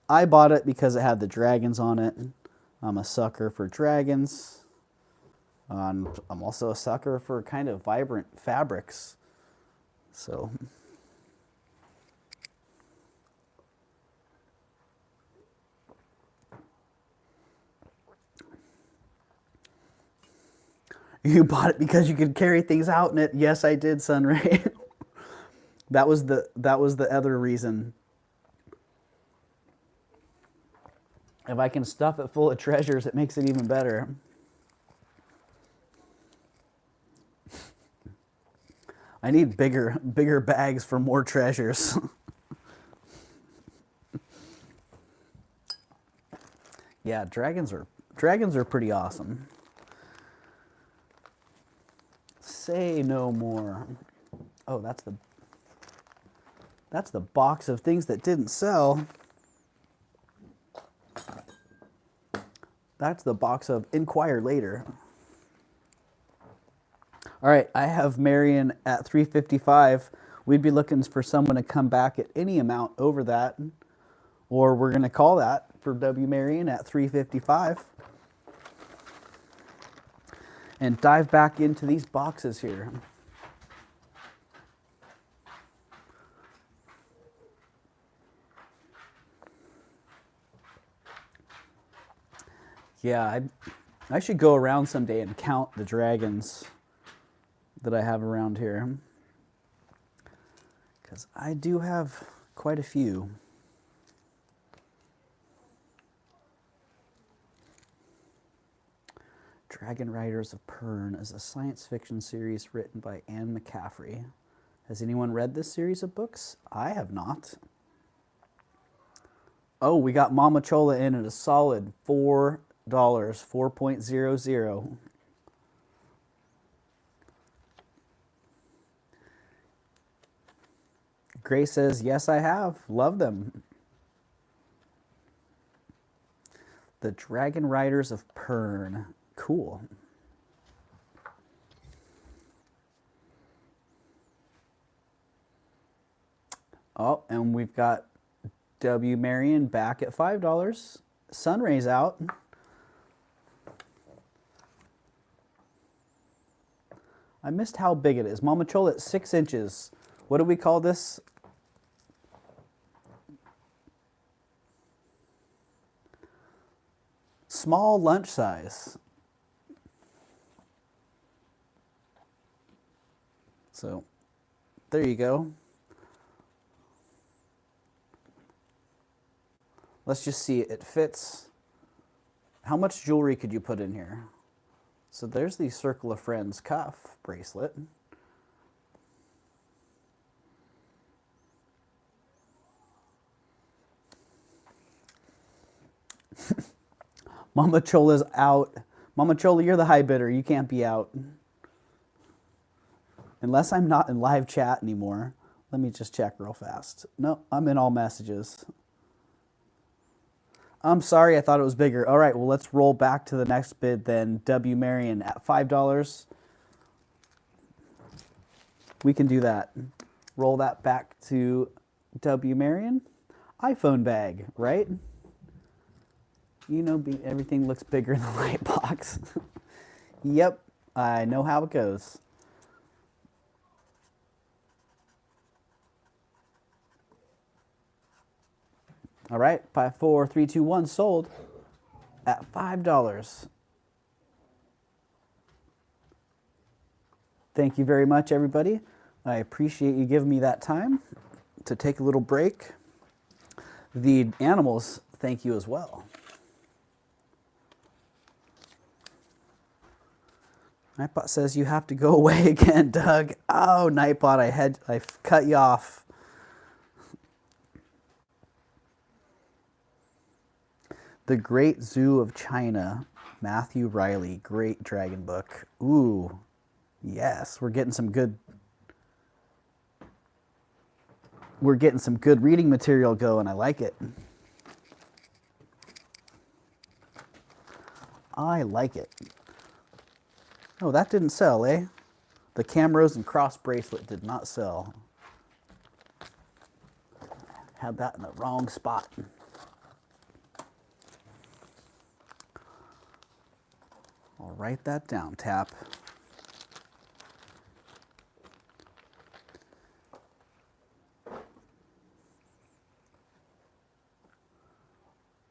I bought it because it had the dragons on it. I'm a sucker for dragons. I'm also a sucker for kind of vibrant fabrics. So you bought it because you could carry things out in it. Yes, I did, Sunray. That was the other reason. If I can stuff it full of treasures, it makes it even better. I need bigger bags for more treasures. Yeah, dragons are pretty awesome. Say no more. Oh, that's the box of things that didn't sell. That's the box of inquire later. All right, I have Marion at 355. We'd be looking for someone to come back at any amount over that, or we're going to call that for W. Marion at 355 and dive back into these boxes here. Yeah, I should go around someday and count the dragons that I have around here, because I do have quite a few. Dragon Riders of Pern is a science fiction series written by Anne McCaffrey. Has anyone read this series of books? I have not. Oh, we got Mama Chola in at a solid $4, 4.00. Grace says, yes, I have. Love them. The Dragon Riders of Pern. Cool. Oh, and we've got W. Marion back at $5. Sunray's out. I missed how big it is. Mama Chola at 6 inches. What do we call this? Small lunch size. So, there you go. Let's just see, it fits. How much jewelry could you put in here? So there's the Circle of Friends cuff bracelet. Mama Chola's out. Mama Chola, you're the high bidder. You can't be out. Unless I'm not in live chat anymore. Let me just check real fast. No, I'm in all messages. I'm sorry, I thought it was bigger. All right, well, let's roll back to the next bid then. W. Marion at $5. We can do that. Roll that back to W. Marion. iPhone bag, right? You know, everything looks bigger in the light box. Yep, I know how it goes. All right, 5, 4, 3, 2, 1, sold at $5. Thank you very much, everybody. I appreciate you giving me that time to take a little break. The animals, thank you as well. Nightbot says you have to go away again, Doug. Oh, Nightbot, I cut you off. The Great Zoo of China, Matthew Riley, great dragon book. Ooh, yes, we're getting some good reading material going. I like it. I like it. Oh, that didn't sell, eh? The Camrose and Cross bracelet did not sell. Had that in the wrong spot. I'll write that down, Tap.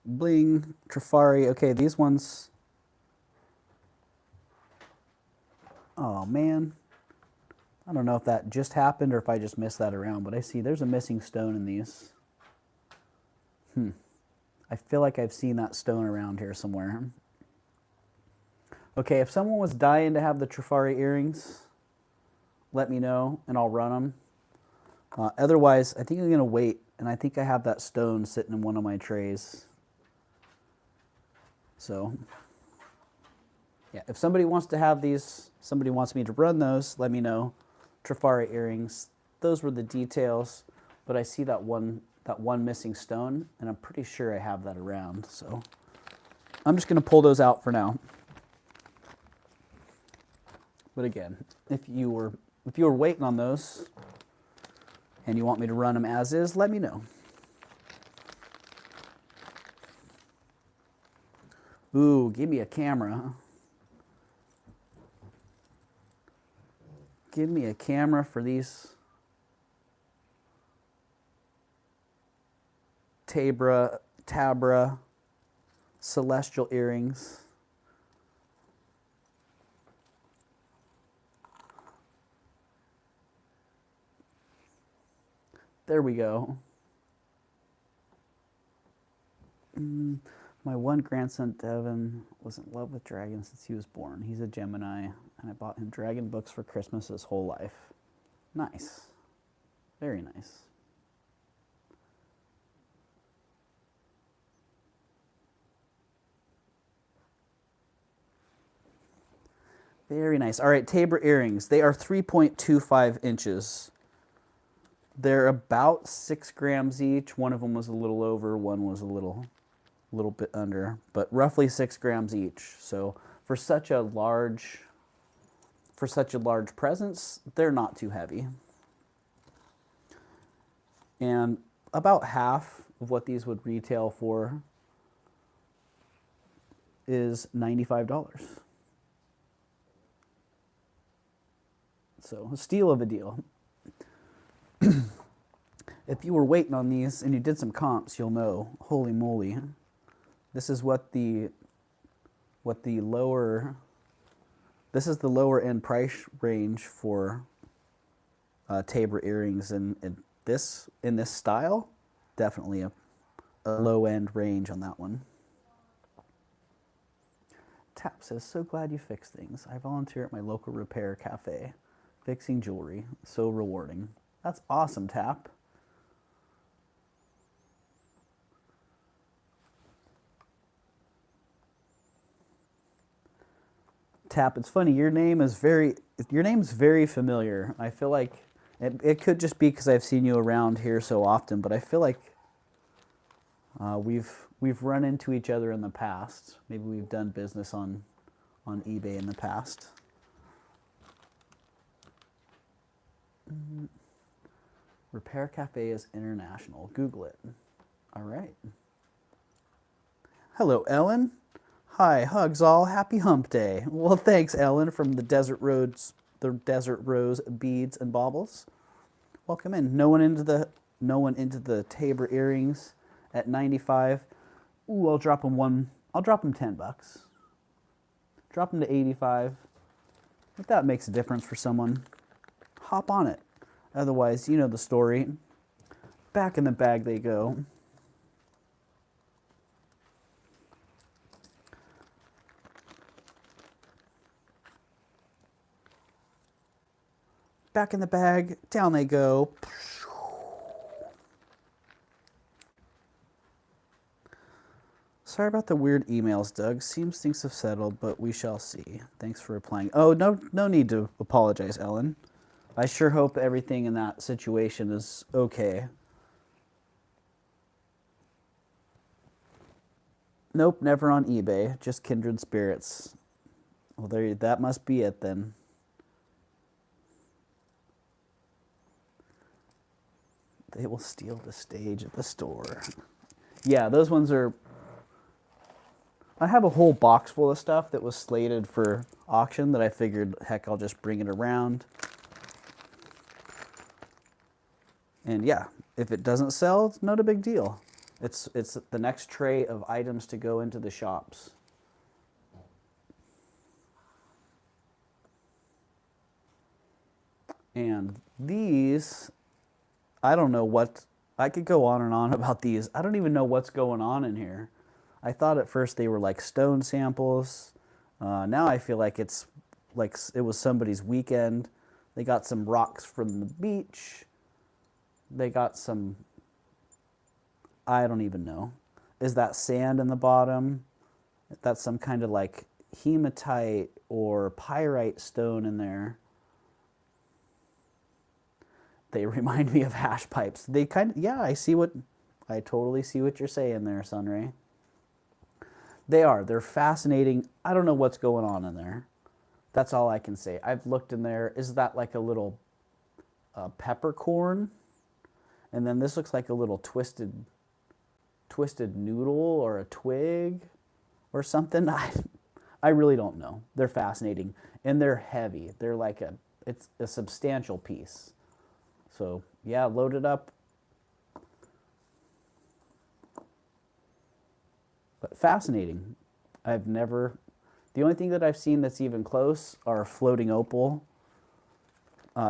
Bling, Trifari. Okay, these ones. Oh, man. I don't know if that just happened or if I just missed that around, but I see there's a missing stone in these. I feel like I've seen that stone around here somewhere. Okay, if someone was dying to have the Trifari earrings, let me know and I'll run them. Otherwise, I think I'm going to wait, and I think I have that stone sitting in one of my trays. So, yeah, if somebody wants to have these, somebody wants me to run those, let me know. Trifari earrings, those were the details, but I see that one missing stone, and I'm pretty sure I have that around. So I'm just going to pull those out for now. But again, if you were waiting on those and you want me to run them as is, let me know. Ooh, give me a camera. Give me a camera for these Tabra celestial earrings. There we go. My one grandson, Devin, was in love with dragons since he was born. He's a Gemini, and I bought him dragon books for Christmas his whole life. Nice. Very nice. Very nice. All right, Tabor earrings. They are 3.25 inches. They're about 6 grams each. One of them was a little over, one was a little bit under, but roughly 6 grams each. So for such a large presence, they're not too heavy. And about half of what these would retail for is $95. So a steal of a deal. If you were waiting on these and you did some comps, you'll know, holy moly, this is the lower end price range for Tabor earrings, and in this style, definitely a low end range on that one. Tap says, so glad you fixed things. I volunteer at my local repair cafe, fixing jewelry. So rewarding. That's awesome, Tap. Tap, it's funny, your name's very familiar. I feel like it could just be because I've seen you around here so often, but I feel like We've run into each other in the past. Maybe we've done business on eBay in the past. Repair Cafe is international. Google it. All right. Hello, Ellen. Hi, hugs all. Happy Hump Day. Well, thanks, Ellen, from the Desert Rose Beads and Baubles. Welcome in. No one into the Tabor earrings at 95. Ooh, I'll drop them I'll drop them $10. Drop them to 85. If that makes a difference for someone, hop on it. Otherwise, you know the story. Back in the bag they go. Back in the bag, down they go. Sorry about the weird emails, Doug. Seems things have settled, but we shall see. Thanks for replying. Oh, no need to apologize, Ellen. I sure hope everything in that situation is okay. Nope, never on eBay. Just kindred spirits. Well, that must be it then. They will steal the stage at the store. Yeah, those ones are... I have a whole box full of stuff that was slated for auction that I figured, heck, I'll just bring it around. And yeah, if it doesn't sell, it's not a big deal. It's the next tray of items to go into the shops. And these, I don't know what, I could go on and on about these. I don't even know what's going on in here. I thought at first they were like stone samples. Now I feel like it's like it was somebody's weekend. They got some rocks from the beach. They got some, I don't even know. Is that sand in the bottom? That's some kind of like hematite or pyrite stone in there. They remind me of hash pipes. They kind of, yeah, I totally see what you're saying there, Sunray. They're fascinating. I don't know what's going on in there. That's all I can say. I've looked in there. Is that like a little peppercorn? And then this looks like a little twisted noodle or a twig or something. I really don't know. They're fascinating and they're heavy. They're like it's a substantial piece. So yeah, load it up. But fascinating. The only thing that I've seen that's even close are floating opal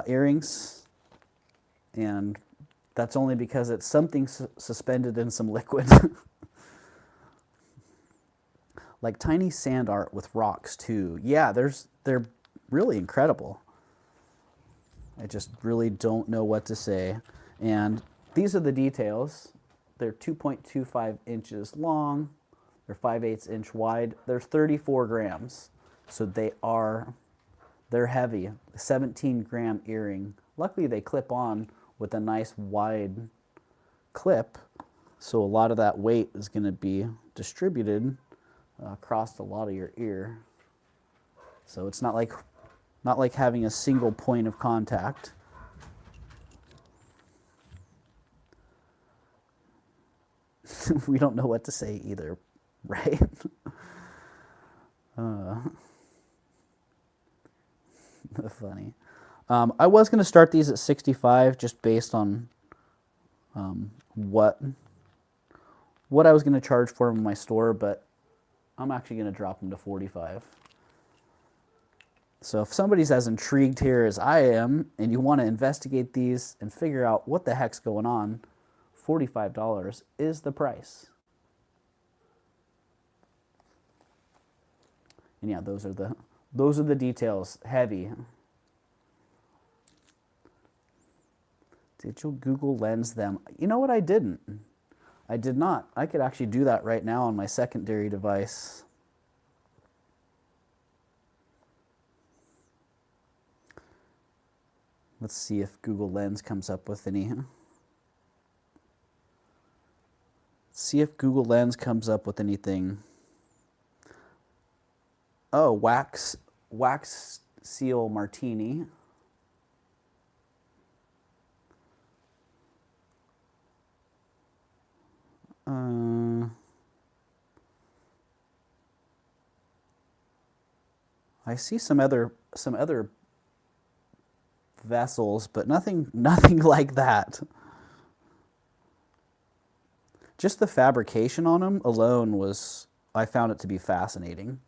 earrings. And that's only because it's something suspended in some liquid. Like tiny sand art with rocks too. Yeah, they're really incredible. I just really don't know what to say. And these are the details. They're 2.25 inches long. They're 5/8 inch wide. They're 34 grams. So they're heavy. 17-gram earring. Luckily they clip on with a nice wide clip. So a lot of that weight is going to be distributed across a lot of your ear. So it's not like having a single point of contact. We don't know what to say either, right? Funny. I was going to start these at 65 just based on what I was going to charge for them in my store, but I'm actually going to drop them to 45. So if somebody's as intrigued here as I am and you want to investigate these and figure out what the heck's going on, $45 is the price. And yeah, those are the details. Heavy. Did you Google Lens them? You know what? I didn't. I did not. I could actually do that right now on my secondary device. Let's see if Google Lens comes up with any. Let's See if Google Lens comes up with anything. Oh, wax seal martini. I see some other vessels, but nothing like that. Just the fabrication on them alone I found it to be fascinating.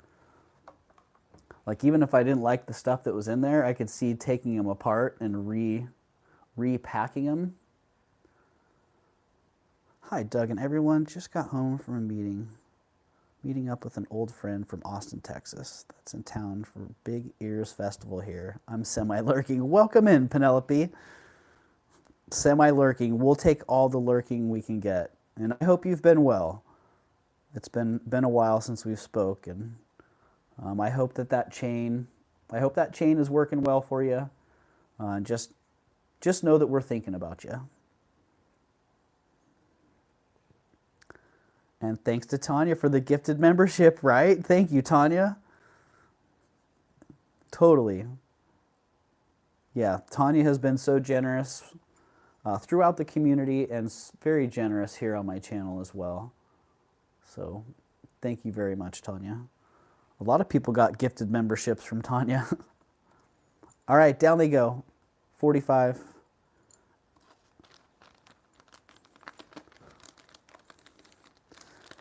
Like, even if I didn't like the stuff that was in there, I could see taking them apart and repacking them. Hi, Doug and everyone. Just got home from a meeting up with an old friend from Austin, Texas, that's in town for Big Ears Festival here. I'm semi-lurking. Welcome in, Penelope. Semi-lurking. We'll take all the lurking we can get. And I hope you've been well. It's been a while since we've spoken. I hope that chain is working well for you. Just know that we're thinking about you. And thanks to Tanya for the gifted membership, right? Thank you, Tanya. Totally. Yeah, Tanya has been so generous throughout the community and very generous here on my channel as well. So thank you very much, Tanya. A lot of people got gifted memberships from Tanya. All right, down they go. 45.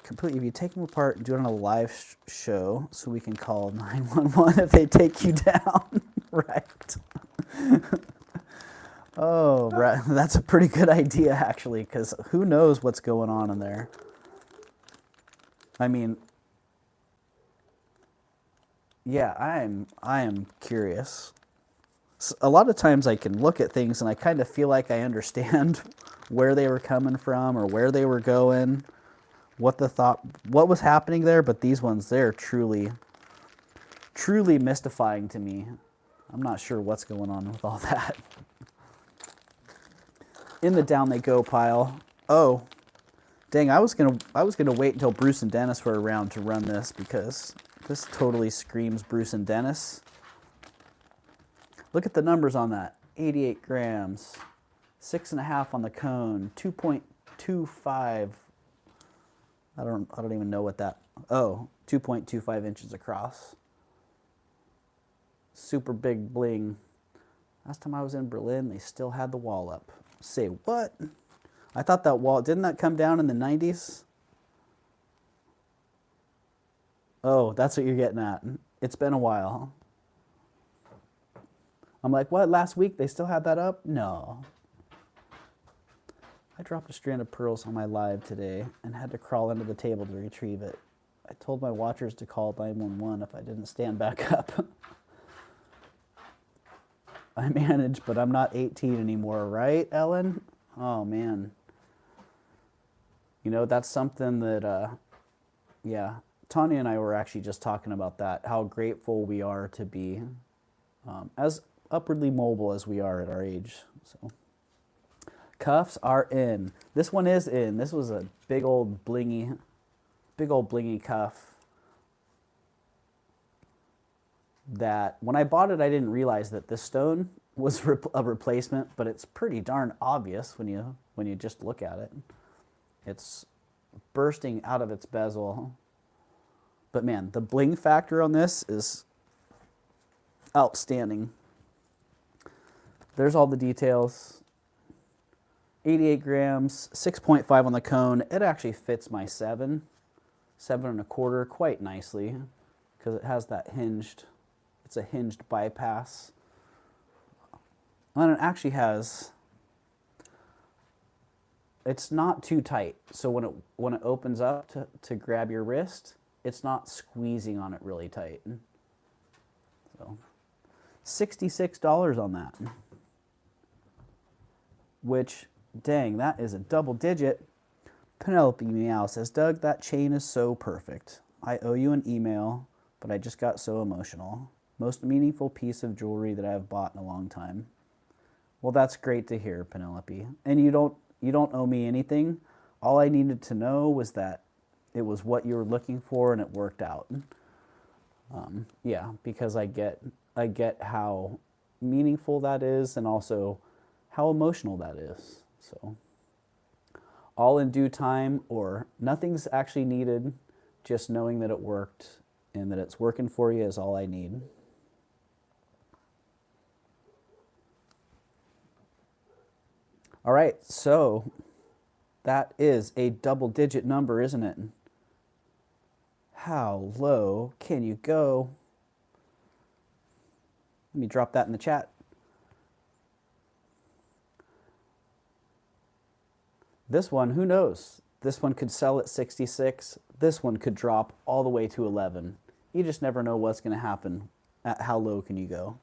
Completely, if you take them apart and do it on a live show so we can call 911 if they take you down. Right. Oh, right. That's a pretty good idea, actually, because who knows what's going on in there. I mean, yeah, I am curious. A lot of times I can look at things and I kind of feel like I understand where they were coming from or where they were going. What was happening there, but these ones, they're truly mystifying to me. I'm not sure what's going on with all that. In the down they go pile. Oh, dang! I was gonna wait until Bruce and Dennis were around to run this because this totally screams Bruce and Dennis. Look at the numbers on that. 88 grams, 6.5 on the cone, 2.25. I don't even know what that, 2.25 inches across. Super big bling. Last time I was in Berlin, they still had the wall up. Say what? I thought that wall, didn't that come down in the 90s? Oh, that's what you're getting at. It's been a while. I'm like, what, last week they still had that up? No. I dropped a strand of pearls on my live today and had to crawl under the table to retrieve it. I told my watchers to call 911 if I didn't stand back up. I managed, but I'm not 18 anymore, right, Ellen? Oh, man. You know, that's something that, yeah, Tanya and I were actually just talking about that, how grateful we are to be as upwardly mobile as we are at our age. So. Cuffs are in. This one is in. This was a big old blingy cuff that when I bought it, I didn't realize that this stone was a replacement, but it's pretty darn obvious when you just look at it. It's bursting out of its bezel. But man, the bling factor on this is outstanding. There's all the details. 88 grams, 6.5 on the cone. It actually fits my 7 1/4 quite nicely because it has that hinged, it's a hinged bypass. And it actually has, it's not too tight. So when it opens up to grab your wrist, it's not squeezing on it really tight. So $66 on that, which, dang, that is a double digit. Penelope Meow says, Doug, that chain is so perfect. I owe you an email, but I just got so emotional. Most meaningful piece of jewelry that I've bought in a long time. Well, that's great to hear, Penelope. And you don't owe me anything. all I needed to know was that it was what you were looking for and it worked out. Yeah, because I get how meaningful that is and also how emotional that is. So all in due time, or nothing's actually needed, just knowing that it worked and that it's working for you is all I need. All right, so that is a double-digit number, isn't it? How low can you go? Let me drop that in the chat. This one, who knows? This one could sell at 66. This one could drop all the way to 11. You just never know what's going to happen. At how low can you go?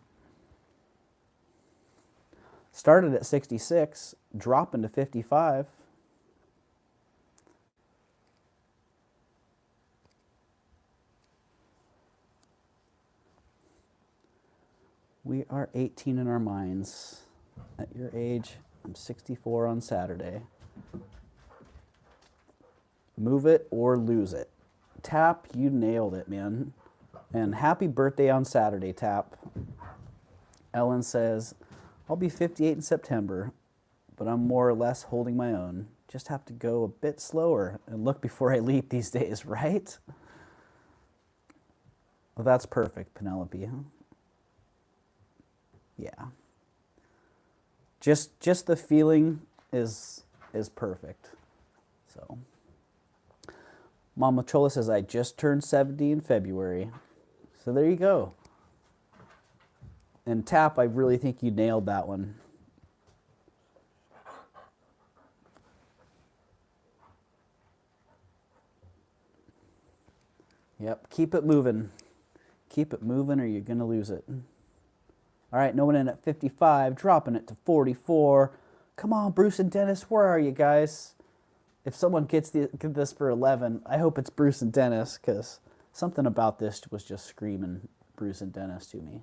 Started at 66, dropping to 55. We are 18 in our minds. At your age, I'm 64 on Saturday. Move it or lose it. Tap, you nailed it, man. And happy birthday on Saturday, Tap. Ellen says, I'll be 58 in September, but I'm more or less holding my own. Just have to go a bit slower and look before I leap these days, right? Well, that's perfect, Penelope. Yeah. Just the feeling is perfect. So Mama Chola says, I just turned 70 in February. So there you go. And Tap, I really think you nailed that one. Yep, keep it moving. Keep it moving or you're going to lose it. All right, no one in at 55, dropping it to 44. Come on, Bruce and Dennis, where are you guys? If someone get this for 11, I hope it's Bruce and Dennis, because something about this was just screaming Bruce and Dennis to me.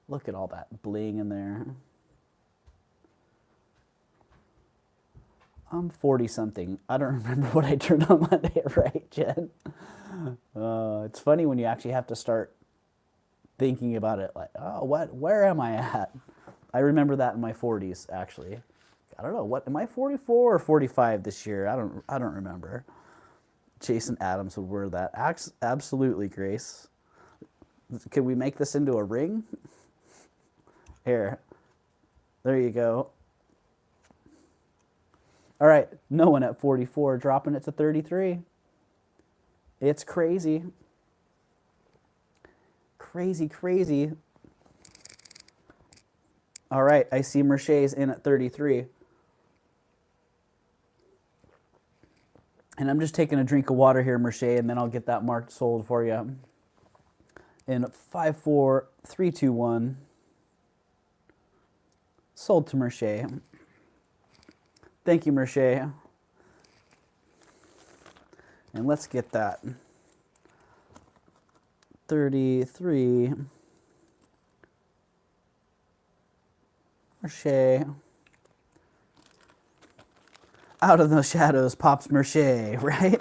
Look at all that bling in there. I'm 40-something. I don't remember what I turned on Monday, right, Jen? It's funny when you actually have to start thinking about it, like, oh, where am I at? I remember that in my 40s, actually. I don't know, what, am I 44 or 45 this year? I don't remember. Jason Adams would wear that. Absolutely, Grace. Can we make this into a ring? Here. There you go. All right, no one at 44, dropping it to 33. It's crazy. Crazy, crazy. All right, I see Mercedes in at 33. And I'm just taking a drink of water here, Mercedes, and then I'll get that marked sold for you. In 5, 4, 3, 2, 1. Sold to Mercedes. Thank you, Mercedes. And let's get that. 33. Mercedes. Out of the shadows pops Mercedes, right?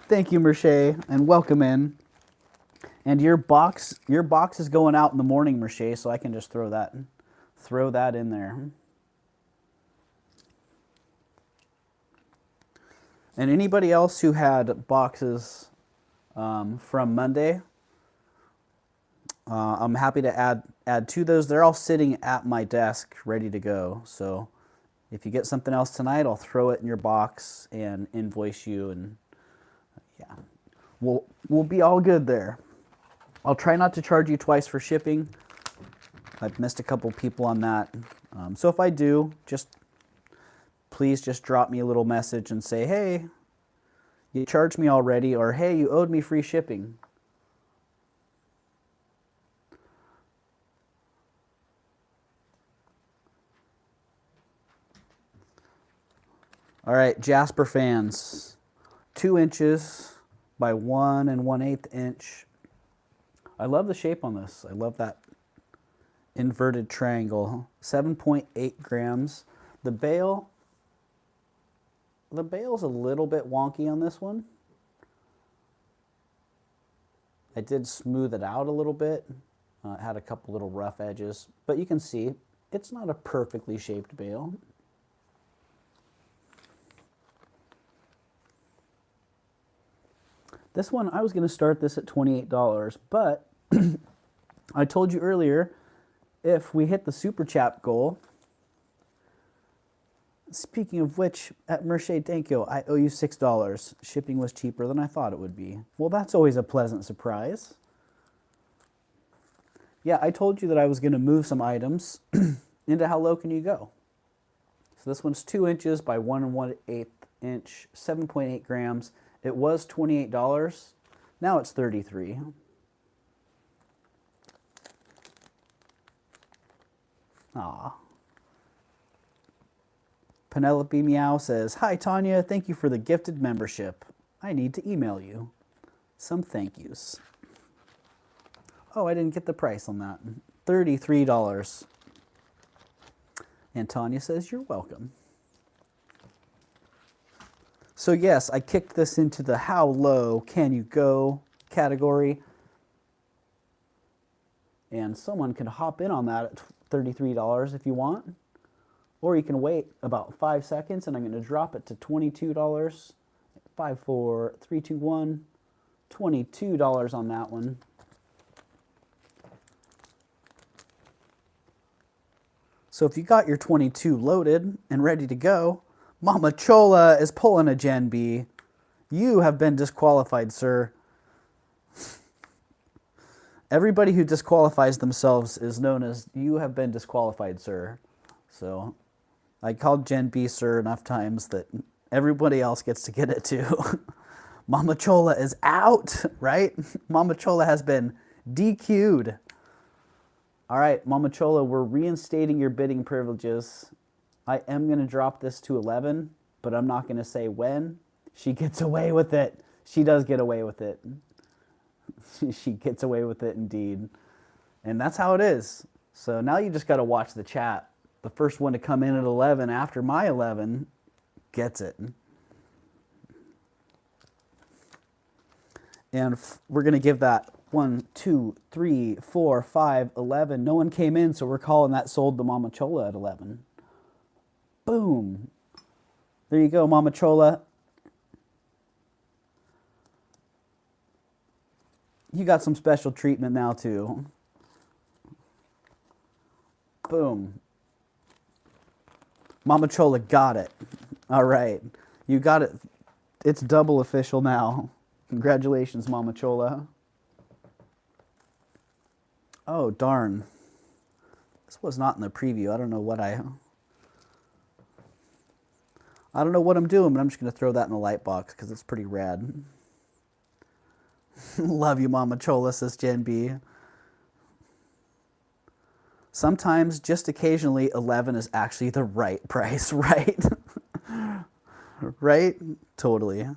Thank you, Mercedes, and welcome in. And your box is going out in the morning, Mercedes, so I can just throw that in there. And anybody else who had boxes from Monday, I'm happy to add to those. They're all sitting at my desk ready to go. So if you get something else tonight, I'll throw it in your box and invoice you, and yeah, we'll be all good there. I'll try not to charge you twice for shipping. I've missed a couple people on that. So if I do, please just drop me a little message and say, hey, you charged me already, or hey, you owed me free shipping. All right, Jasper fans, 2 inches by 1 1/8 inch. I love the shape on this. I love that inverted triangle. 7.8 grams. The bale the bail's a little bit wonky on this one. I did smooth it out a little bit. It had a couple little rough edges, but you can see it's not a perfectly shaped bail. This one, I was going to start this at $28, but I told you earlier, if we hit the super chat goal, speaking of which, at Merche Dankyo, I owe you $6. Shipping was cheaper than I thought it would be. Well, that's always a pleasant surprise. Yeah, I told you that I was going to move some items into how low can you go. So this one's 2 inches by 1 1/8 inch, 7.8 grams. It was $28. Now it's $33. Aw. Penelope Meow says, "Hi Tanya, thank you for the gifted membership. I need to email you some thank yous." Oh, I didn't get the price on that. $33. And Tanya says, "You're welcome." So yes, I kicked this into the how low can you go category. And someone can hop in on that at $33 if you want. Or you can wait about 5 seconds and I'm going to drop it to $22. 5, 4, 3, 2, 1. $22 on that one. So if you got your 22 loaded and ready to go, Mama Chola is pulling a Gen B. You have been disqualified, sir. Everybody who disqualifies themselves is known as, you have been disqualified, sir. So I called Gen B sir enough times that everybody else gets to get it too. Mama Chola is out, right? Mama Chola has been DQ'd. All right, Mama Chola, we're reinstating your bidding privileges. I am going to drop this to 11, but I'm not going to say when. She gets away with it. She does get away with it. She gets away with it indeed. And that's how it is. So now you just got to watch the chat. The first one to come in at 11 after my 11 gets it. And we're going to give that 1, 2, 3, 4, 5, 11. No one came in, so we're calling that sold to Mama Chola at 11. Boom. There you go, Mama Chola. You got some special treatment now, too. Boom. Mama Chola got it. All right. You got it. It's double official now. Congratulations, Mama Chola. Oh, darn. This was not in the preview. I don't know what I'm doing, but I'm just going to throw that in the light box because it's pretty rad. Love you, Mama Chola, says Gen B. Sometimes, just occasionally, 11 is actually the right price, right? Right? Totally.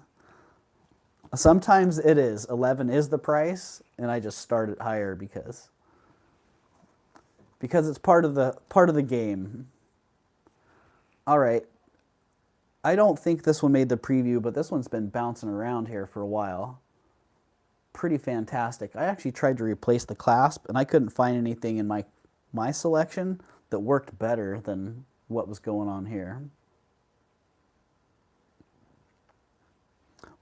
Sometimes it is. 11 is the price, and I just start it higher because it's part of the game. All right. I don't think this one made the preview, but this one's been bouncing around here for a while. Pretty fantastic. I actually tried to replace the clasp, and I couldn't find anything in my selection that worked better than what was going on here.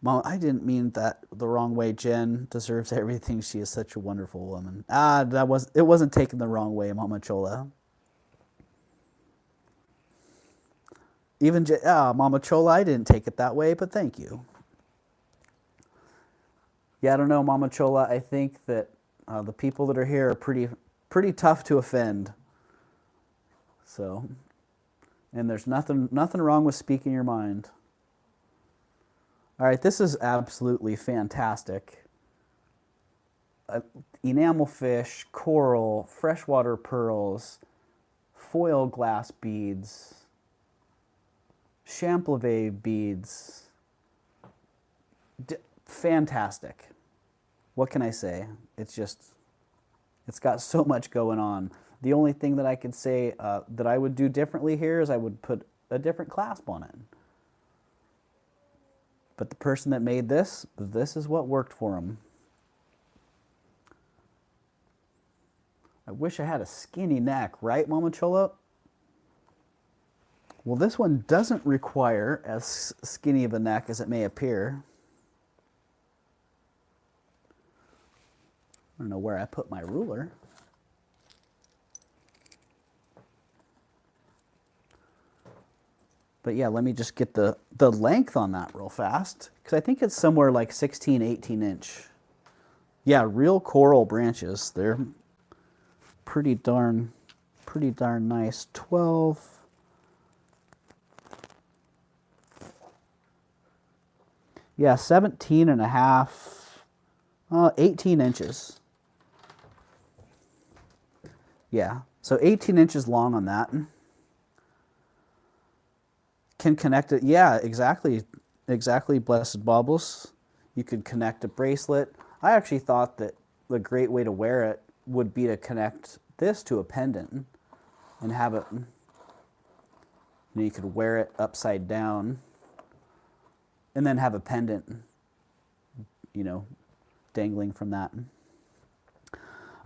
Mom, I didn't mean that the wrong way. Jen deserves everything. She is such a wonderful woman. It wasn't taken the wrong way, Mama Chola. Even Mama Chola, I didn't take it that way, but thank you. Yeah, I don't know, Mama Chola. I think that the people that are here are pretty tough to offend. So, and there's nothing wrong with speaking your mind. All right, this is absolutely fantastic. Enamel fish, coral, freshwater pearls, foil glass beads, Champlevé beads. Fantastic. What can I say? It's got so much going on. The only thing that I could say that I would do differently here is I would put a different clasp on it. But the person that made this is what worked for them. I wish I had a skinny neck, right, Mama Chola? Well, this one doesn't require as skinny of a neck as it may appear. I don't know where I put my ruler. But yeah, let me just get the length on that real fast, because I think it's somewhere like 16, 18 inch. Yeah, real coral branches. They're pretty darn nice. 12. Yeah, 17 and a half, 18 inches. Yeah, so 18 inches long on that. Can connect it, yeah, exactly, Blessed Baubles. You could connect a bracelet. I actually thought that the great way to wear it would be to connect this to a pendant and have it, you could wear it upside down and then have a pendant, dangling from that.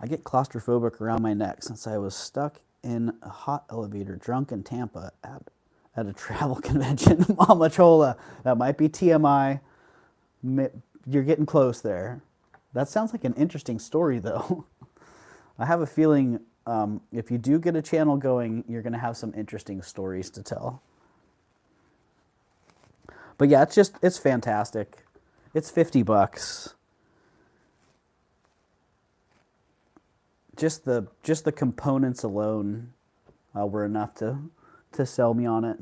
I get claustrophobic around my neck since I was stuck in a hot elevator drunk in Tampa at a travel convention. Mama Chola, that might be TMI. You're getting close there. That sounds like an interesting story, though. I have a feeling if you do get a channel going, you're going to have some interesting stories to tell. But yeah, it's fantastic. It's $50. Just the components alone were enough to sell me on it.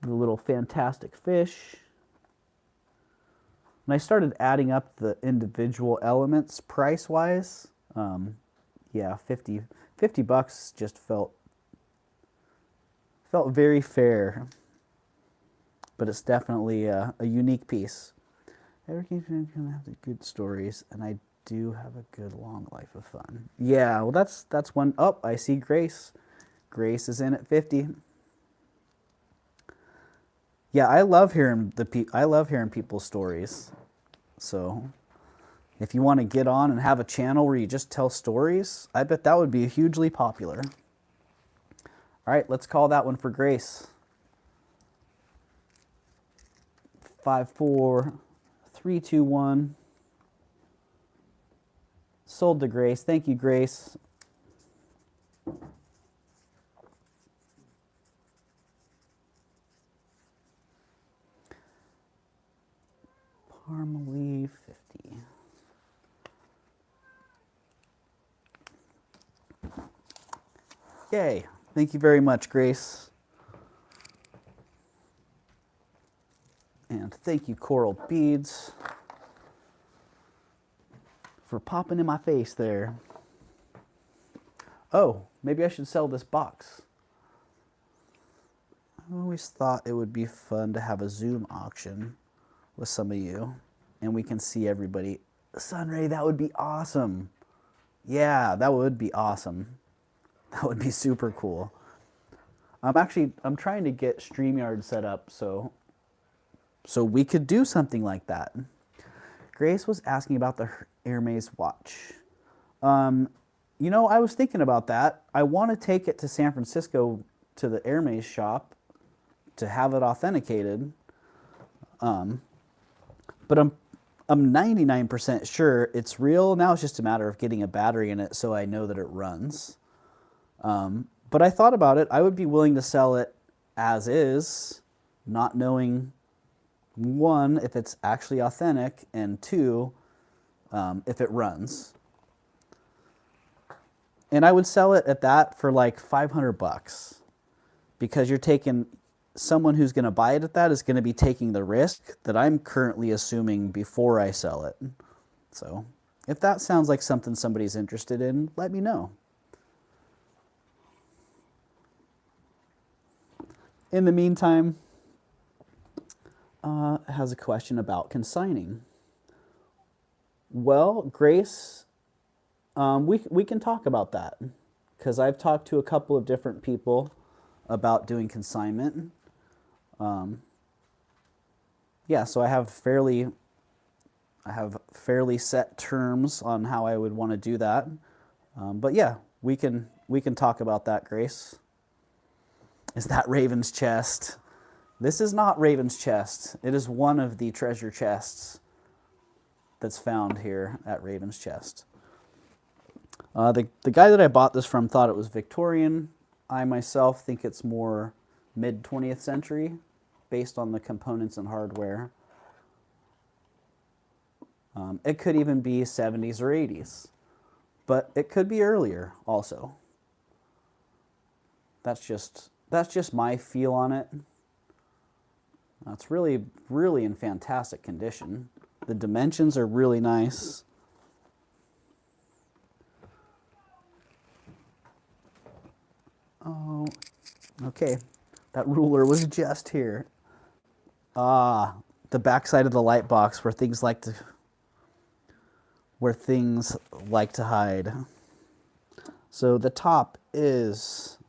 The little fantastic fish. When I started adding up the individual elements price-wise, yeah, $50 just felt very fair. But it's definitely a unique piece. Everything's gonna have the good stories, and I do have a good long life of fun. Yeah, well, that's one. Oh, I see Grace. Grace is in at 50. Yeah, I love hearing people's stories. So, if you want to get on and have a channel where you just tell stories, I bet that would be hugely popular. All right, let's call that one for Grace. 5, 4, 3, 2, 1. Sold to Grace. Thank you, Grace. Parmalee 50. Yay. Thank you very much, Grace. And thank you, Coral Beads, for popping in my face there. Oh, maybe I should sell this box. I always thought it would be fun to have a Zoom auction with some of you, and we can see everybody. Sunray, that would be awesome. Yeah, that would be awesome. That would be super cool. I'm trying to get StreamYard set up so we could do something like that. Grace was asking about the Hermes watch. I was thinking about that. I want to take it to San Francisco to the Hermes shop to have it authenticated. But I'm 99% sure it's real. Now it's just a matter of getting a battery in it so I know that it runs. But I thought about it. I would be willing to sell it as is, not knowing, one, if it's actually authentic, and two, if it runs. And I would sell it at that for like $500, because you're taking, someone who's going to buy it at that is going to be taking the risk that I'm currently assuming before I sell it. So if that sounds like something somebody's interested in, let me know. In the meantime, has a question about consigning. Well, Grace, we can talk about that, because I've talked to a couple of different people about doing consignment. Yeah, so I have fairly set terms on how I would want to do that. But yeah, we can talk about that, Grace. Is that Raven's chest? This is not Raven's chest. It is one of the treasure chests that's found here at Raven's chest. The guy that I bought this from thought it was Victorian. I myself think it's more mid 20th century based on the components and hardware. It could even be 70s or 80s, but it could be earlier also. That's just my feel on it. It's really, really in fantastic condition. The dimensions are really nice. Oh, okay. That ruler was just here. Ah, the backside of the light box where things like to hide. So the top is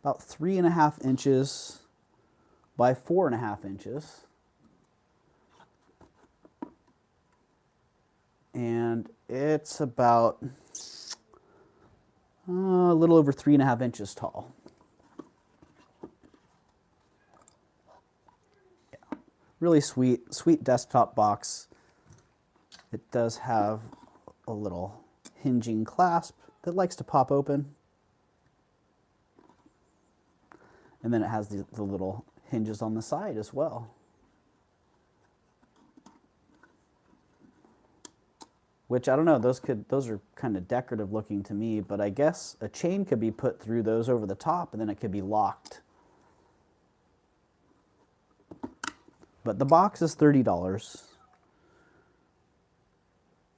about 3.5 inches by 4.5 inches. And it's about a little over 3.5 inches tall. Yeah. Really sweet desktop box. It does have a little hinging clasp that likes to pop open. And then it has the little hinges on the side as well. Which, I don't know, those are kind of decorative looking to me, but I guess a chain could be put through those over the top and then it could be locked. But the box is $30.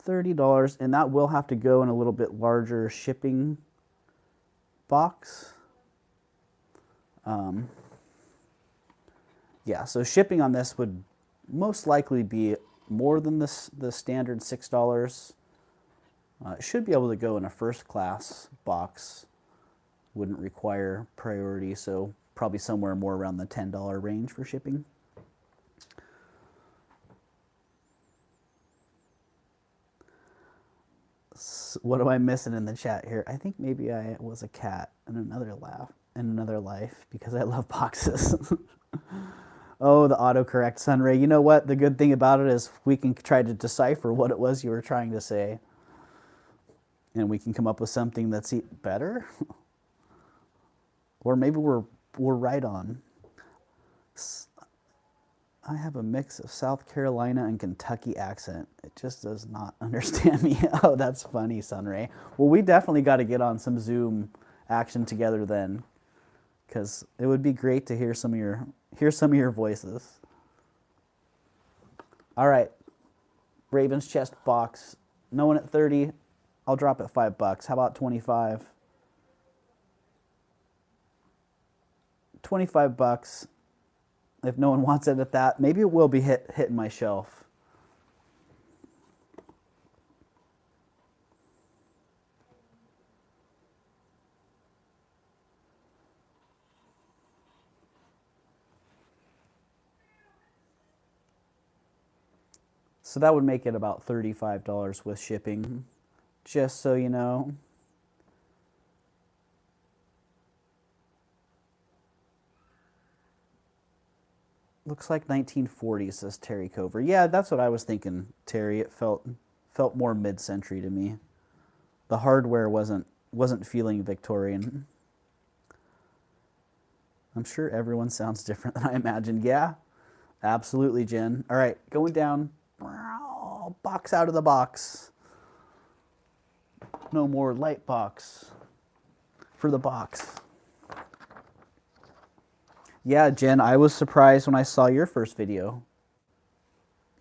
$30, and that will have to go in a little bit larger shipping box. Yeah, so shipping on this would most likely be more than the standard $6. It should be able to go in a first class box. Wouldn't require priority, so probably somewhere more around the $10 range for shipping. So what am I missing in the chat here? I think maybe I was a cat in another life because I love boxes. Oh, the autocorrect, Sunray. You know what? The good thing about it is we can try to decipher what it was you were trying to say. And we can come up with something that's better. Or maybe we're right on. I have a mix of South Carolina and Kentucky accent. It just does not understand me. Oh, that's funny, Sunray. Well, we definitely got to get on some Zoom action together then, because it would be great to hear some of your voices. All right, Raven's chest box. No one at 30. I'll drop it $5. How about 25? $25. If no one wants it at that, maybe it will be hitting my shelf. So that would make it about $35 with shipping, just so you know. Looks like 1940, says Terry Cover. Yeah, that's what I was thinking, Terry. It felt more mid-century to me. The hardware wasn't feeling Victorian. I'm sure everyone sounds different than I imagined. Yeah, absolutely, Jen. All right, going down. Box out of the box. No more light box for the box. Yeah, Jen, I was surprised when I saw your first video.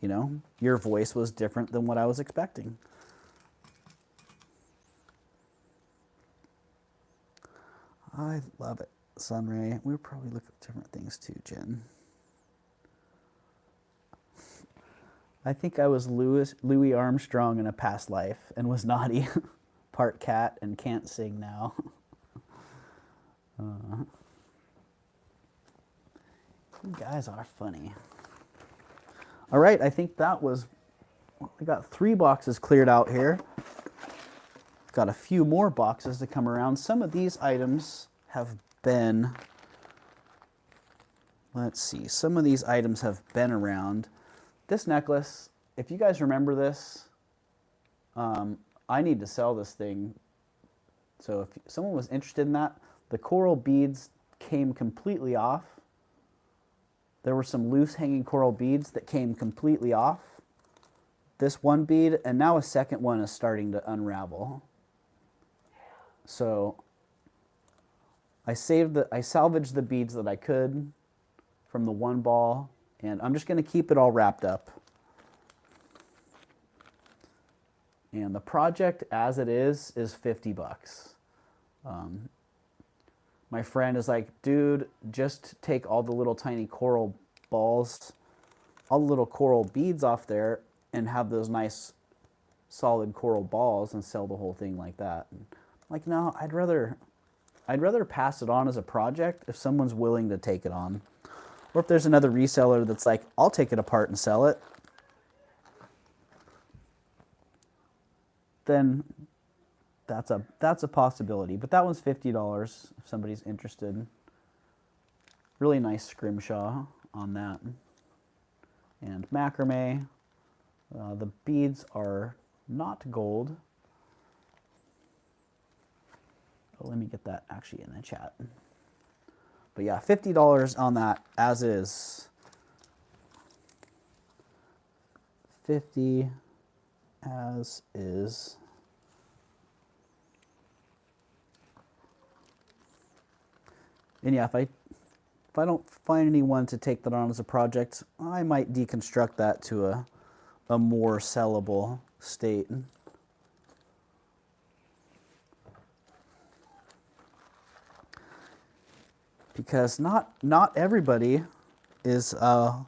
You know, your voice was different than what I was expecting. I love it, Sunray. We'll probably look at different things too, Jen. I think I was Louis Armstrong in a past life and was naughty. Part cat and can't sing now. You guys are funny. All right, I think that was, I got 3 boxes cleared out here. Got a few more boxes to come around. Some of these items have been, let's see, some of these items have been around. This necklace, if you guys remember this, I need to sell this thing. So if someone was interested in that, the coral beads came completely off. There were some loose hanging coral beads that came completely off. This one bead, and now a second one is starting to unravel. So I salvaged the beads that I could from the one ball, and I'm just going to keep it all wrapped up. And the project as it is $50. My friend is like, dude, just take all the little tiny coral balls, all the little coral beads off there, and have those nice solid coral balls and sell the whole thing like that. And I'm like, no, I'd rather pass it on as a project if someone's willing to take it on. Or if there's another reseller that's like, I'll take it apart and sell it, then that's a possibility. But that one's $50 if somebody's interested. Really nice scrimshaw on that. And macrame. The beads are not gold. Oh, let me get that actually in the chat. But yeah, $50 on that as is. 50 as is. And yeah, if I don't find anyone to take that on as a project, I might deconstruct that to a more sellable state. Because not everybody is of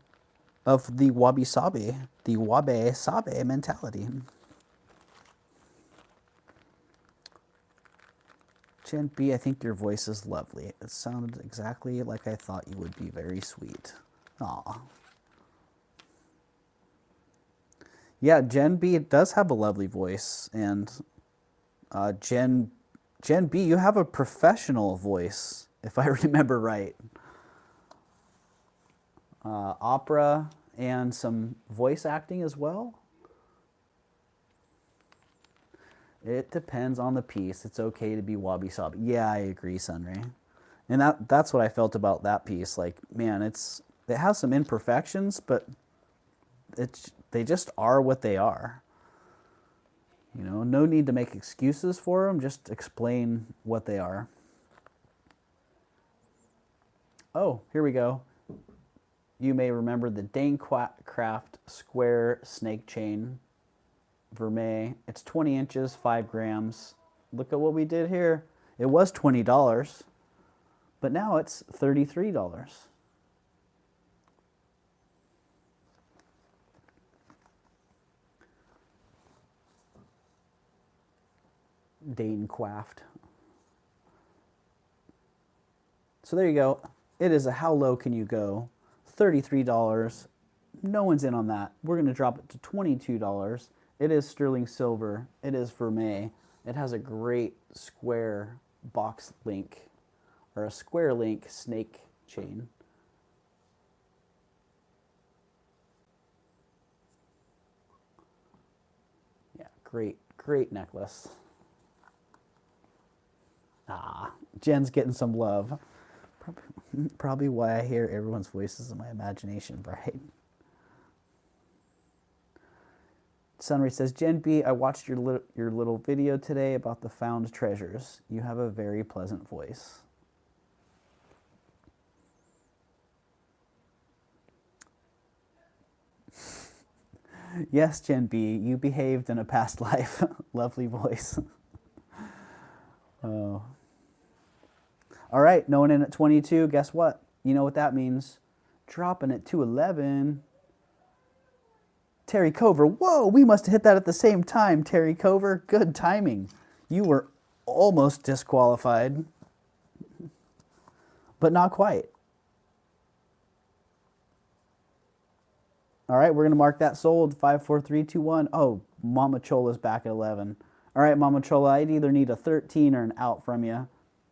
the wabi-sabi, the wabe-sabi mentality. Jen B, I think your voice is lovely. It sounded exactly like I thought you would be. Very sweet. Aw. Yeah, Jen B does have a lovely voice, and Jen B, you have a professional voice, if I remember right. Opera and some voice acting as well. It depends on the piece. It's okay to be wabi-sabi. Yeah, I agree, Sunray. And that's what I felt about that piece. Like, man, it has some imperfections, but they just are what they are. You know, no need to make excuses for them. Just explain what they are. Oh, here we go. You may remember the Danecraft square snake chain vermeil. It's 20 inches, 5 grams. Look at what we did here. It was $20, but now it's $33. Danecraft. So there you go. It is a how low can you go? $33. No one's in on that. We're going to drop it to $22. It is sterling silver. It is vermeil. It has a great square box link, or a square link snake chain. Yeah, great necklace. Ah, Jen's getting some love. Probably why I hear everyone's voices in my imagination, right? Sunray says, Jen B, I watched your little video today about the found treasures. You have a very pleasant voice. Yes, Jen B, you behaved in a past life. Lovely voice. Oh. All right, no one in at 22. Guess what? You know what that means. Dropping it to 11. Terry Cover. Whoa, we must have hit that at the same time, Terry Cover. Good timing. You were almost disqualified, but not quite. All right, we're going to mark that sold. 5, 4, 3, 2, 1. Oh, Mama Chola's back at 11. All right, Mama Chola, I'd either need a 13 or an out from you,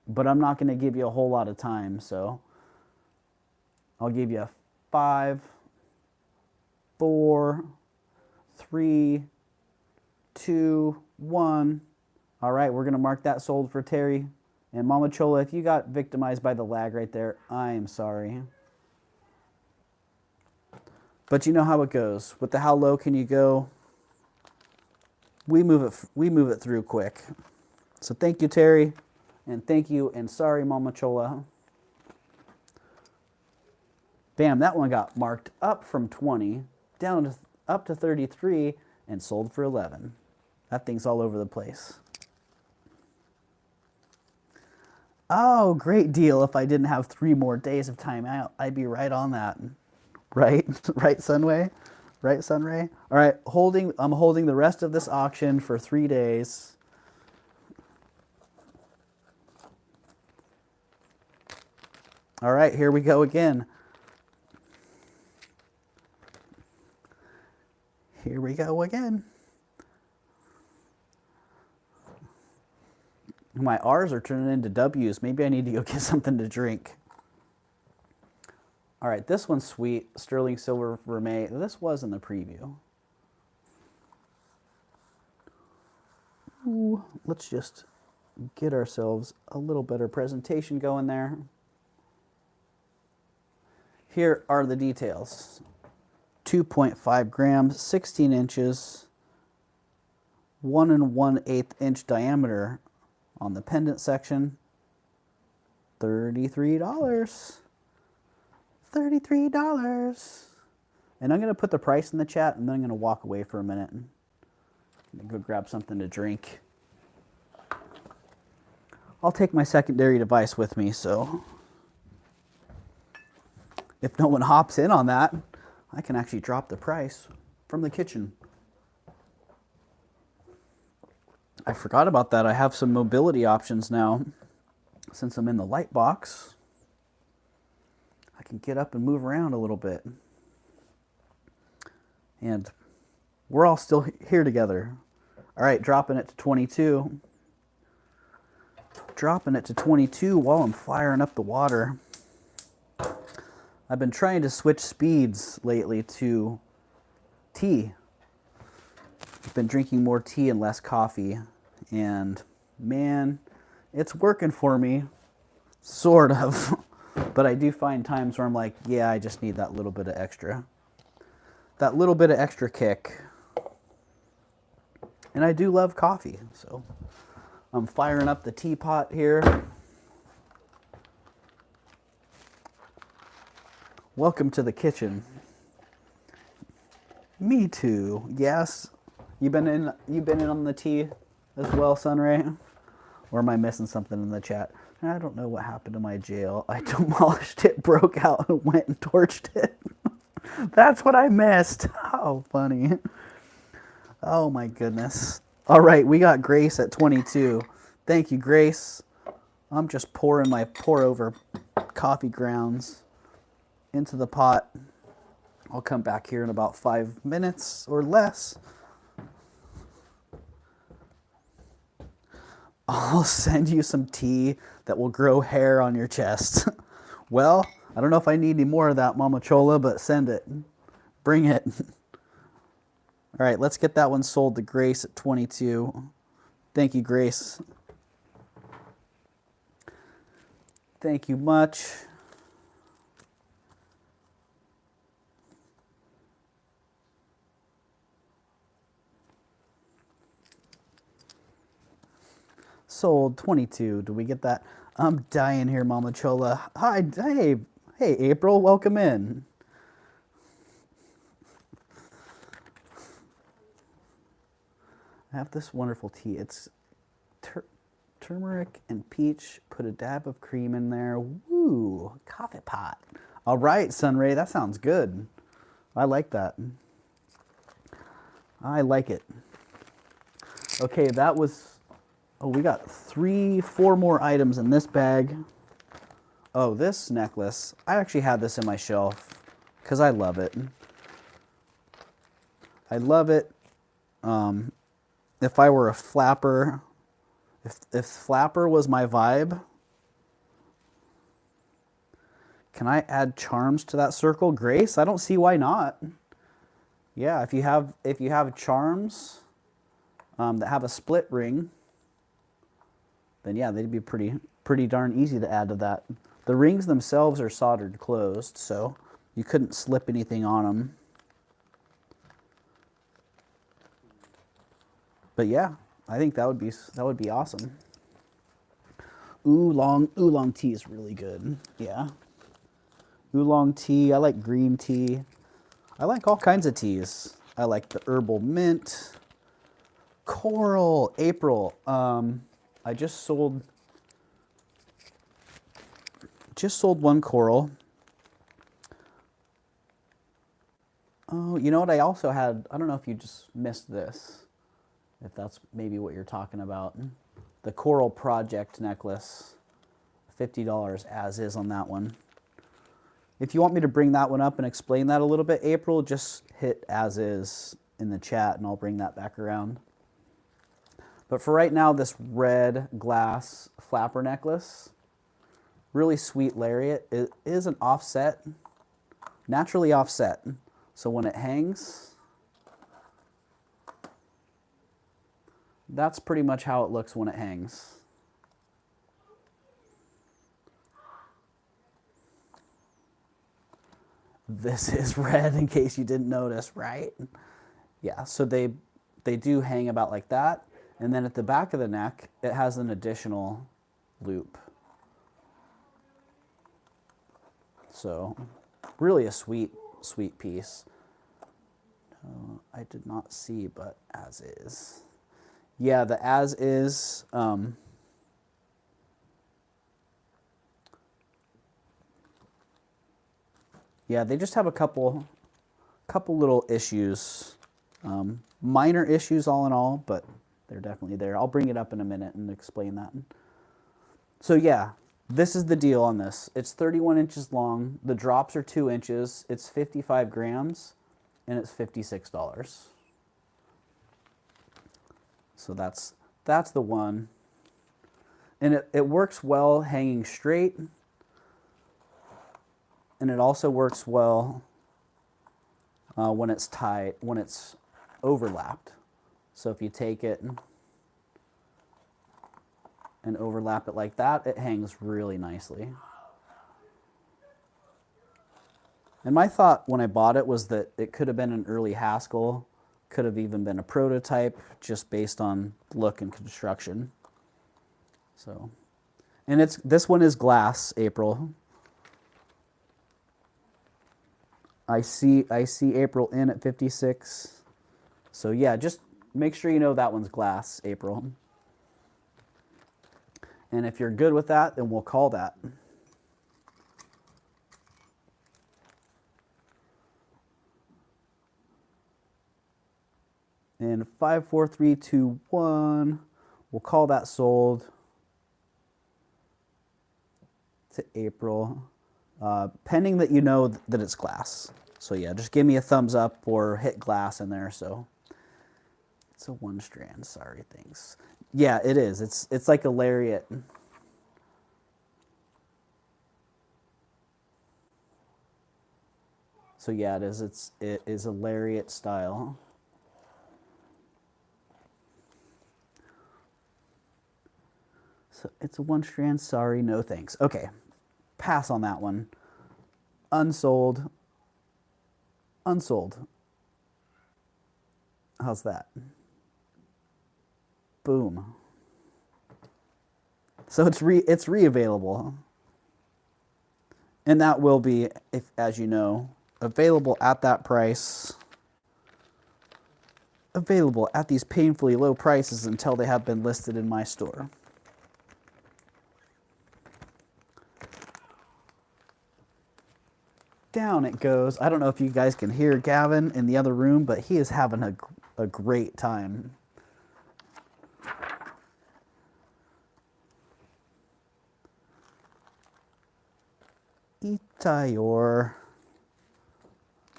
but I'm not going to give you a whole lot of time, so I'll give you a 5, 4, 3, 2, 1. All right, we're going to mark that sold for Terry. And Mama Chola, if you got victimized by the lag right there, I am sorry. But you know how it goes. With the how low can you go, we move it through quick. So thank you, Terry, and thank you, and sorry, Mama Chola. Bam, that one got marked up from 20 down to up to 33 and sold for 11. That thing's all over the place. Oh, great deal. If I didn't have 3 more days of time out, I'd be right on that. Right? Right, Sunway? Right, Sunray? All right, I'm holding the rest of this auction for 3 days. All right, here we go again. Here we go again. My R's are turning into W's. Maybe I need to go get something to drink. All right, this one's sweet. Sterling Silver Vermeil. This was in the preview. Ooh, let's just get ourselves a little better presentation going there. Here are the details. 2.5 grams, 16 inches, 1 1/8 inch diameter on the pendant section. $33. $33. And I'm going to put the price in the chat, and then I'm going to walk away for a minute and go grab something to drink. I'll take my secondary device with me, so if no one hops in on that, I can actually drop the price from the kitchen. I forgot about that. I have some mobility options now. Since I'm in the light box, I can get up and move around a little bit. And we're all still here together. All right, dropping it to 22. Dropping it to 22 while I'm firing up the water. I've been trying to switch speeds lately to tea. I've been drinking more tea and less coffee. And man, it's working for me, sort of. But I do find times where I'm like, yeah, I just need that little bit of extra. That little bit of extra kick. And I do love coffee, so I'm firing up the teapot here. Welcome to the kitchen. Me too. Yes. You been in on the tea as well, Sunray? Or am I missing something in the chat? I don't know what happened to my jail. I demolished it, broke out, and went and torched it. That's what I missed. Oh, funny. Oh, my goodness. All right, we got Grace at 22. Thank you, Grace. I'm just pouring my pour-over coffee grounds into the pot. I'll come back here in about 5 minutes or less. I'll send you some tea that will grow hair on your chest. Well, I don't know if I need any more of that, Mama Chola, but send it. Bring it. All right, let's get that one sold to Grace at 22. Thank you, Grace. Thank you much. Sold 22. Do we get that? I'm dying here, Mama Chola. Hi, hey, April, welcome in. I have this wonderful tea. It's turmeric and peach. Put a dab of cream in there. Woo, coffee pot. All right, Sunray, that sounds good. I like that. I like it. Okay, that was... Oh, we got 4 more items in this bag. Oh, this necklace. I actually had this in my shelf because I love it. I love it. If I were a flapper, if flapper was my vibe, can I add charms to that circle? Grace, I don't see why not. Yeah, if you have charms that have a split ring, then yeah, they'd be pretty darn easy to add to that. The rings themselves are soldered closed, so you couldn't slip anything on them. But yeah, I think that would be awesome. Oolong tea is really good. Yeah. Oolong tea. I like green tea. I like all kinds of teas. I like the herbal mint, coral, April. I just sold one coral. Oh, you know what? I also had, I don't know if you just missed this, if that's maybe what you're talking about. The Coral Project necklace, $50 as is on that one. If you want me to bring that one up and explain that a little bit, April, just hit as is in the chat and I'll bring that back around. But for right now, this red glass flapper necklace, really sweet lariat. It is an offset, naturally offset. So when it hangs, that's pretty much how it looks when it hangs. This is red in case you didn't notice, right? Yeah, so they do hang about like that. And then at the back of the neck, it has an additional loop. So really a sweet piece. I did not see, but as is. Yeah, the as is. Yeah, they just have a couple little issues. Minor issues all in all, but they're definitely there. I'll bring it up in a minute and explain that. So yeah, this is the deal on this. It's 31 inches long. The drops are 2 inches. It's 55 grams, and it's $56. So that's the one. And it works well hanging straight. And it also works well when it's tied, when it's overlapped. So if you take it and overlap it like that, it hangs really nicely. And my thought when I bought it was that it could have been an early Haskell, could have even been a prototype, just based on look and construction. So, and this one is glass, April. I see April in at 56. So yeah, just make sure you know that one's glass, April. And if you're good with that, then we'll call that. And 5, 4, 3, 2, 1. We'll call that sold to April. Pending that you know that it's glass. So yeah, just give me a thumbs up or hit glass in there. So it's a one strand, sorry, thanks. Yeah, it is. It's like a lariat. So yeah, it is. It is a lariat style. So it's a one strand, sorry, no thanks. Okay, pass on that one. Unsold. Unsold. How's that? Boom. So it's re-available. And that will be, if as you know, available at that price. Available at these painfully low prices until they have been listed in my store. Down it goes. I don't know if you guys can hear Gavin in the other room, but he is having a great time. Itayor.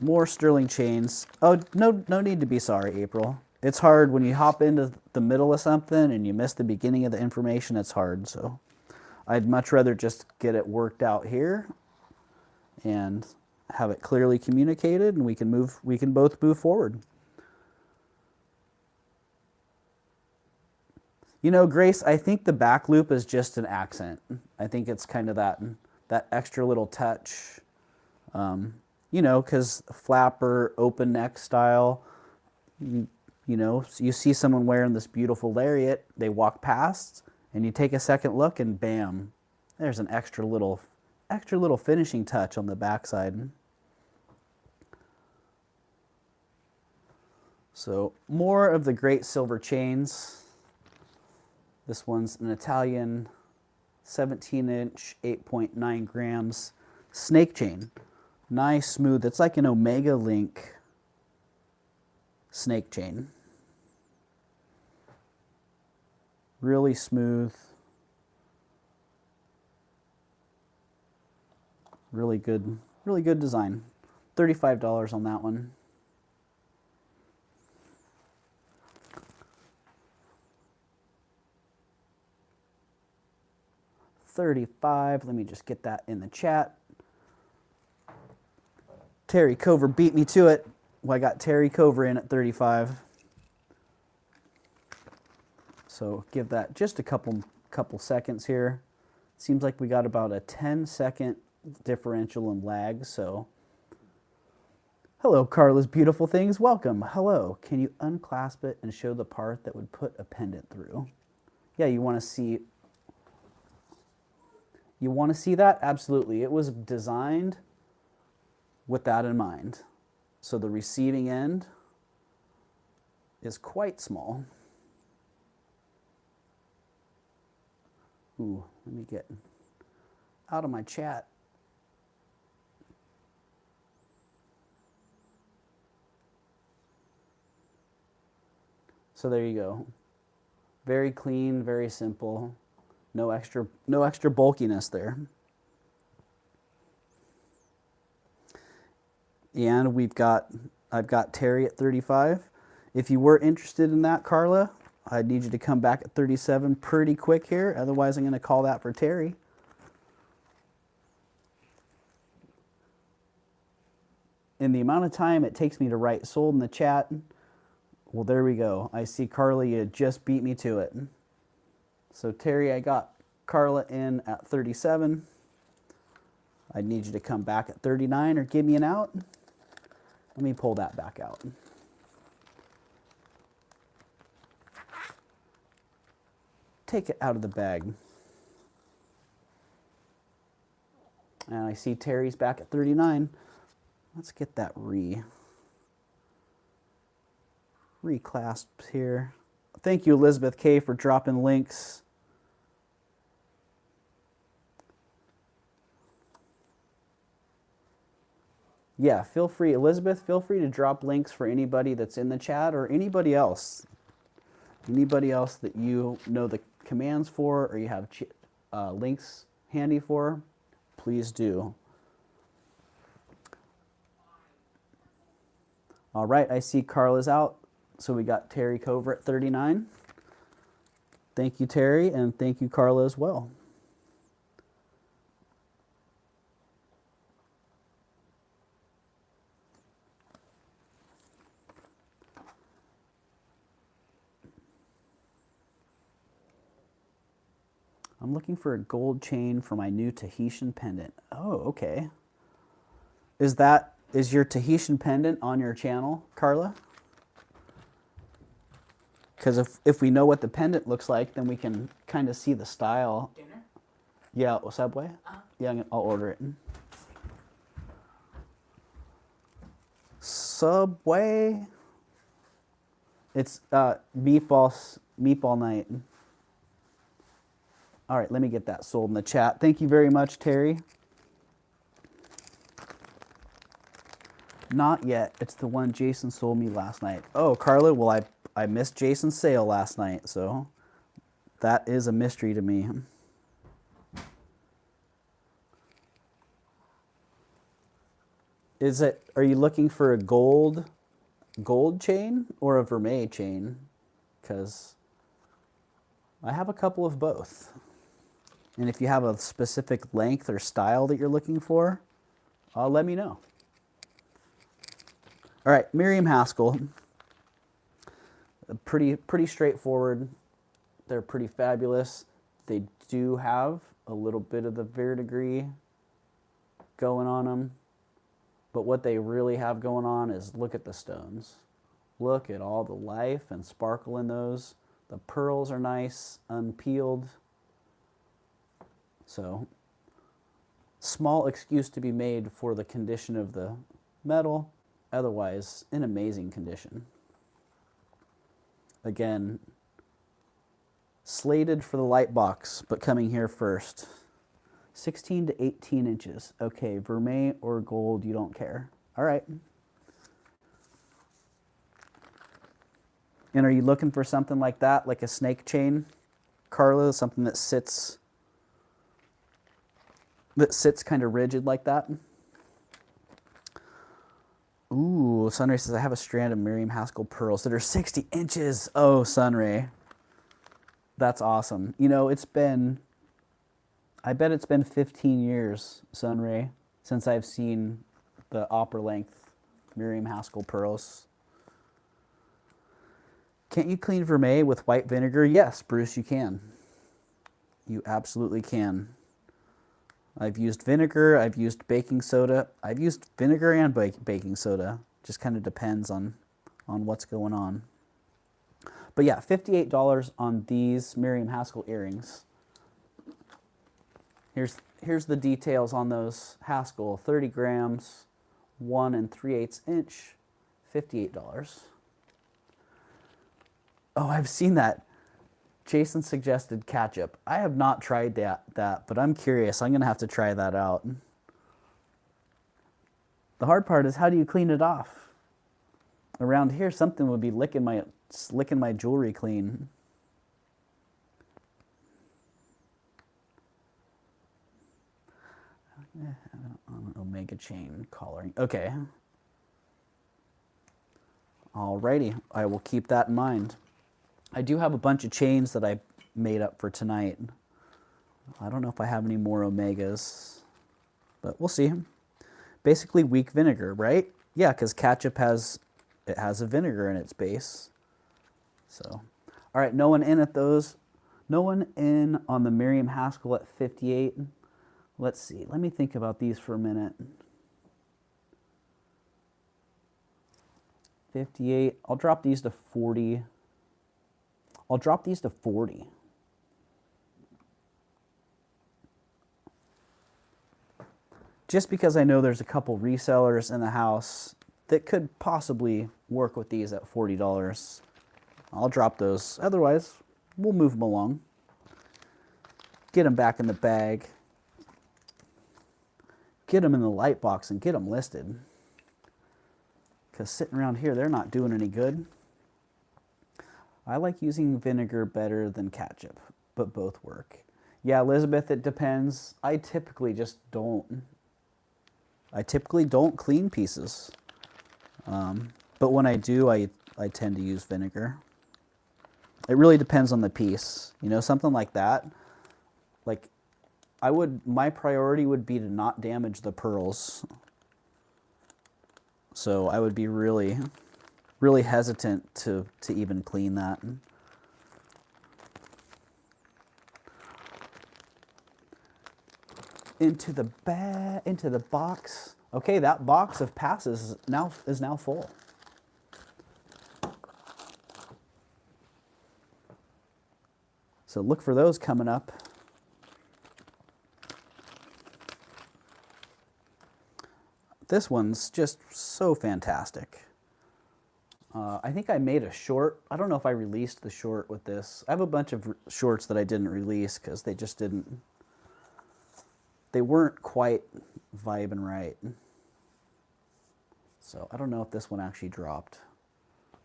More sterling chains. Oh, no need to be sorry, April. It's hard when you hop into the middle of something and you miss the beginning of the information. It's hard, so I'd much rather just get it worked out here and have it clearly communicated, and we can both move forward. You know, Grace, I think the back loop is just an accent. I think it's kind of that extra little touch. You know, because flapper, open neck style, you know, you see someone wearing this beautiful lariat, they walk past, and you take a second look, and bam, there's an extra little finishing touch on the backside. So more of the great silver chains. This one's an Italian 17-inch, 8.9 grams snake chain. Nice, smooth. It's like an Omega Link snake chain. Really smooth. Really good design. $35 on that one. $35. Let me just get that in the chat. Terry Cover beat me to it. Well, I got Terry Cover in at 35. So give that just a couple seconds here. Seems like we got about a 10-second differential in lag. So, hello, Carla's Beautiful Things. Welcome. Hello. Can you unclasp it and show the part that would put a pendant through? Yeah, you want to see. You want to see that? Absolutely. It was designed with that in mind. So the receiving end is quite small. Ooh, let me get out of my chat. So there you go. Very clean, very simple. No extra bulkiness there. And I've got Terry at 35. If you were interested in that, Carla, I need you to come back at 37 pretty quick here. Otherwise, I'm going to call that for Terry. In the amount of time it takes me to write sold in the chat, well, there we go. I see Carla, you just beat me to it. So Terry, I got Carla in at 37. I need you to come back at 39 or give me an out. Let me pull that back out. Take it out of the bag. And I see Terry's back at 39. Let's get that reclasped here. Thank you, Elizabeth K, for dropping links. Yeah, feel free, Elizabeth, feel free to drop links for anybody that's in the chat or anybody else. Anybody else that you know the commands for or you have links handy for, please do. All right, I see Carla's out. So we got Terry Cover at 39. Thank you, Terry, and thank you, Carla, as well. I'm looking for a gold chain for my new Tahitian pendant. Oh, okay. Is your Tahitian pendant on your channel, Carla? Because if we know what the pendant looks like, then we can kind of see the style. Dinner? Yeah, Subway? Yeah, I'll order it. Subway? It's meatball night. All right, let me get that sold in the chat. Thank you very much, Terry. Not yet. It's the one Jason sold me last night. Oh, Carla, well, I missed Jason's sale last night, so that is a mystery to me. Are you looking for a gold chain or a vermeil chain? Because I have a couple of both. And if you have a specific length or style that you're looking for, let me know. All right, Miriam Haskell. Pretty straightforward. They're pretty fabulous. They do have a little bit of the verdigris going on them. But what they really have going on is look at the stones. Look at all the life and sparkle in those. The pearls are nice, unpeeled. So, small excuse to be made for the condition of the metal. Otherwise, in amazing condition. Again, slated for the light box, but coming here first. 16 to 18 inches. Okay, vermeil or gold, you don't care. All right. And are you looking for something like that, like a snake chain, Carla? Something that sits kind of rigid like that? Ooh, Sunray says, I have a strand of Miriam Haskell pearls that are 60 inches. Oh, Sunray. That's awesome. You know, I bet it's been 15 years, Sunray, since I've seen the opera length Miriam Haskell pearls. Can't you clean vermeil with white vinegar? Yes, Bruce, you can. You absolutely can. I've used vinegar, I've used baking soda. I've used vinegar and baking soda. Just kind of depends on what's going on. But yeah, $58 on these Miriam Haskell earrings. Here's the details on those Haskell. 30 grams, 1 3/8 inch, $58. Oh, I've seen that. Jason suggested ketchup. I have not tried that, but I'm curious. I'm going to have to try that out. The hard part is, how do you clean it off? Around here, something would be licking my jewelry clean. Omega chain collaring. Okay. Alrighty. I will keep that in mind. I do have a bunch of chains that I made up for tonight. I don't know if I have any more Omegas, but we'll see. Basically weak vinegar, right? Yeah, because ketchup has a vinegar in its base. So, all right, no one in at those. No one in on the Miriam Haskell at 58. Let's see. Let me think about these for a minute. 58. I'll drop these to 40. I'll drop these to 40. Just because I know there's a couple resellers in the house that could possibly work with these at $40. I'll drop those. Otherwise, we'll move them along. Get them back in the bag. Get them in the light box and get them listed. Because sitting around here, they're not doing any good. I like using vinegar better than ketchup, but both work. Yeah, Elizabeth, it depends. I typically don't clean pieces. But when I do, I tend to use vinegar. It really depends on the piece. You know, something like that. Like, my priority would be to not damage the pearls. So I would be really hesitant to even clean that. Into the box. Okay, that box of passes is now full. So look for those coming up. This one's just so fantastic. I think I made a short. I don't know if I released the short with this. I have a bunch of shorts that I didn't release because they weren't quite vibing right. So I don't know if this one actually dropped.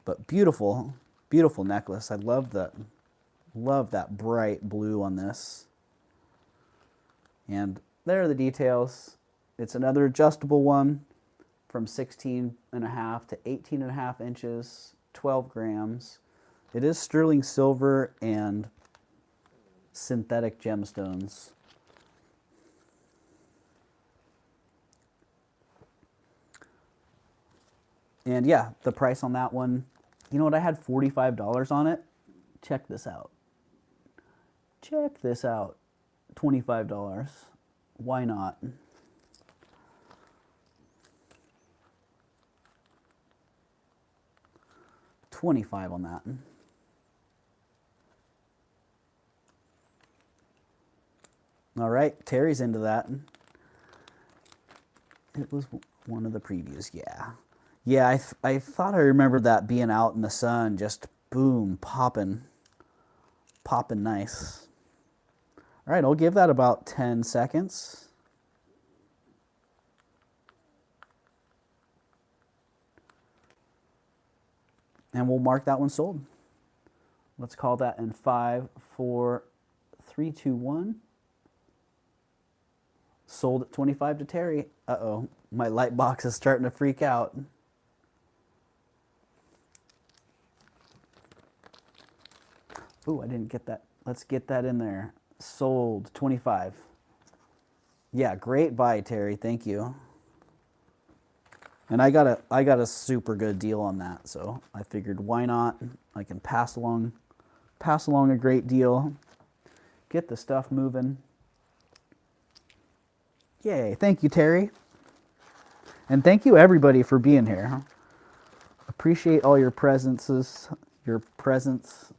But beautiful, beautiful necklace. I love that bright blue on this. And there are the details. It's another adjustable one. from 16.5 to 18.5 inches, 12 grams. It is sterling silver and synthetic gemstones. And yeah, the price on that one, you know what, I had $45 on it. Check this out. Check this out. $25. Why not? $25 on that. All right, Terry's into that. It was one of the previews, yeah. Yeah, I thought I remembered that being out in the sun, just boom, popping nice. All right, I'll give that about 10 seconds. And we'll mark that one sold. Let's call that in 5, 4, 3, 2, 1. Sold at 25 to Terry. Uh-oh, my light box is starting to freak out. Ooh, I didn't get that. Let's get that in there. Sold 25. Yeah, great buy, Terry. Thank you. And I got a super good deal on that, so I figured why not? I can pass along a great deal. Get the stuff moving. Yay, thank you, Terry. And thank you everybody for being here. Appreciate all your presences, your presence.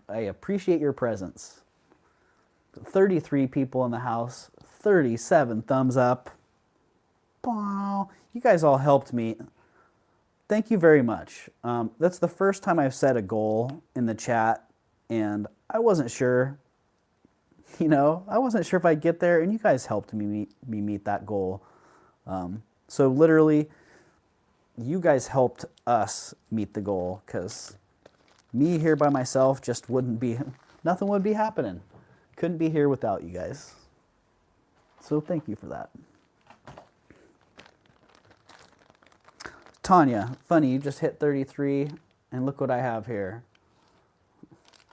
I appreciate your presence. 33 people in the house, 37 thumbs up. Wow, you guys all helped me. Thank you very much. That's the first time I've set a goal in the chat, and I wasn't sure. I wasn't sure if I'd get there, and you guys helped me meet that goal. So literally, you guys helped us meet the goal, because me here by myself just nothing would be happening. Couldn't be here without you guys. So thank you for that. Tanya, funny, you just hit 33, and look what I have here.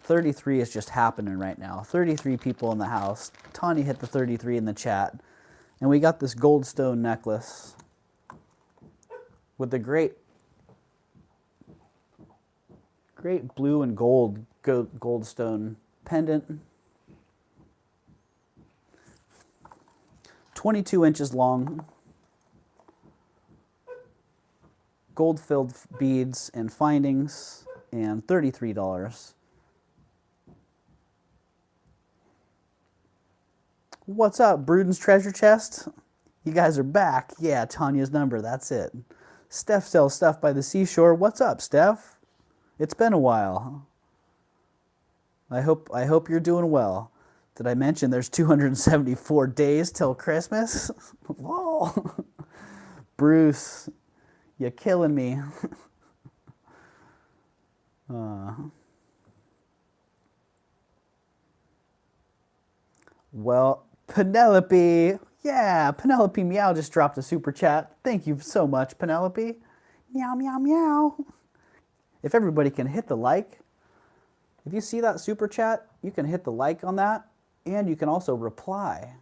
33 is just happening right now. 33 people in the house. Tanya hit the 33 in the chat. And we got this goldstone necklace with the great blue and goldstone pendant. 22 inches long. Gold-filled beads and findings, and $33. What's up, Bruden's Treasure Chest? You guys are back. Yeah, Tanya's number, that's it. Steph sells stuff by the seashore. What's up, Steph? It's been a while. I hope you're doing well. Did I mention there's 274 days till Christmas? Whoa. Bruce, you're killing me. Well, Penelope. Yeah, Penelope Meow just dropped a super chat. Thank you so much, Penelope. Meow, meow, meow. If everybody can hit the like. If you see that super chat, you can hit the like on that, and you can also reply.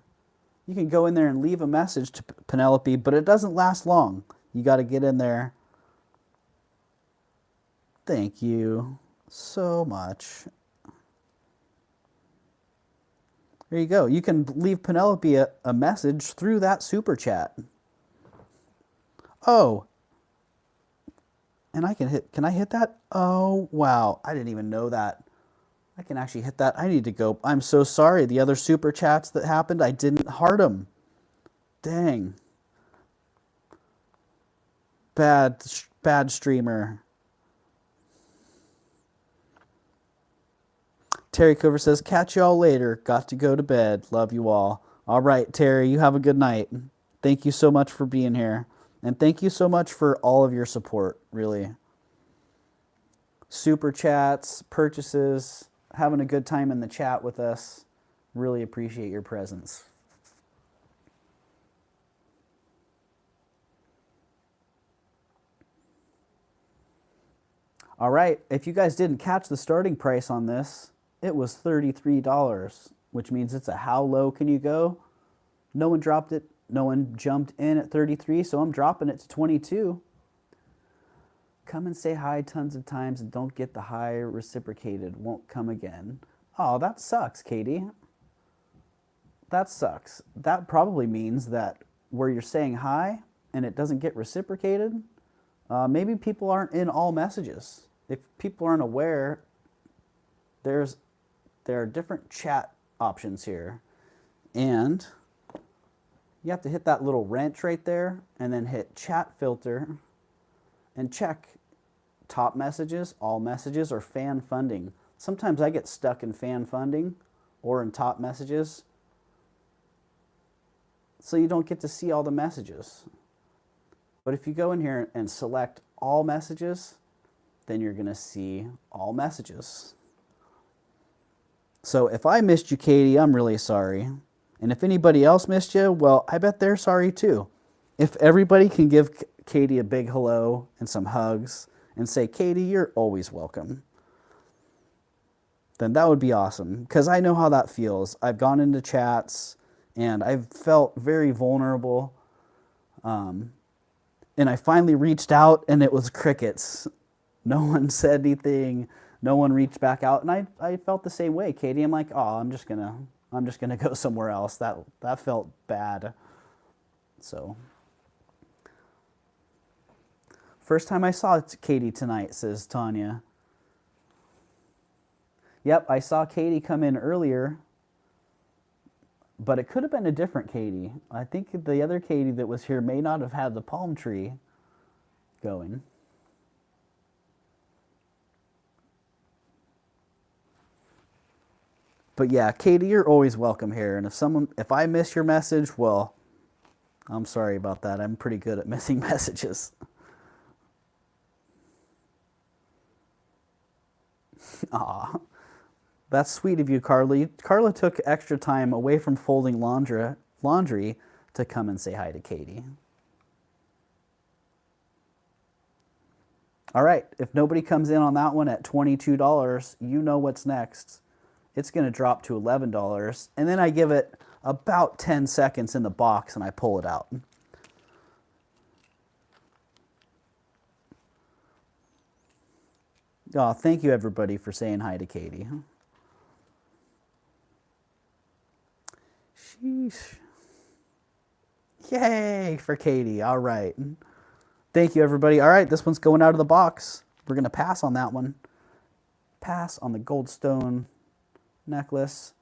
You can go in there and leave a message to Penelope, but it doesn't last long. You got to get in there. Thank you so much. There you go. You can leave Penelope a message through that super chat. Oh. And can I hit that? Oh, wow. I didn't even know that. I can actually hit that. I need to go. I'm so sorry. The other super chats that happened, I didn't heart them. Dang. Bad streamer. Terry Cover says, catch y'all later. Got to go to bed. Love you all. All right, Terry, you have a good night. Thank you so much for being here. And thank you so much for all of your support, really. Super chats, purchases, having a good time in the chat with us. Really appreciate your presence. All right, if you guys didn't catch the starting price on this, it was $33, which means it's a how low can you go? No one dropped it. No one jumped in at 33, so I'm dropping it to 22. Come and say hi tons of times and don't get the hi reciprocated. Won't come again. Oh, that sucks, Katie. That sucks. That probably means that where you're saying hi and it doesn't get reciprocated, maybe people aren't in all messages. If people aren't aware, there are different chat options here. And you have to hit that little wrench right there and then hit chat filter and check top messages, all messages, or fan funding. Sometimes I get stuck in fan funding or in top messages, so you don't get to see all the messages. But if you go in here and select all messages, then you're going to see all messages. So if I missed you, Katie, I'm really sorry. And if anybody else missed you, well, I bet they're sorry too. If everybody can give Katie a big hello and some hugs and say, Katie, you're always welcome, then that would be awesome. Because I know how that feels. I've gone into chats and I've felt very vulnerable. And I finally reached out and it was crickets. No one said anything. No one reached back out. And I felt the same way, Katie. I'm like, oh, I'm just gonna go somewhere else. That felt bad. So first time I saw Katie tonight, says Tanya. Yep, I saw Katie come in earlier, but it could have been a different Katie. I think the other Katie that was here may not have had the palm tree going. But yeah, Katie, you're always welcome here. And if I miss your message, well, I'm sorry about that. I'm pretty good at missing messages. Aw, that's sweet of you, Carly. Carla took extra time away from folding laundry to come and say hi to Katie. All right, if nobody comes in on that one at $22, you know what's next. It's going to drop to $11, and then I give it about 10 seconds in the box and I pull it out. Oh, thank you everybody for saying hi to Katie. Sheesh. Yay for Katie. All right. Thank you everybody. All right, this one's going out of the box. We're going to pass on that one. Pass on the goldstone necklace.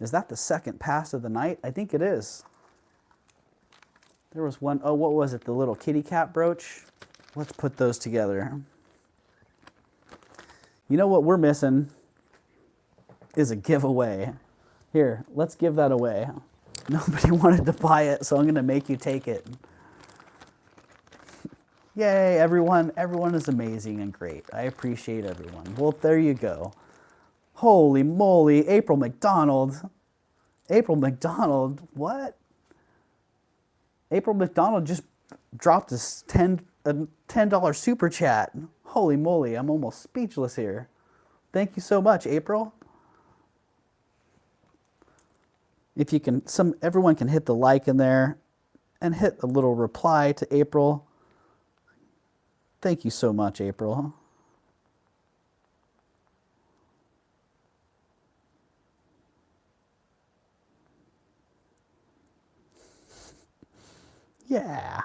Is that the second pass of the night? I think it is. There was one, oh, what was it? The little kitty cat brooch? Let's put those together. You know what we're missing is a giveaway. Here, let's give that away. Nobody wanted to buy it, so I'm going to make you take it. Yay, everyone. Everyone is amazing and great. I appreciate everyone. Well, there you go. Holy moly, April McDonald. April McDonald, what? April McDonald just dropped a $10 super chat. Holy moly, I'm almost speechless here. Thank you so much, April. If you can, everyone can hit the like in there and hit a little reply to April. Thank you so much, April. Yeah.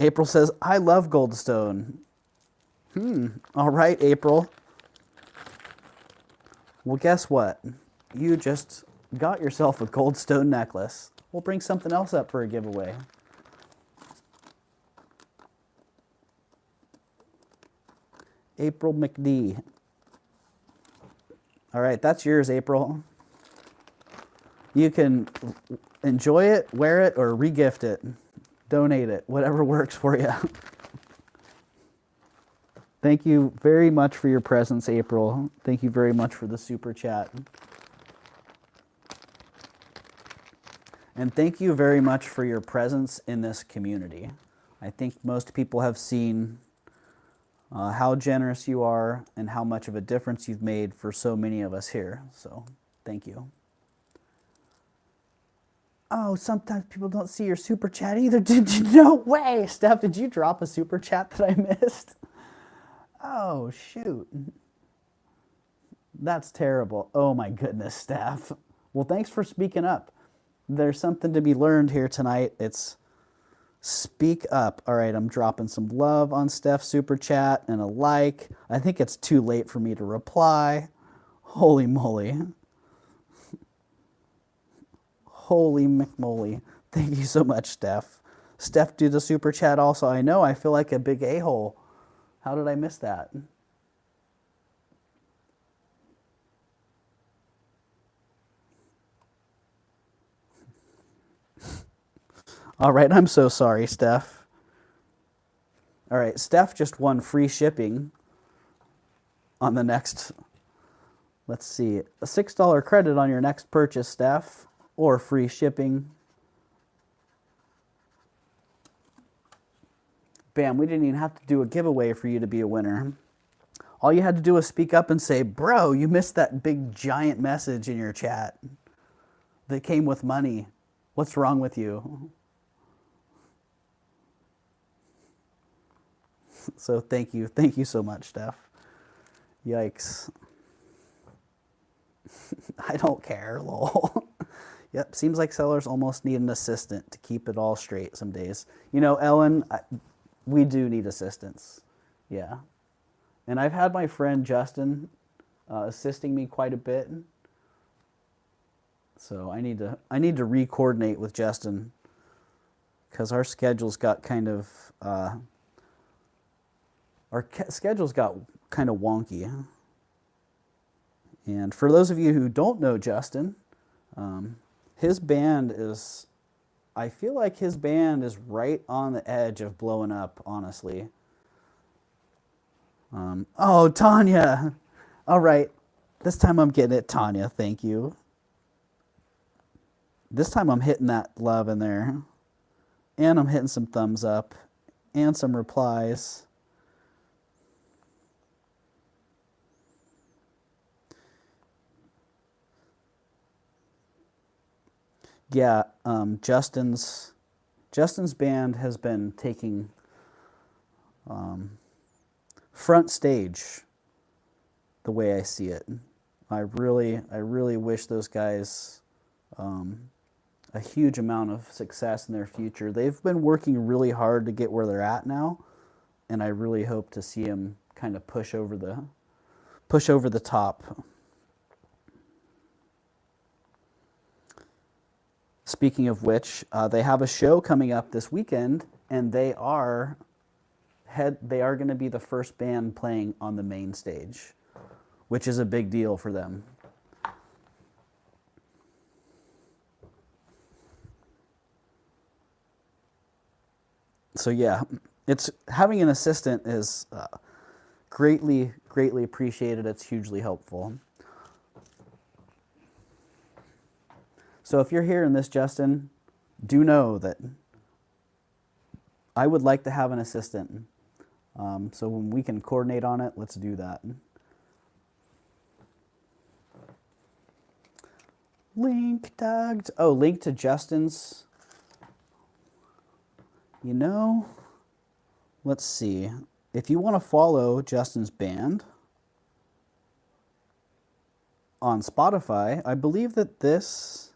April says, I love Goldstone. All right, April. Well, guess what? You just got yourself a Goldstone necklace. We'll bring something else up for a giveaway. April McD. All right, that's yours, April. You can enjoy it, wear it, or regift it. Donate it, whatever works for you. Thank you very much for your presence, April. Thank you very much for the super chat. And thank you very much for your presence in this community. I think most people have seen how generous you are and how much of a difference you've made for so many of us here. So thank you. Oh, sometimes people don't see your super chat either. Did you? No way. Steph, did you drop a super chat that I missed? Oh, shoot. That's terrible. Oh, my goodness, Steph. Well, thanks for speaking up. There's something to be learned here tonight. It's speak up. All right, I'm dropping some love on Steph's super chat and a like. I think it's too late for me to reply. Holy moly. Holy McMoly. Thank you so much, Steph. Steph, do the super chat also. I know, I feel like a big a-hole. How did I miss that? All right, I'm so sorry, Steph. All right, Steph just won free shipping on the next, let's see, a $6 credit on your next purchase, Steph, or free shipping. Bam, we didn't even have to do a giveaway for you to be a winner. All you had to do was speak up and say, bro, you missed that big giant message in your chat that came with money. What's wrong with you? So thank you. Thank you so much, Steph. Yikes. I don't care, lol. Yep, seems like sellers almost need an assistant to keep it all straight some days. You know, Ellen, we do need assistance. Yeah. And I've had my friend Justin assisting me quite a bit. So I need to re-coordinate with Justin because our schedules got kind of wonky. And for those of you who don't know Justin, his band is, I feel like his band is right on the edge of blowing up, honestly. Oh, Tanya. All right. This time I'm getting it, Tanya. Thank you. This time I'm hitting that love in there. And I'm hitting some thumbs up and some replies. Yeah, Justin's band has been taking front stage the way I see it. I really wish those guys a huge amount of success in their future. They've been working really hard to get where they're at now, and I really hope to see them kind of push over the top. Speaking of which, they have a show coming up this weekend, and they are going to be the first band playing on the main stage, which is a big deal for them. So yeah, it's having an assistant is greatly appreciated. It's hugely helpful. So if you're hearing this, Justin, do know that I would like to have an assistant. So when we can coordinate on it, let's do that. Link tagged. Oh, link to Justin's. You know, let's see. If you want to follow Justin's band on Spotify, I believe this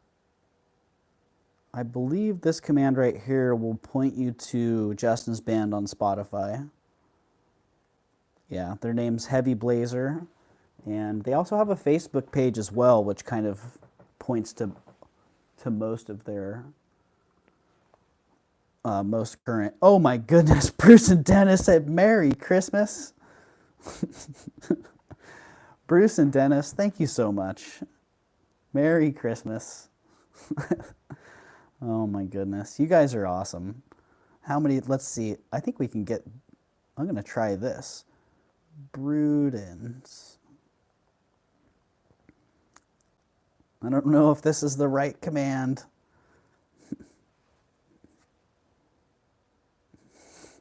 command right here will point you to Justin's band on Spotify. Yeah, their name's Heavy Blazer. And they also have a Facebook page as well, which kind of points to most of their most current. Oh my goodness, Bruce and Dennis said Merry Christmas. Bruce and Dennis, thank you so much. Merry Christmas. Oh my goodness, you guys are awesome. How many, let's see, I think we can get, I'm going to try this. Brudens. I don't know if this is the right command.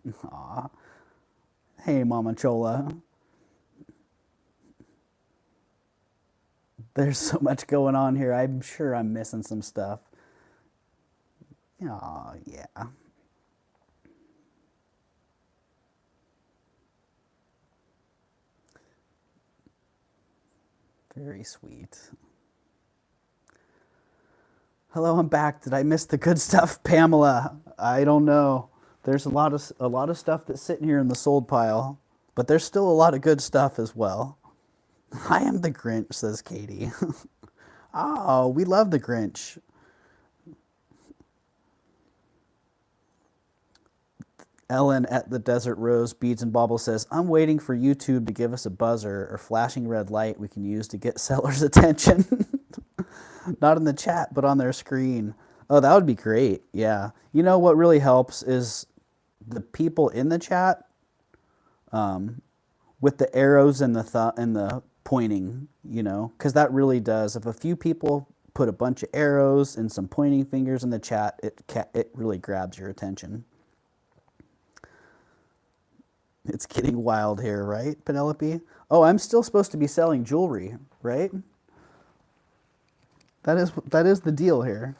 Aw. Hey, Mama Chola. There's so much going on here. I'm sure I'm missing some stuff. Oh, yeah. Very sweet. Hello, I'm back. Did I miss the good stuff, Pamela? I don't know. There's a lot of stuff that's sitting here in the sold pile, but there's still a lot of good stuff as well. I am the Grinch, says Katie. Oh, we love the Grinch. Ellen at the Desert Rose Beads and Bauble says, I'm waiting for YouTube to give us a buzzer or flashing red light we can use to get sellers' attention. Not in the chat, but on their screen. Oh, that would be great. Yeah. You know what really helps is the people in the chat with the arrows and the pointing, you know, because that really does. If a few people put a bunch of arrows and some pointing fingers in the chat, it really grabs your attention. It's getting wild here, right, Penelope? Oh, I'm still supposed to be selling jewelry, right? That is the deal here.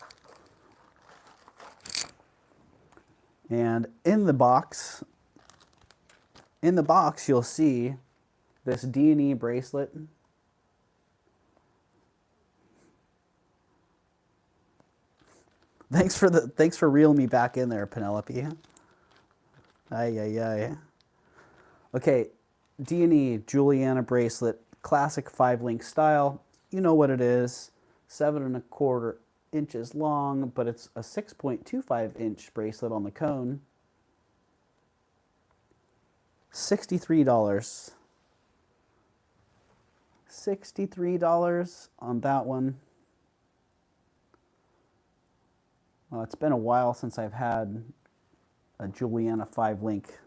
And in the box, you'll see this D&E bracelet. Thanks for reeling me back in there, Penelope. Ay. Okay, D&E Juliana bracelet, classic 5-link style. You know what it is. 7 1/4 inches long, but it's a 6.25 inch bracelet on the cone. $63. $63 on that one. Well, it's been a while since I've had a Juliana 5-link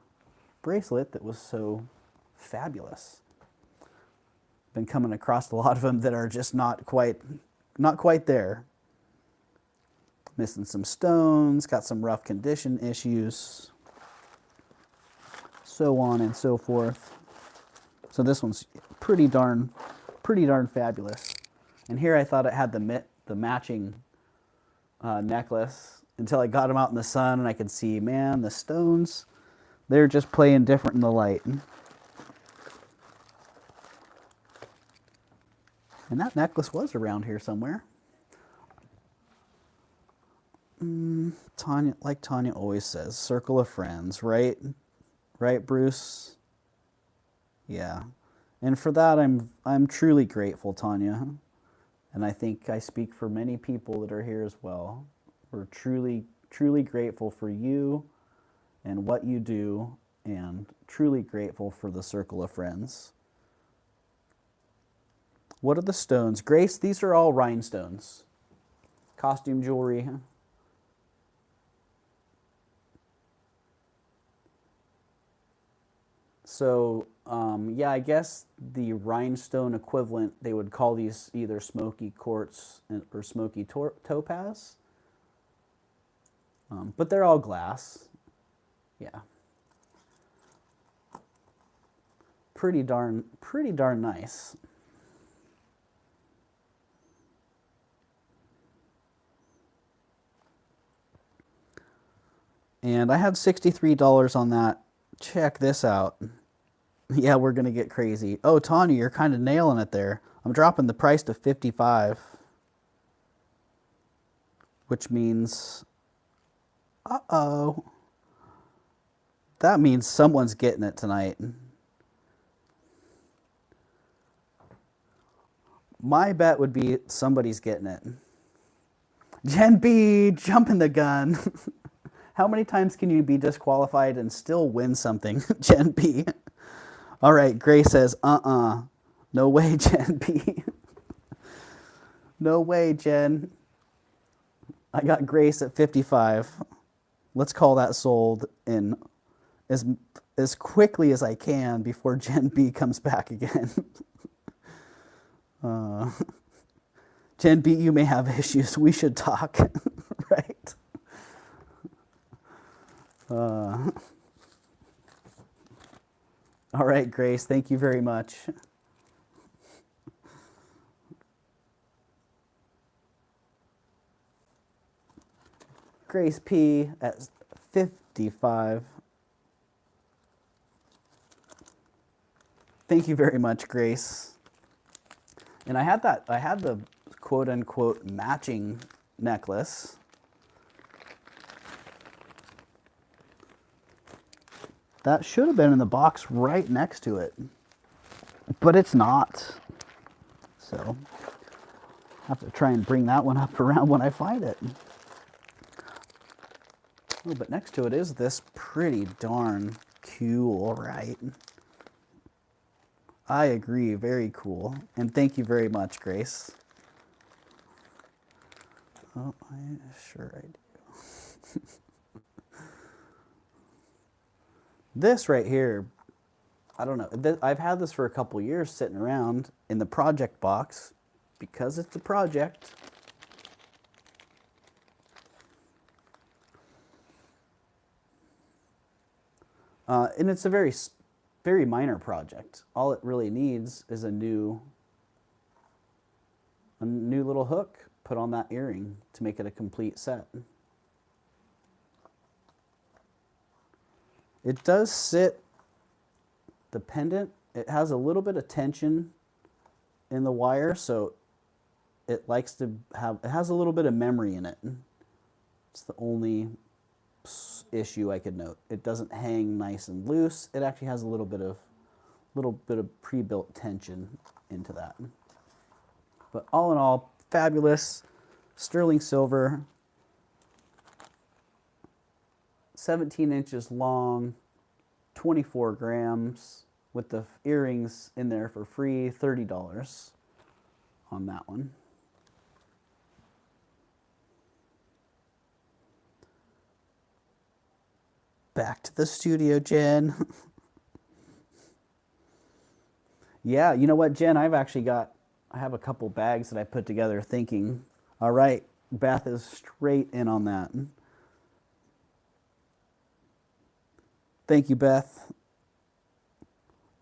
bracelet that was so fabulous. Been coming across a lot of them that are just not quite there. Missing some stones, got some rough condition issues, so on and so forth. So this one's pretty darn fabulous. And here I thought it had the matching necklace until I got them out in the sun and I could see, man, the stones, they're just playing different in the light. And that necklace was around here somewhere. Tanya always says, circle of friends, right? Right, Bruce? Yeah. And for that, I'm truly grateful, Tanya. And I think I speak for many people that are here as well. We're truly grateful for you and what you do, and truly grateful for the circle of friends. What are the stones? Grace, these are all rhinestones. Costume jewelry. So, yeah, I guess the rhinestone equivalent, they would call these either smoky quartz or smoky topaz. But they're all glass. Yeah. Pretty darn nice. And I had $63 on that. Check this out. Yeah, we're going to get crazy. Oh, Tanya, you're kind of nailing it there. I'm dropping the price to $55. Which means, uh-oh. That means someone's getting it tonight. My bet would be somebody's getting it. Jen B, jumping the gun. How many times can you be disqualified and still win something, Jen B? All right, Grace says, no way, Jen B. No way, Jen. I got Grace at 55. Let's call that sold in as quickly as I can before Jen B comes back again. Jen B, you may have issues. We should talk, right? All right, Grace, thank you very much. Grace P at 55. Thank you very much, Grace. And I had the quote unquote matching necklace. That should have been in the box right next to it, but it's not. So I have to try and bring that one up around when I find it. Oh, but next to it is this pretty darn cool, right? I agree, very cool. And thank you very much, Grace. Oh, sure I do. This right here, I don't know. I've had this for a couple years sitting around in the project box because it's a project. And it's a very minor project. All it really needs is a new little hook put on that earring to make it a complete set. It does sit, the pendant, it has a little bit of tension in the wire, so it likes to have, it has a little bit of memory in it. It's the only issue I could note. It doesn't hang nice and loose. It actually has a little bit of pre-built tension into that. But all in all, fabulous, sterling silver, 17 inches long, 24 grams, with the earrings in there for free, $30 on that one. Back to the studio, Jen. Yeah, you know what, Jen, I have a couple bags that I put together thinking, all right, Beth is straight in on that. Thank you, Beth.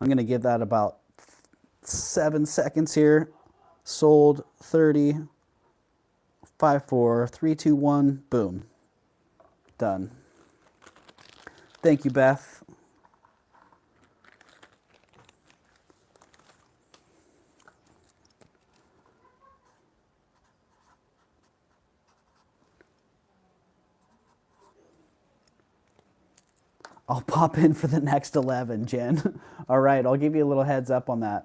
I'm going to give that about 7 seconds here. Sold 30, 5, 4, 3, 2, 1, boom. Done. Thank you, Beth. I'll pop in for the next 11, Jen. All right, I'll give you a little heads up on that.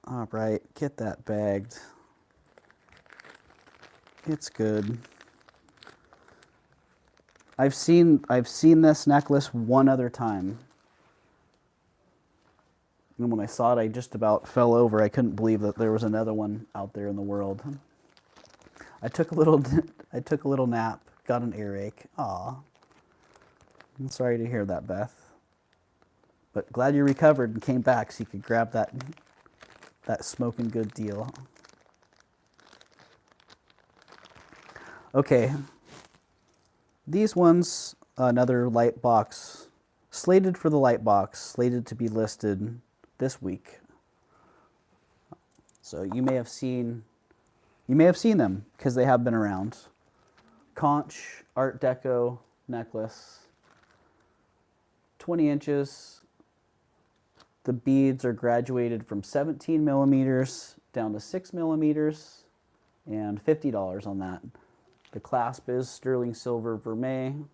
All right, get that bagged. It's good. I've seen this necklace one other time. And when I saw it, I just about fell over. I couldn't believe that there was another one out there in the world. I took a little nap, got an earache. Aw. I'm sorry to hear that, Beth. But glad you recovered and came back so you could grab that smoking good deal. Okay. These ones, another light box, slated for the light box, slated to be listed this week. So you may have seen them because they have been around. Conch Art Deco necklace, 20 inches. The beads are graduated from 17 millimeters down to 6 millimeters and $50 on that. The clasp is sterling silver vermeil.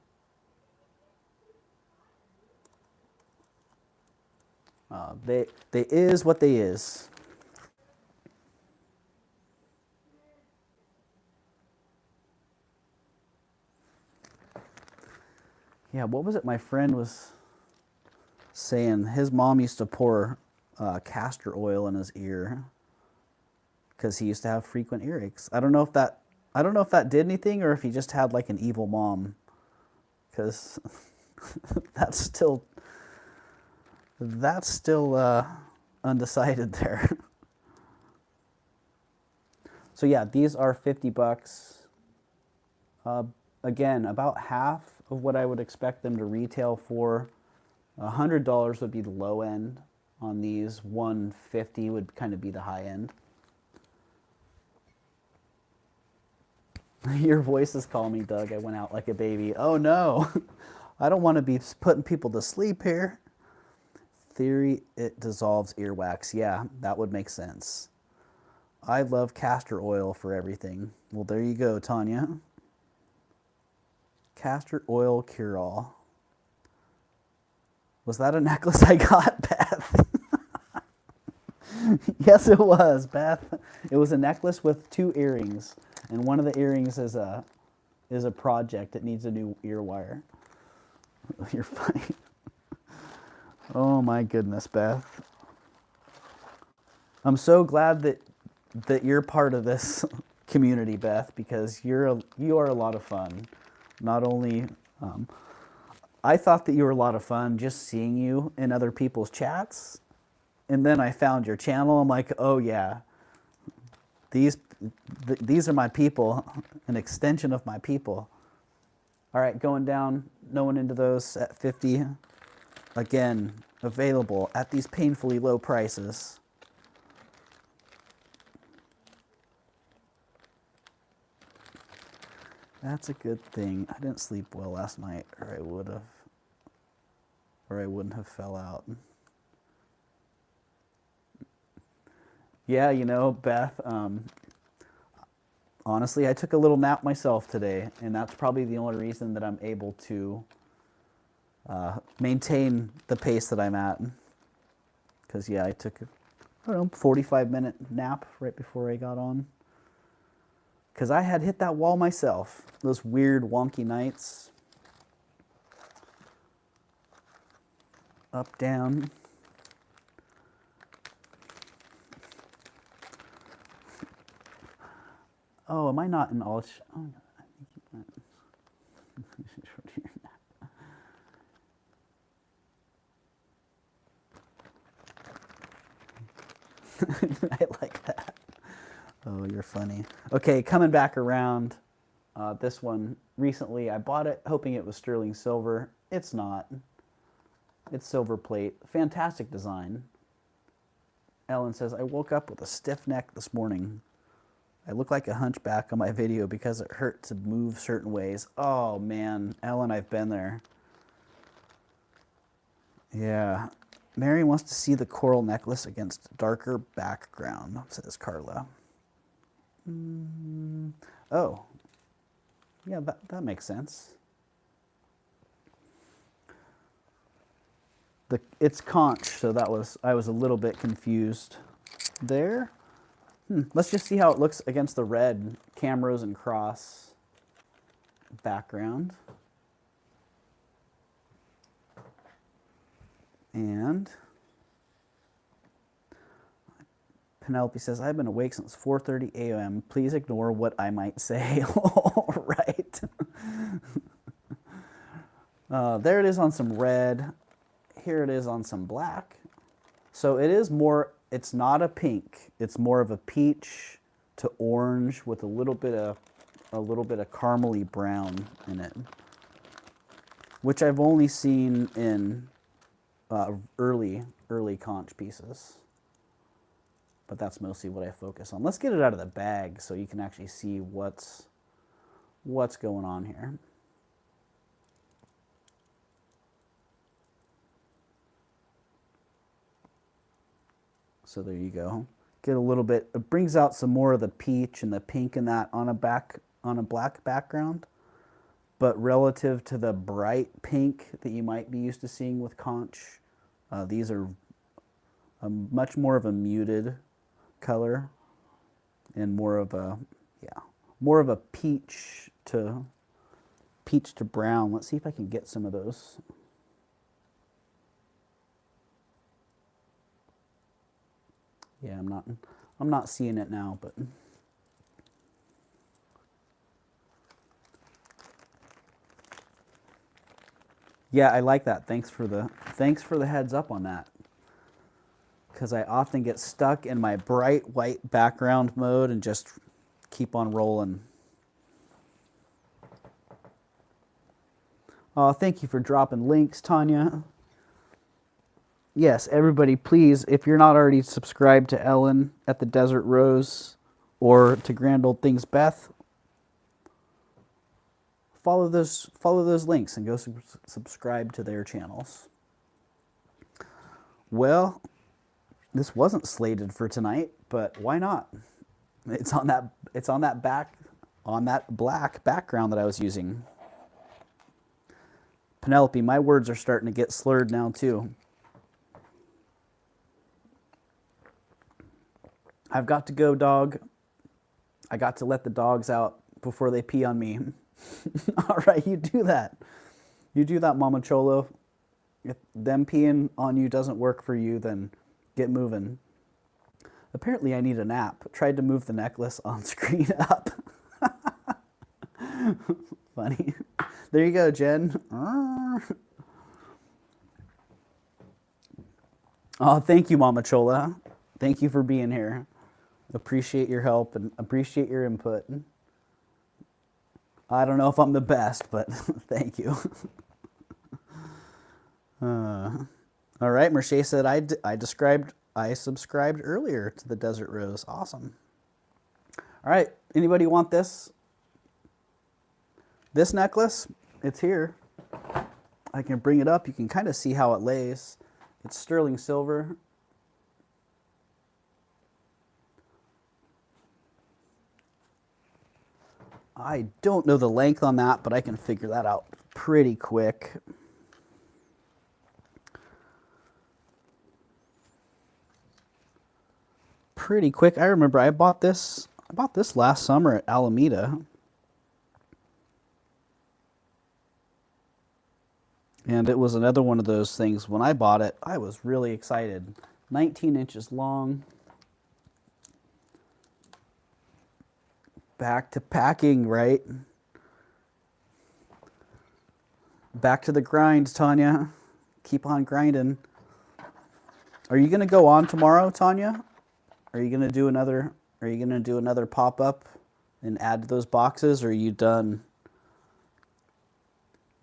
They is what they is. Yeah, what was it my friend was saying? His mom used to pour castor oil in his ear because he used to have frequent earaches. I don't know if that did anything or if he just had like an evil mom, because that's still undecided there. So yeah, these are 50 bucks. Again, about half of what I would expect them to retail for. $100 would be the low end on these. 150 would kind of be the high end. Your voice is calling me, Doug. I went out like a baby. Oh no, I don't want to be putting people to sleep here. Theory, it dissolves earwax. Yeah, that would make sense. I love castor oil for everything. Well, there you go, Tanya. Castor oil cure-all. Was that a necklace I got, Beth? Yes, it was, Beth. It was a necklace with 2 earrings, and one of the earrings is a project. It needs a new ear wire. You're funny. Oh my goodness, Beth. I'm so glad that you're part of this community, Beth, because you are a lot of fun. Not only I thought that you were a lot of fun just seeing you in other people's chats, and then I found your channel. I'm like, oh yeah, these are my people, an extension of my people. All right, going down, no one into those at 50. Again, available at these painfully low prices. That's a good thing. I didn't sleep well last night, or I wouldn't have fell out. Yeah, you know, Beth, honestly, I took a little nap myself today, and that's probably the only reason that I'm able to maintain the pace that I'm at. Because, yeah, I took a, I don't know, 45-minute nap right before I got on. Because I had hit that wall myself. Those weird, wonky nights. Up, down. Oh, am I not in all? Oh, I think you went. I like that. Oh, you're funny. Okay, coming back around. This one, recently I bought it hoping it was sterling silver. It's not. It's silver plate. Fantastic design. Ellen says, I woke up with a stiff neck this morning. I look like a hunchback on my video because it hurt to move certain ways. Oh man, Ellen, I've been there. Yeah. Mary wants to see the coral necklace against darker background, says Carla. Oh. Yeah, that makes sense. It's conch, so I was a little bit confused there. Let's just see how it looks against the red Camrose and Cross background. And Penelope says, I've been awake since 4:30 a.m. Please ignore what I might say. All right. There it is on some red. Here it is on some black. So it is more, it's not a pink. It's more of a peach to orange with a little bit of caramely brown in it, which I've only seen in early conch pieces. But that's mostly what I focus on. Let's get it out of the bag so you can actually see what's going on here. So there you go. Get a little bit, it brings out some more of the peach and the pink in that on a black background. But relative to the bright pink that you might be used to seeing with conch, these are much more of a muted color and more of a peach to brown. Let's see if I can get some of those. Yeah, I'm not seeing it now, but yeah, I like that. Thanks for the heads up on that. Because I often get stuck in my bright white background mode and just keep on rolling. Oh, thank you for dropping links, Tanya. Yes, everybody, please, if you're not already subscribed to Ellen at the Desert Rose or to Grand Old Things Beth, follow those links and go subscribe to their channels. Well, this wasn't slated for tonight, but why not? It's on that black background that I was using. Penelope, my words are starting to get slurred now too. I've got to go, dog. I got to let the dogs out before they pee on me. All right, you do that. You do that, Mama Cholo. If them peeing on you doesn't work for you, then get moving. Apparently I need a nap. Tried to move the necklace on screen up. Funny. There you go, Jen. Oh, thank you, Mama Chola. Thank you for being here. Appreciate your help and appreciate your input. I don't know if I'm the best, but thank you. All right, Merche said I subscribed earlier to the Desert Rose. Awesome. All right, anybody want this? This necklace, it's here. I can bring it up. You can kind of see how it lays. It's sterling silver. I don't know the length on that, but I can figure that out pretty quick. I remember I bought this last summer at Alameda. And it was another one of those things. When I bought it, I was really excited. 19 inches long. Back to packing, right? Back to the grind, Tanya. Keep on grinding. Are you going to go on tomorrow, Tanya? Are you going to do another pop-up and add to those boxes, or are you done?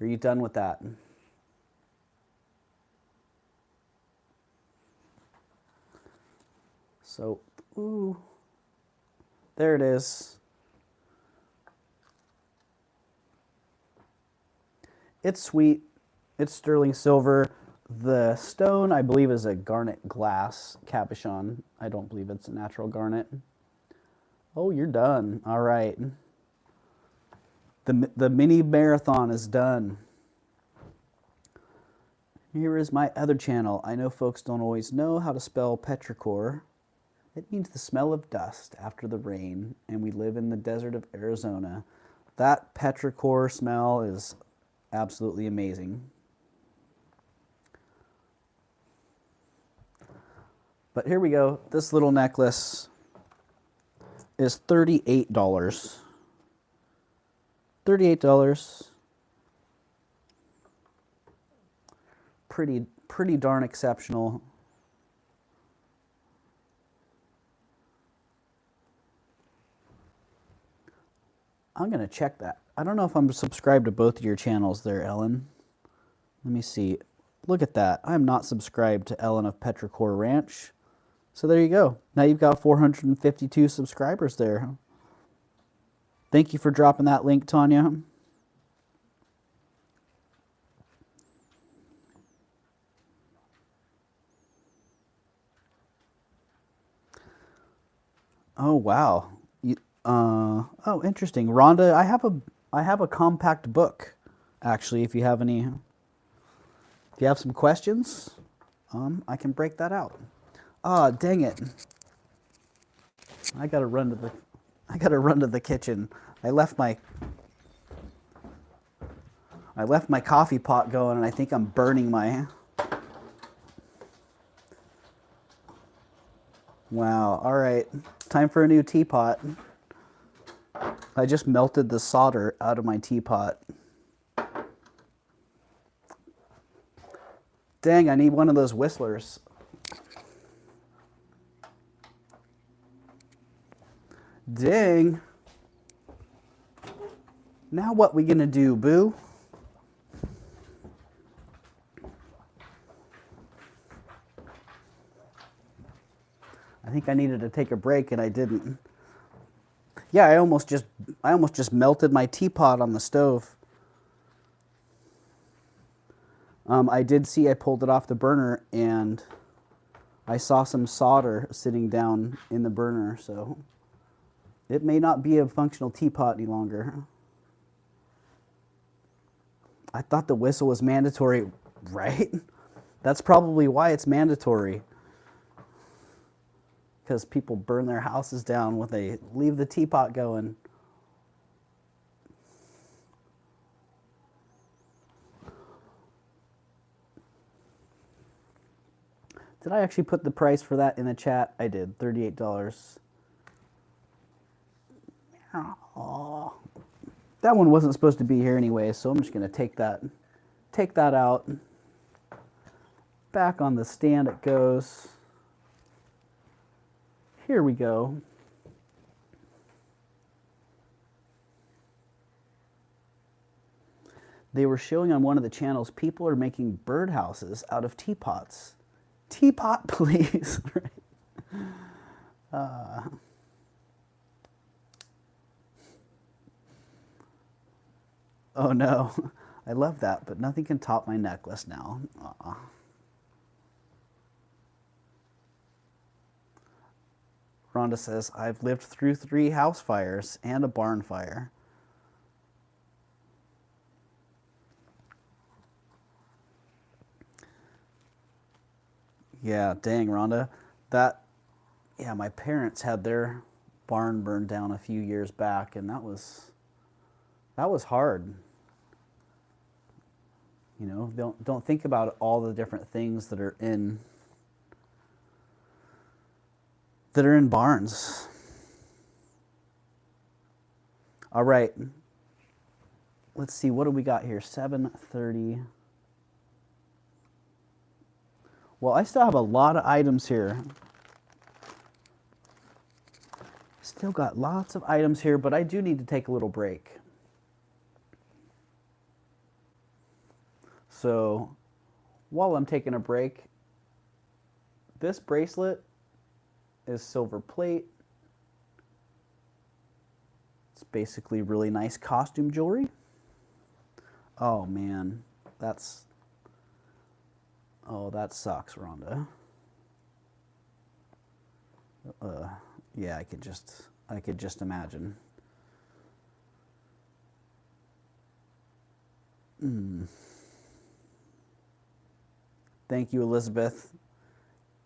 Are you done with that? So, ooh, there it is. It's sweet. It's sterling silver. The stone, I believe, is a garnet glass cabochon. I don't believe it's a natural garnet. Oh, you're done. All right. The mini marathon is done. Here is my other channel. I know folks don't always know how to spell petrichor. It means the smell of dust after the rain, and we live in the desert of Arizona. That petrichor smell is absolutely amazing. But here we go. This little necklace is $38. $38. Pretty darn exceptional. I'm going to check that. I don't know if I'm subscribed to both of your channels there, Ellen. Let me see. Look at that. I'm not subscribed to Ellen of Petrichor Ranch. So there you go. Now you've got 452 subscribers there. Thank you for dropping that link, Tanya. Oh, wow. Oh, interesting. Rhonda, I have a compact book, actually, if you have some questions, I can break that out. Ah, dang it. I gotta run to the kitchen. I left my coffee pot going, and I think I'm burning my... Wow, all right. Time for a new teapot. I just melted the solder out of my teapot. Dang, I need one of those whistlers. Dang. Now what we gonna do, boo? I think I needed to take a break and I didn't. Yeah, I almost just melted my teapot on the stove. I did see I pulled it off the burner and I saw some solder sitting down in the burner, so it may not be a functional teapot any longer. I thought the whistle was mandatory, right? That's probably why it's mandatory. Because people burn their houses down when they leave the teapot going. Did I actually put the price for that in the chat? I did, $38. Oh, that one wasn't supposed to be here anyway, so I'm just gonna take that out. Back on the stand it goes. Here we go. They were showing on one of the channels, people are making birdhouses out of teapots. Teapot, please. Oh no, I love that, but nothing can top my necklace now. Rhonda says, I've lived through 3 house fires and a barn fire. Yeah, dang, Rhonda. Yeah, my parents had their barn burned down a few years back, and that was hard. You know, don't think about all the different things that are in barns. All right. Let's see, what do we got here? 7:30. Well, I still have a lot of items here. Still got lots of items here, but I do need to take a little break. So, while I'm taking a break, this bracelet is silver plate. It's basically really nice costume jewelry. Oh man, that sucks, Rhonda. Yeah, I could just imagine. Thank you, Elizabeth.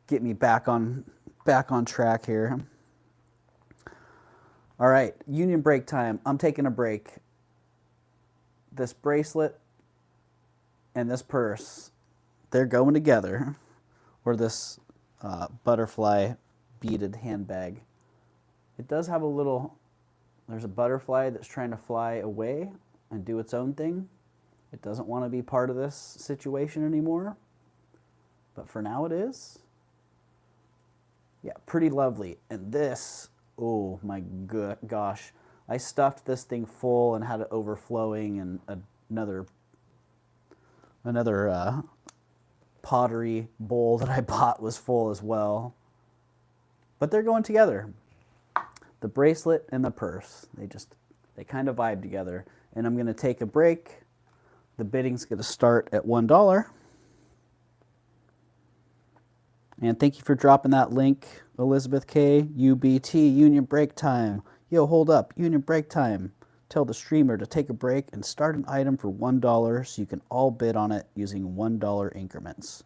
Get me back on track here. All right, union break time. I'm taking a break. This bracelet and this purse, they're going together. Or this butterfly beaded handbag. It does have there's a butterfly that's trying to fly away and do its own thing. It doesn't want to be part of this situation anymore. But for now it is. Yeah, pretty lovely. And this, oh my gosh. I stuffed this thing full and had it overflowing, and another pottery bowl that I bought was full as well. But they're going together. The bracelet and the purse. They kind of vibe together. And I'm going to take a break. The bidding's going to start at $1. And thank you for dropping that link, Elizabeth K. UBT, union break time. Yo, hold up, union break time. Tell the streamer to take a break and start an item for $1 so you can all bid on it using $1 increments.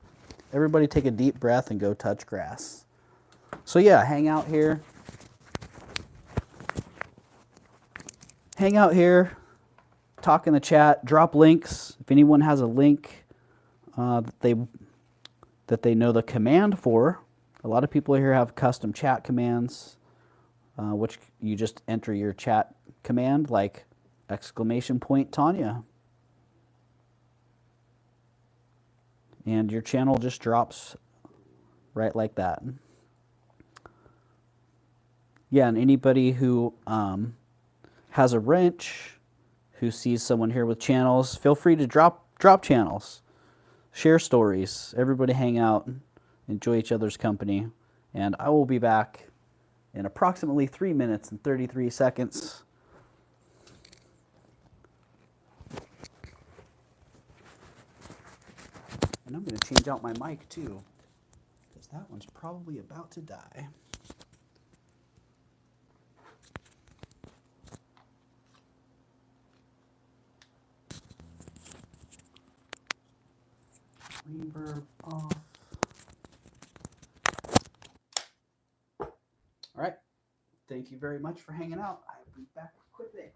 Everybody take a deep breath and go touch grass. So yeah, hang out here. Talk in the chat, drop links. If anyone has a link that they know the command for. A lot of people here have custom chat commands, which you just enter your chat command, like !Tanya. And your channel just drops right like that. Yeah, and anybody who has a wrench, who sees someone here with channels, feel free to drop channels, share stories. Everybody hang out, enjoy each other's company. And I will be back in approximately 3 minutes and 33 seconds. And I'm going to change out my mic too, because that one's probably about to die. Reverb off. All right. Thank you very much for hanging out. I'll be back quickly.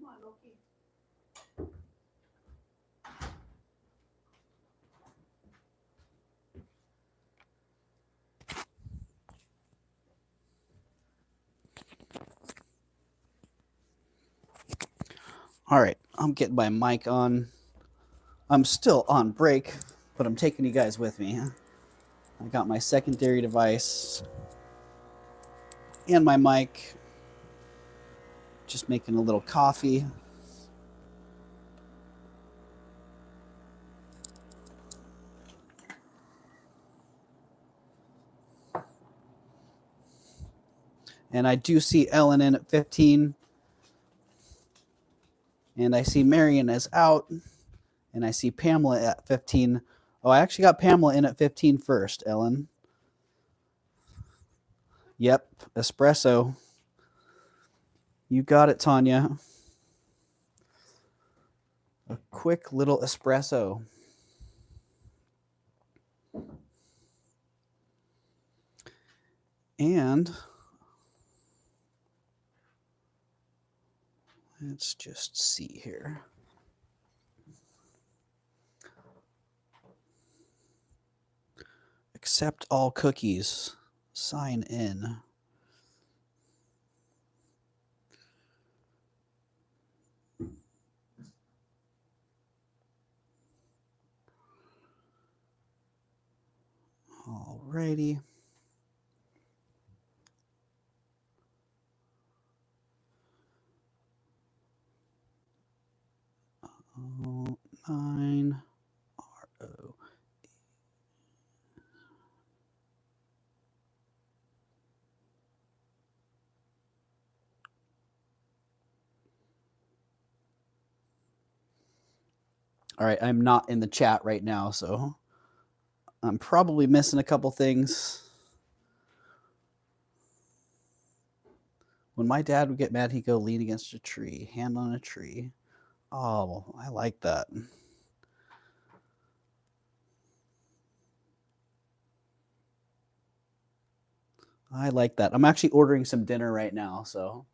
Come on, Loki. All right, I'm getting my mic on. I'm still on break, but I'm taking you guys with me. I got my secondary device and my mic. Just making a little coffee. And I do see Ellen in at 15. And I see Marion is out. And I see Pamela at 15. Oh, I actually got Pamela in at 15 first, Ellen. Yep, espresso. You got it, Tanya. A quick little espresso. And let's just see here. Accept all cookies. Sign in. Alrighty. Oh, 9 RO. All right, I'm not in the chat right now, so I'm probably missing a couple things. When my dad would get mad, he'd go lean against a tree, hand on a tree. Oh, I like that. I like that. I'm actually ordering some dinner right now, so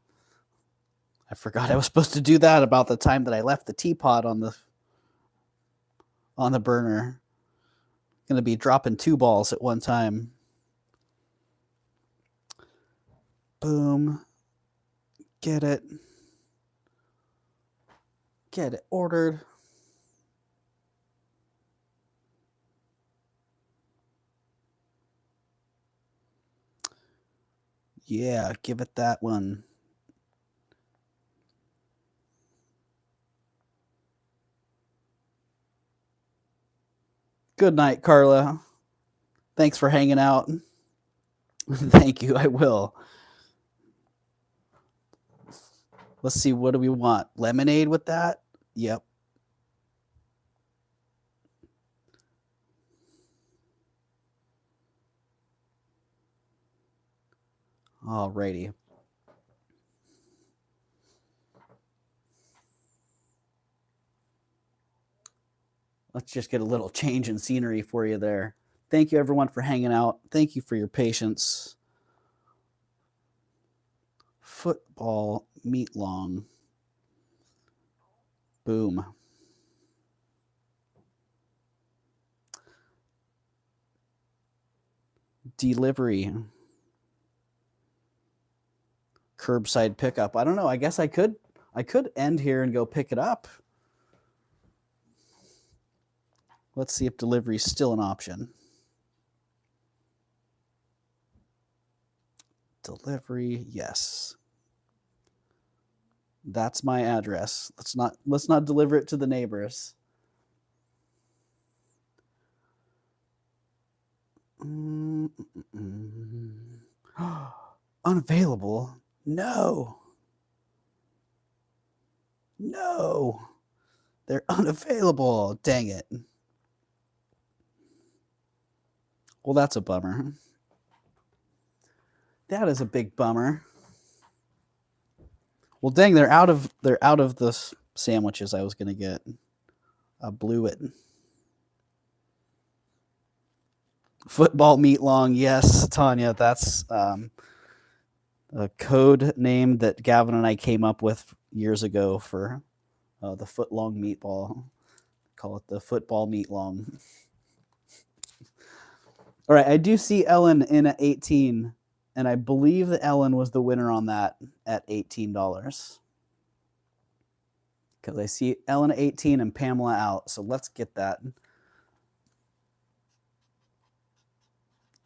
I forgot I was supposed to do that about the time that I left the teapot on the burner. Gonna be dropping 2 balls at one time. Boom. Get it. Get it ordered. Yeah, give it that one. Good night, Carla. Thanks for hanging out. Thank you, I will. Let's see, what do we want? Lemonade with that? Yep. Alrighty. Let's just get a little change in scenery for you there. Thank you, everyone, for hanging out. Thank you for your patience. Football meat long. Boom. Delivery. Curbside pickup. I don't know. I guess I could end here and go pick it up. Let's see if delivery is still an option. Delivery, yes. That's my address. Let's not deliver it to the neighbors. Unavailable? No. No. They're unavailable. Dang it. Well, that's a bummer. That is a big bummer. Well, dang, they're out of the sandwiches I was going to get. I blew it. Football meat long. Yes, Tanya, that's a code name that Gavin and I came up with years ago for the foot long meatball. Call it the football meat long. All right, I do see Ellen in at 18, and I believe that Ellen was the winner on that at $18. Because I see Ellen at 18 and Pamela out, so let's get that.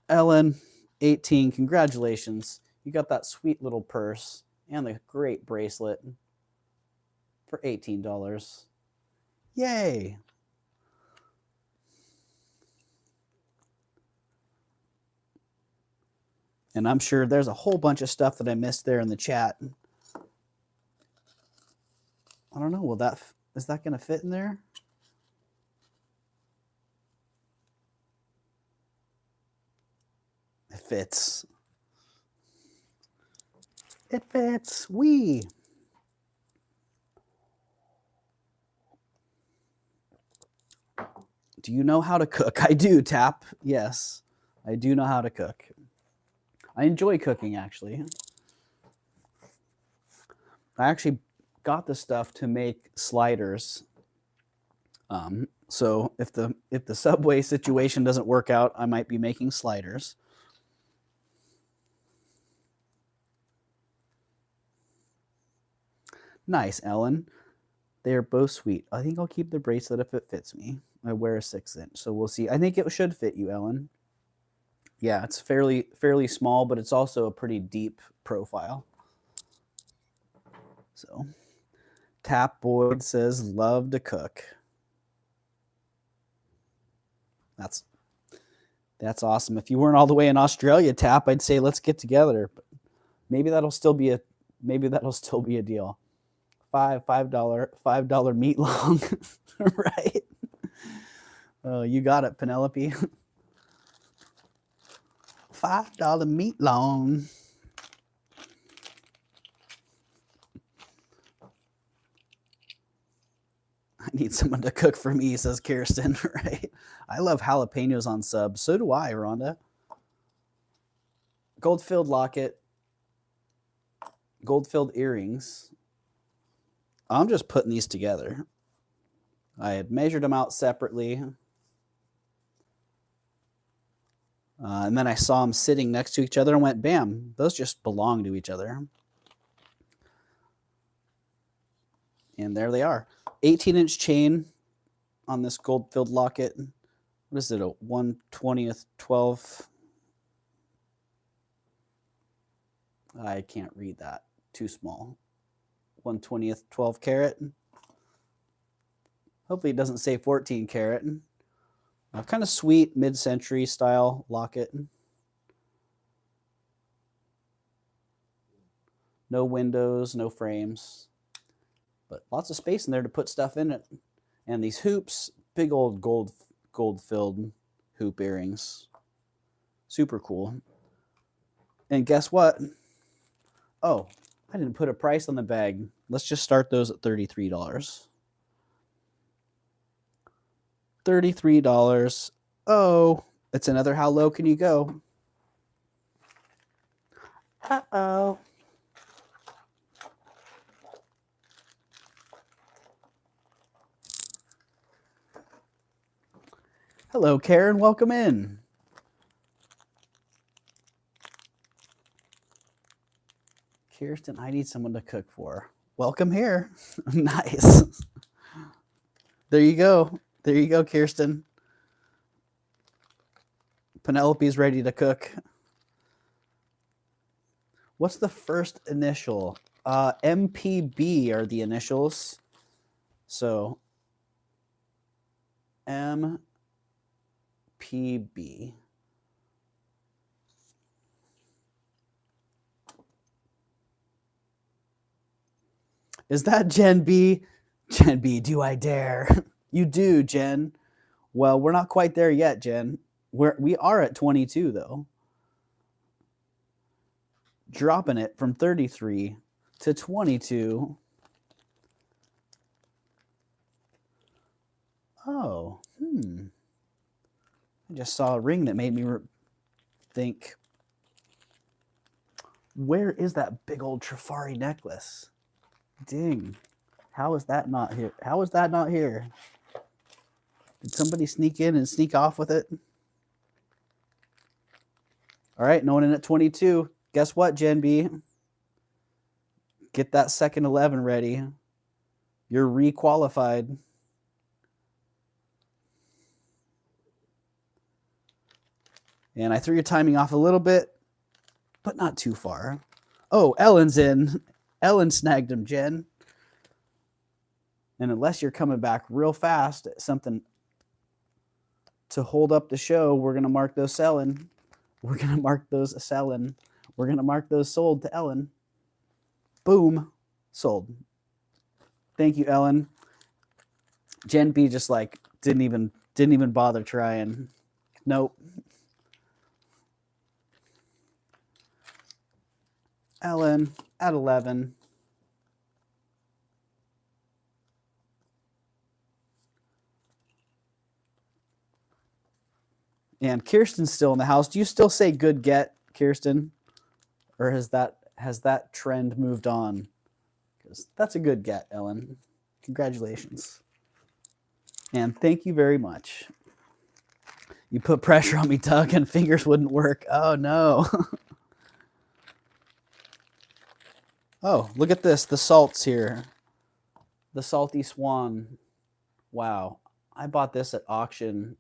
Ellen, 18, congratulations. You got that sweet little purse and the great bracelet for $18. Yay! And I'm sure there's a whole bunch of stuff that I missed there in the chat. I don't know, is that going to fit in there? It fits. It fits. Wee. Do you know how to cook? I do, Tap. Yes, I do know how to cook. I enjoy cooking, actually. I actually got the stuff to make sliders. So if the Subway situation doesn't work out, I might be making sliders. Nice, Ellen. They are both sweet. I think I'll keep the bracelet if it fits me. I wear a 6-inch, so we'll see. I think it should fit you, Ellen. Yeah, it's fairly small, but it's also a pretty deep profile. So, Tap Boyd says, love to cook. That's awesome. If you weren't all the way in Australia, Tap, I'd say let's get together. But maybe that'll still be a deal. $5 meat long, right? Oh, you got it, Penelope. $5 meat long. I need someone to cook for me, says Kirsten, right? I love jalapenos on subs. So do I, Rhonda. gold-filled locket, gold-filled earrings. I'm just putting these together. I had measured them out separately. And then I saw them sitting next to each other and went, bam, those just belong to each other. And there they are. 18-inch chain on this gold-filled locket. What is it, a 1/20th 12? I can't read that. Too small. 1/20th 12 carat. Hopefully it doesn't say 14 carat. Kind of sweet mid-century style locket. No windows, no frames. But lots of space in there to put stuff in it. And these hoops, big old gold-filled hoop earrings. Super cool. And guess what? Oh, I didn't put a price on the bag. Let's just start those at $33. $33. Oh, it's another how low can you go? Uh-oh. Hello, Karen. Welcome in. Kirsten, I need someone to cook for. Welcome here. Nice. There you go. There you go, Kirsten. Penelope's ready to cook. What's the first initial? MPB are the initials. So MPB. Is that Jen B? Jen B, do I dare? You do, Jen. Well, we're not quite there yet, Jen. We are at 22, though. Dropping it from 33 to 22. Oh, I just saw a ring that made me think, where is that big old Trifari necklace? Ding. How is that not here? How is that not here? Did somebody sneak in and sneak off with it? All right, no one in at 22. Guess what, Gen B? Get that second 11 ready. You're re-qualified. And I threw your timing off a little bit, but not too far. Oh, Ellen's in. Ellen snagged him, Jen. And unless you're coming back real fast, something to hold up the show, we're going to mark those selling. We're going to mark those selling. We're going to mark those sold to Ellen. Boom. Sold. Thank you, Ellen. Jen B just like didn't even bother trying. Nope. Ellen at 11. And Kirsten's still in the house. Do you still say good get, Kirsten? Or has that trend moved on? Because that's a good get, Ellen. Congratulations. And thank you very much. You put pressure on me, Doug, and fingers wouldn't work. Oh, no. Oh, look at this. The salts here. The Salty Swan. Wow. I bought this at auction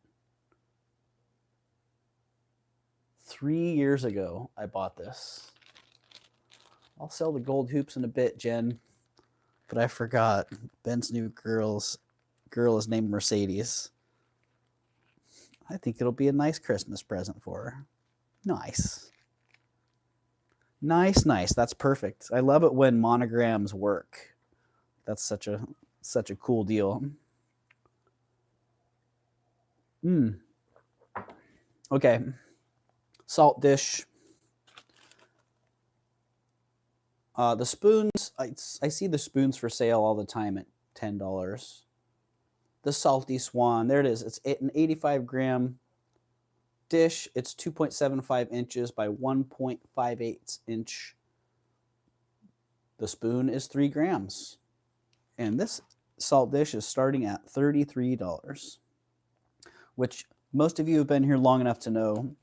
3 years ago. I bought this. I'll sell the gold hoops in a bit, Jen. But I forgot. Ben's new girl is named Mercedes. I think it'll be a nice Christmas present for her. Nice. Nice, nice. That's perfect. I love it when monograms work. That's such a cool deal. Okay. Salt dish. The spoons, I see the spoons for sale all the time at $10. The Salty Swan, there it is. It's an 85-gram dish, it's 2.75 inches by 1.58 inch. The spoon is 3 grams. And this salt dish is starting at $33, which most of you have been here long enough to know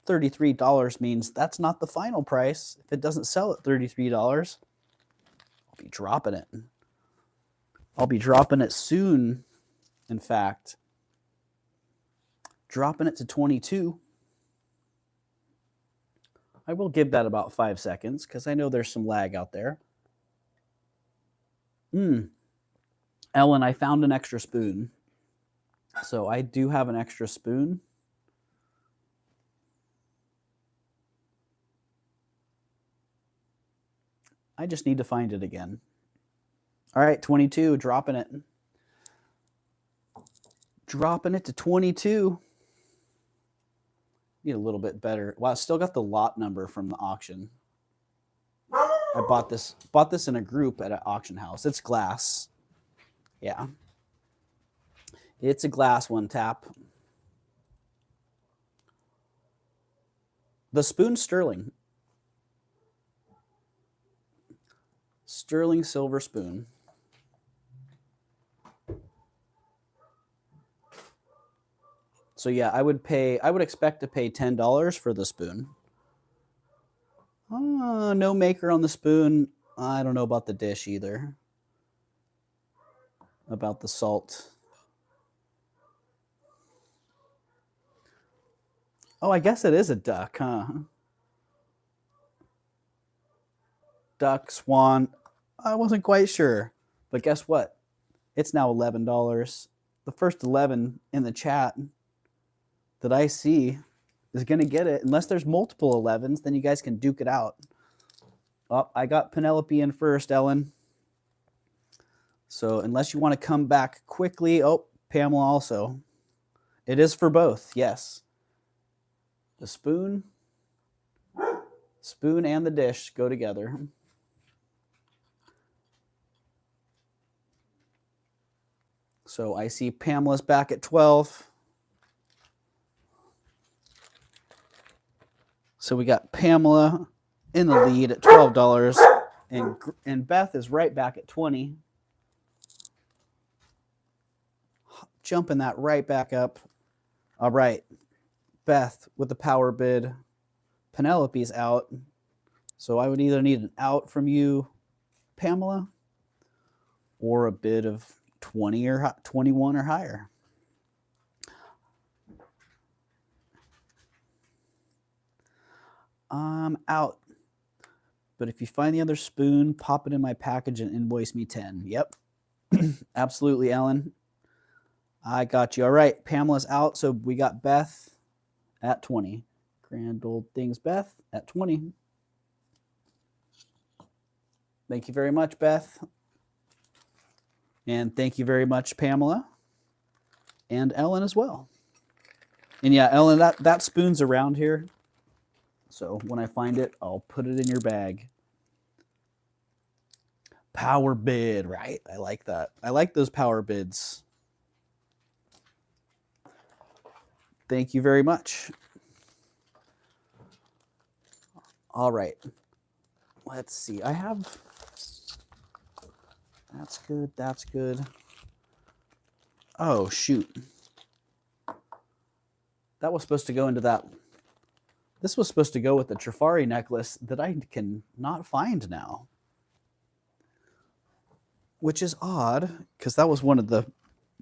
$33 means that's not the final price. If it doesn't sell at $33, I'll be dropping it. I'll be dropping it soon, in fact. Dropping it to 22. I will give that about 5 seconds because I know there's some lag out there. Ellen, I found an extra spoon. So I do have an extra spoon. I just need to find it again. All right, 22, dropping it. Dropping it to 22. Need a little bit better. Well, I still got the lot number from the auction. I bought this in a group at an auction house. It's glass. Yeah. It's a glass one tap. The spoon sterling. Sterling silver spoon. So yeah, I would expect to pay $10 for the spoon. No maker on the spoon. I don't know about the dish either. About the salt. Oh, I guess it is a duck, huh? Duck, swan. I wasn't quite sure. But guess what? It's now $11. The first 11 in the chat that I see is going to get it. Unless there's multiple 11s, then you guys can duke it out. Oh, I got Penelope in first, Ellen. So unless you want to come back quickly. Oh, Pamela also. It is for both, yes. The spoon and the dish go together. So I see Pamela's back at 12. So we got Pamela in the lead at $12, and Beth is right back at 20. Jumping that right back up. All right, Beth with the power bid. Penelope's out. So I would either need an out from you, Pamela, or a bid of 20 or 21 or higher. I'm out. But if you find the other spoon, pop it in my package and invoice me 10. Yep. Absolutely, Ellen. I got you. All right, Pamela's out, so we got Beth at 20. Grand old things, Beth, at 20. Thank you very much, Beth. And thank you very much, Pamela. And Ellen as well. And yeah, Ellen, that spoon's around here. So when I find it, I'll put it in your bag. Power bid, right? I like that. I like those power bids. Thank you very much. All right. Let's see. I have... That's good. That's good. Oh, shoot. That was supposed to go into that... This was supposed to go with the Trifari necklace that I can not find now. Which is odd, because that was one of the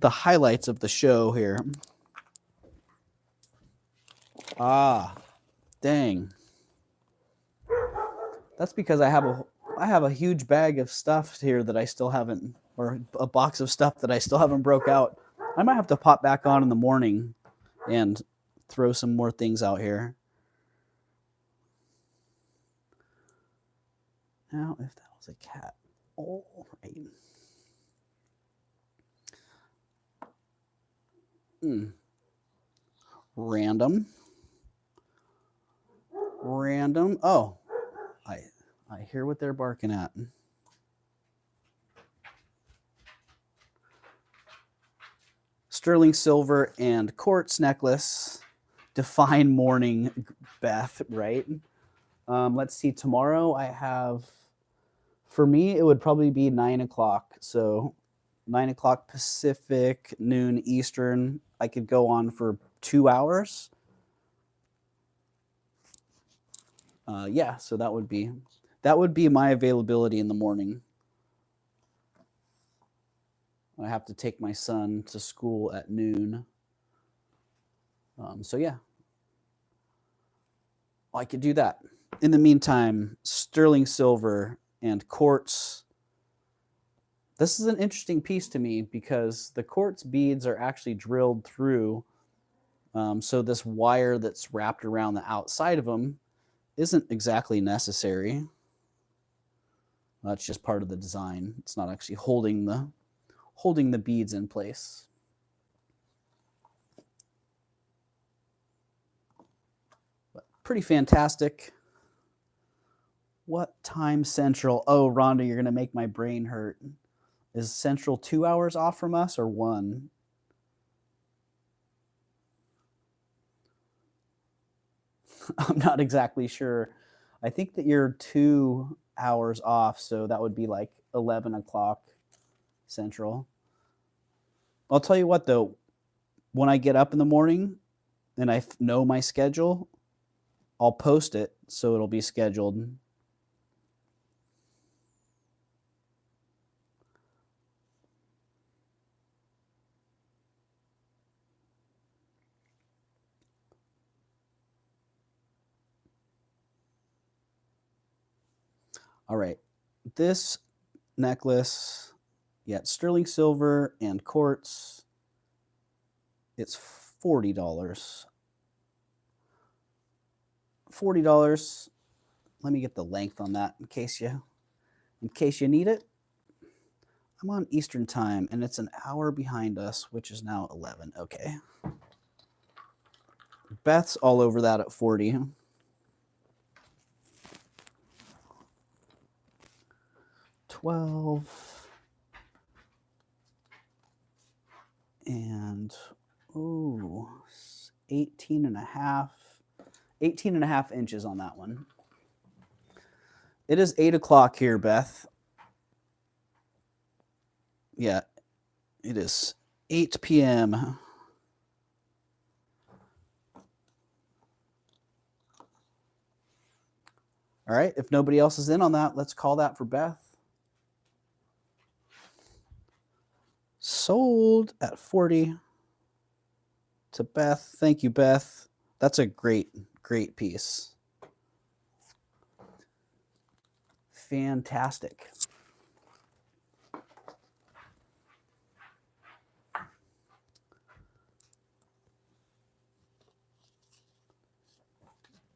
highlights of the show here. Ah, dang. That's because I have a huge bag of stuff here that I still haven't, or a box of stuff that I still haven't broke out. I might have to pop back on in the morning and throw some more things out here. Now, if that was a cat, all right. Random. Oh, I hear what they're barking at. Sterling silver and quartz necklace. define morning, Beth, right? Let's see. Tomorrow I have, for me, it would probably be 9 o'clock. So 9 o'clock Pacific, noon Eastern. I could go on for 2 hours. Yeah, so that would be my availability in the morning. I have to take my son to school at noon. So yeah, I could do that. In the meantime, sterling silver and quartz. This is an interesting piece to me because the quartz beads are actually drilled through. So this wire that's wrapped around the outside of them isn't exactly necessary. That's just part of the design. It's not actually holding the beads in place. But pretty fantastic. What time Central? Oh, Rhonda, you're going to make my brain hurt. Is Central 2 hours off from us or 1? I'm not exactly sure. I think that you're 2 hours off, so that would be like 11 o'clock Central. I'll tell you what, though, when I get up in the morning and I know my schedule, I'll post it so it'll be scheduled. All right, this necklace, yeah, sterling silver and quartz. It's $40. $40. Let me get the length on that in case you need it. I'm on Eastern time and it's an hour behind us, which is now 11. Okay. Beth's all over that at 40. $12 and 18 and a half inches on that one. It is 8 o'clock here, Beth. Yeah, it is 8 p.m. All right, if nobody else is in on that, let's call that for Beth. Sold at 40 to Beth. Thank you, Beth. That's a great piece. Fantastic.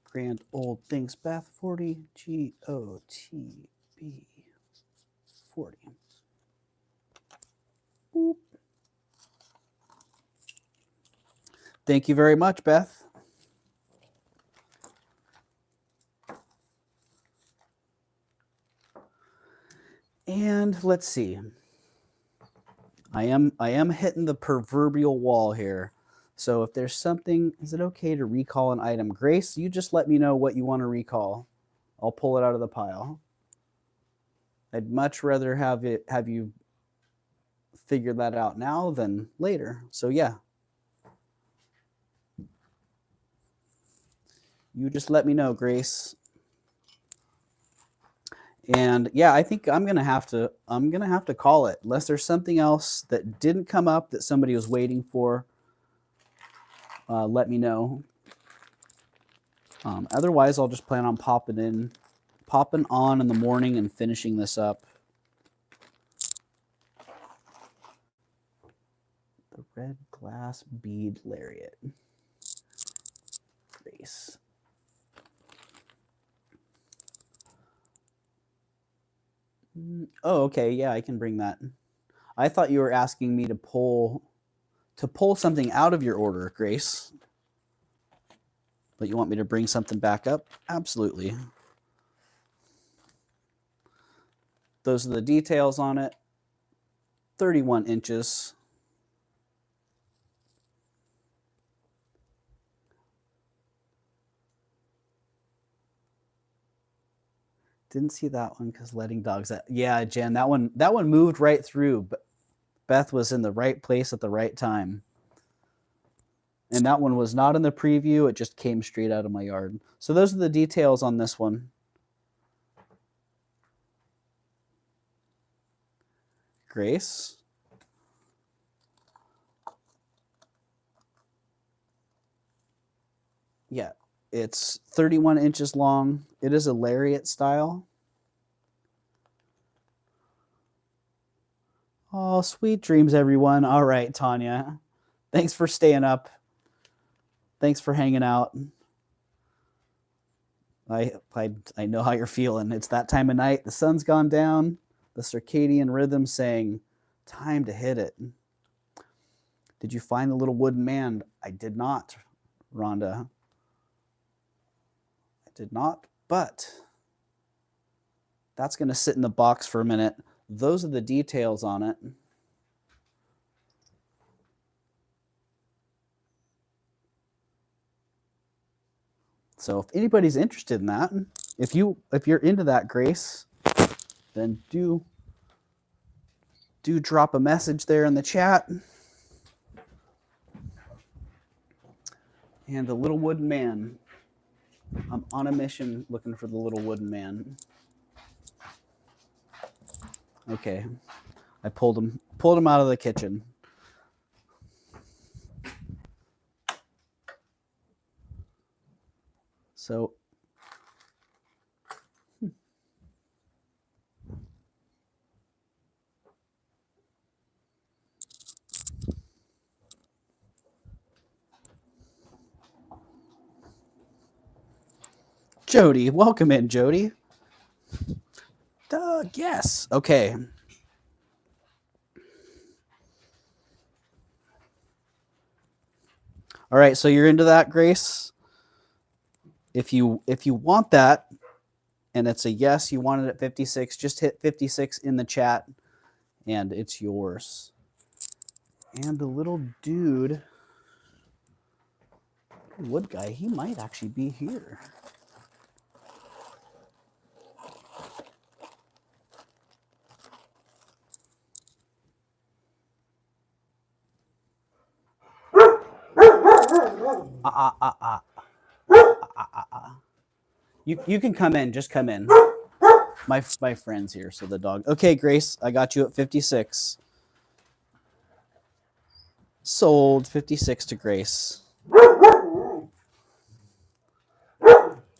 Grand old things, Beth. 40 GOTB 40. Boop. Thank you very much, Beth. And let's see. I am hitting the proverbial wall here. So if there's something, is it okay to recall an item? Grace, you just let me know what you want to recall. I'll pull it out of the pile. I'd much rather have you figure that out now than later. So yeah. You just let me know, Grace. And yeah, I think I'm gonna have to call it, unless there's something else that didn't come up that somebody was waiting for. Let me know. Otherwise, I'll just plan on popping on in the morning and finishing this up. The red glass bead lariat. Grace. Oh, okay. Yeah, I can bring that. I thought you were asking me to pull something out of your order, Grace. But you want me to bring something back up? Absolutely. Those are the details on it. 31 inches. Didn't see that one because letting dogs out. Yeah, Jen, that one moved right through. But Beth was in the right place at the right time. And that one was not in the preview. It just came straight out of my yard. So those are the details on this one. Grace. Yeah, it's 31 inches long. It is a lariat style. Oh, sweet dreams, everyone. All right, Tanya. Thanks for staying up. Thanks for hanging out. I know how you're feeling. It's that time of night. The sun's gone down. The circadian rhythm saying, time to hit it. Did you find the little wooden man? I did not, Rhonda. I did not, but that's going to sit in the box for a minute. Those are the details on it. So if anybody's interested in that, if you're into that, Grace, then do drop a message there in the chat. And the little wooden man. I'm on a mission looking for the little wooden man. Okay. I pulled him out of the kitchen. So Jody, welcome in, Jody. Doug, yes. Okay. All right, so you're into that, Grace? If you want that, and it's a yes, you want it at 56, just hit 56 in the chat, and it's yours. And the little dude, wood guy, he might actually be here. You can come in. Just come in. My friend's here, so the dog. Okay, Grace, I got you at 56. Sold 56 to Grace.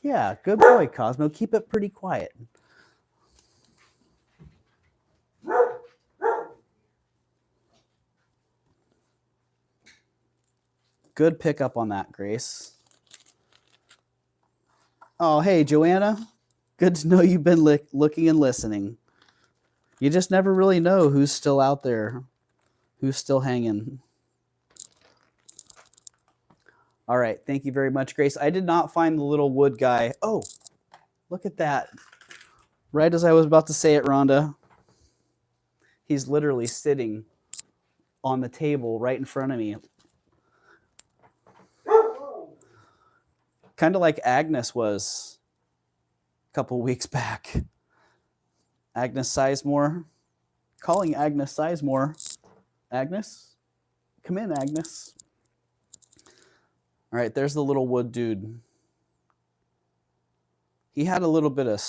Yeah, good boy, Cosmo. Keep it pretty quiet. Good pickup on that, Grace. Oh, hey, Joanna. Good to know you've been looking and listening. You just never really know who's still out there, who's still hanging. All right, thank you very much, Grace. I did not find the little wood guy. Oh, look at that. Right as I was about to say it, Rhonda, he's literally sitting on the table right in front of me. Kind of like Agnes was a couple weeks back. Agnes Sizemore. Calling Agnes Sizemore. Agnes? Come in, Agnes. All right, there's the little wood dude. He had a little bit of,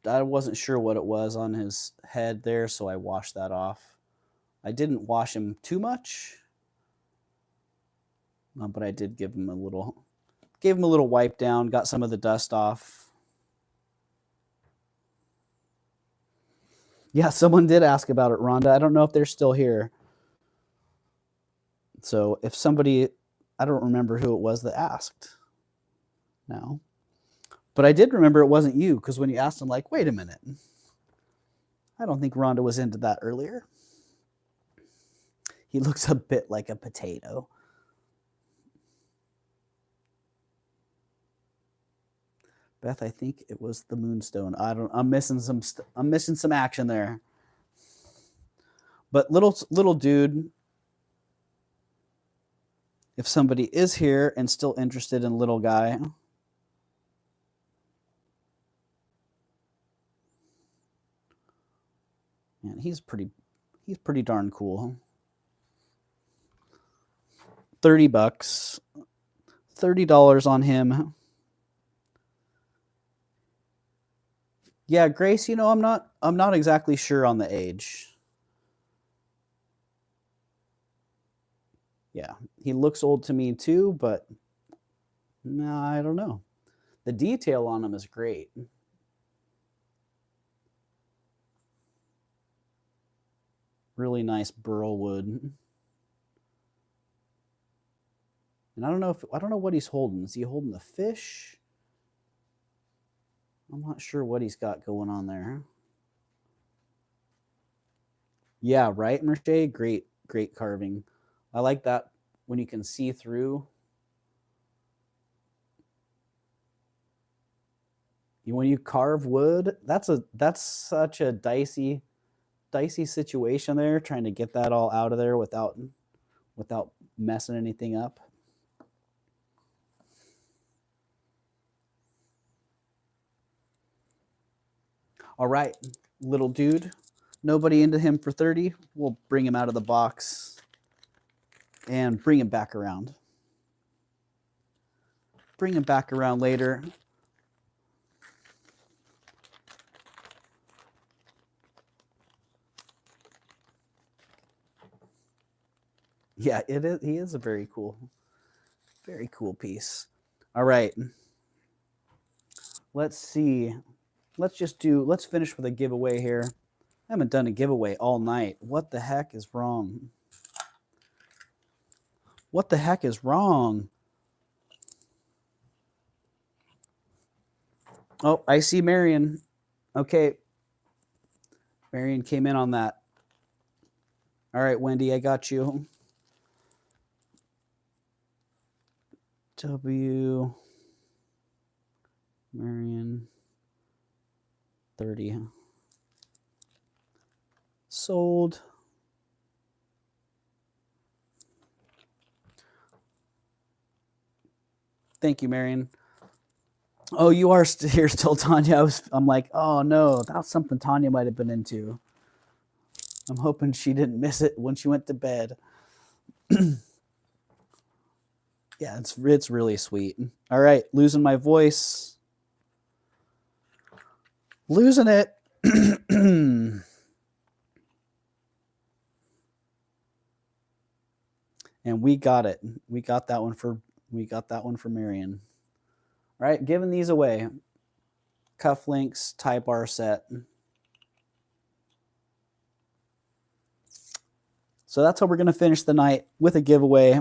I wasn't sure what it was on his head there, so I washed that off. I didn't wash him too much, but I did give him a little wipe down, got some of the dust off. Yeah, someone did ask about it, Rhonda. I don't know if they're still here. So if somebody, I don't remember who it was that asked now. But I did remember it wasn't you, because when you asked, I'm like, wait a minute. I don't think Rhonda was into that earlier. He looks a bit like a potato. Beth, I think it was the Moonstone. I'm missing some action there. But little dude, if somebody is here and still interested in little guy, he's pretty darn cool. $30, $30 on him. Yeah, Grace, you know, I'm not exactly sure on the age. Yeah, he looks old to me too, but no, I don't know. The detail on him is great. Really nice burl wood. And I don't know what he's holding. Is he holding the fish? I'm not sure what he's got going on there. Yeah, right, Merche? Great carving. I like that when you can see through. When you carve wood, that's such a dicey situation there, trying to get that all out of there without messing anything up. All right, little dude. Nobody into him for 30. We'll bring him out of the box and bring him back around. Bring him back around later. Yeah, it is. He is a very cool piece. All right. Let's see. Let's finish with a giveaway here. I haven't done a giveaway all night. What the heck is wrong? What the heck is wrong? Oh, I see Marion. Okay. Marion came in on that. All right, Wendy, I got you. W. Marion. 30. Sold. Thank you, Marion. Oh, you are here still, Tanya. I'm like, oh no, that's something Tanya might have been into. I'm hoping she didn't miss it when she went to bed. Yeah, it's really sweet. All right, losing my voice. Losing it. And we got it. We got that one for Marion. All right, giving these away. Cufflinks, tie bar set. So that's how we're going to finish the night, with a giveaway.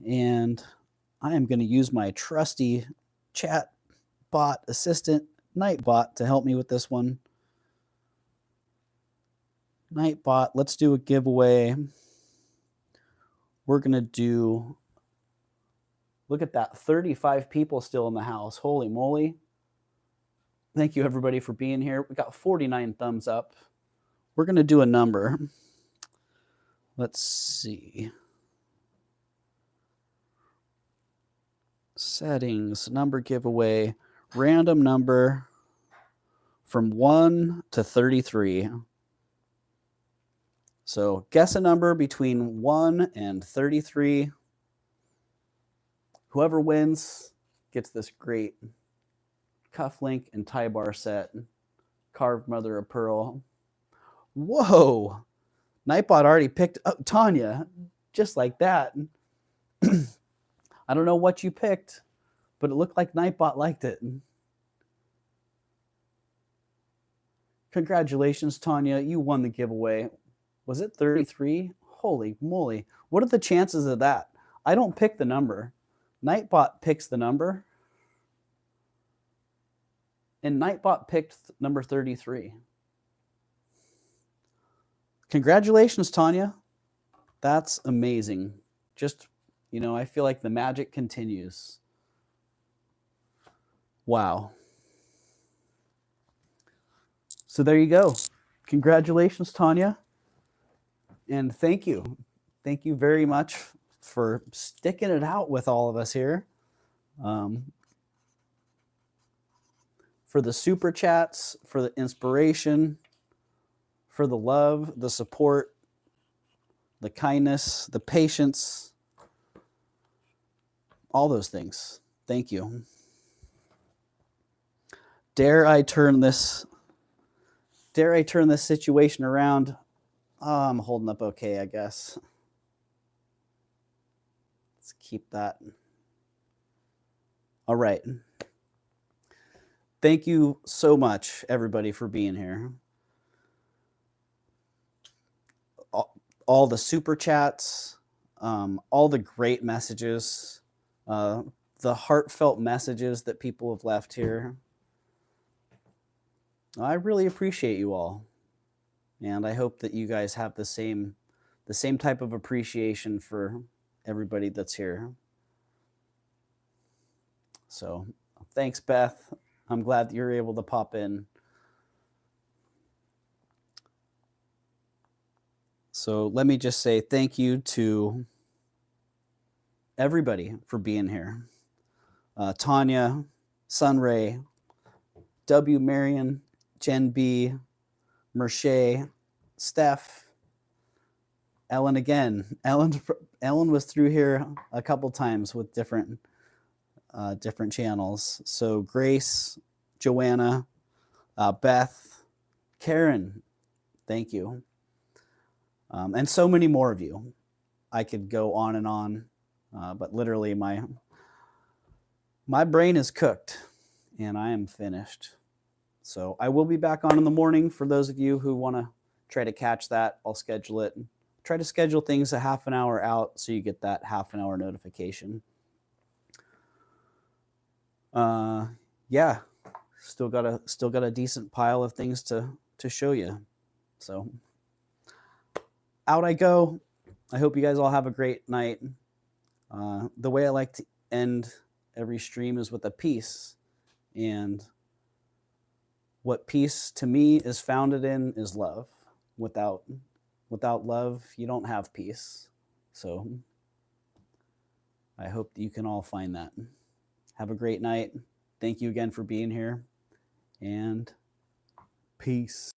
And I am going to use my trusty chat bot assistant, Nightbot, to help me with this one. Nightbot, let's do a giveaway. We're going to do, look at that, 35 people still in the house. Holy moly. Thank you, everybody, for being here. We got 49 thumbs up. We're going to do a number. Let's see. Settings, number giveaway, random number from 1 to 33. So guess a number between 1 and 33. Whoever wins gets this great cufflink and tie bar set, carved mother of pearl. Whoa! Nightbot already picked up Tanya, just like that. I don't know what you picked, but it looked like Nightbot liked it. Congratulations, Tanya. You won the giveaway. Was it 33? Holy moly. What are the chances of that? I don't pick the number. Nightbot picks the number. And Nightbot picked number 33. Congratulations, Tanya. That's amazing. Just, you know, I feel like the magic continues. Wow. So there you go. Congratulations, Tanya. And thank you. Thank you very much for sticking it out with all of us here. For the super chats, for the inspiration. for the love, the support, the kindness, the patience, all those things. Thank you. Dare I turn this situation around? Oh, I'm holding up okay, I guess. Let's keep that. All right. Thank you so much, everybody, for being here. All the super chats, all the great messages, the heartfelt messages that people have left here. I really appreciate you all. And I hope that you guys have the same type of appreciation for everybody that's here. So thanks, Beth. I'm glad that you're able to pop in. So let me just say thank you to everybody for being here. Tanya, Sunray, W. Marion, Jen B., Merche, Steph, Ellen again. Ellen was through here a couple times with different channels. So Grace, Joanna, Beth, Karen, thank you. And so many more of you. I could go on and on, but literally my brain is cooked and I am finished. So I will be back on in the morning for those of you who want to try to catch that. I'll schedule it. Try to schedule things a half an hour out so you get that half an hour notification. Yeah, still got a decent pile of things to show you. So out I go. I hope you guys all have a great night. The way I like to end every stream is with a peace. And what peace to me is founded in is love. Without love, you don't have peace. So I hope that you can all find that. Have a great night. Thank you again for being here. And peace.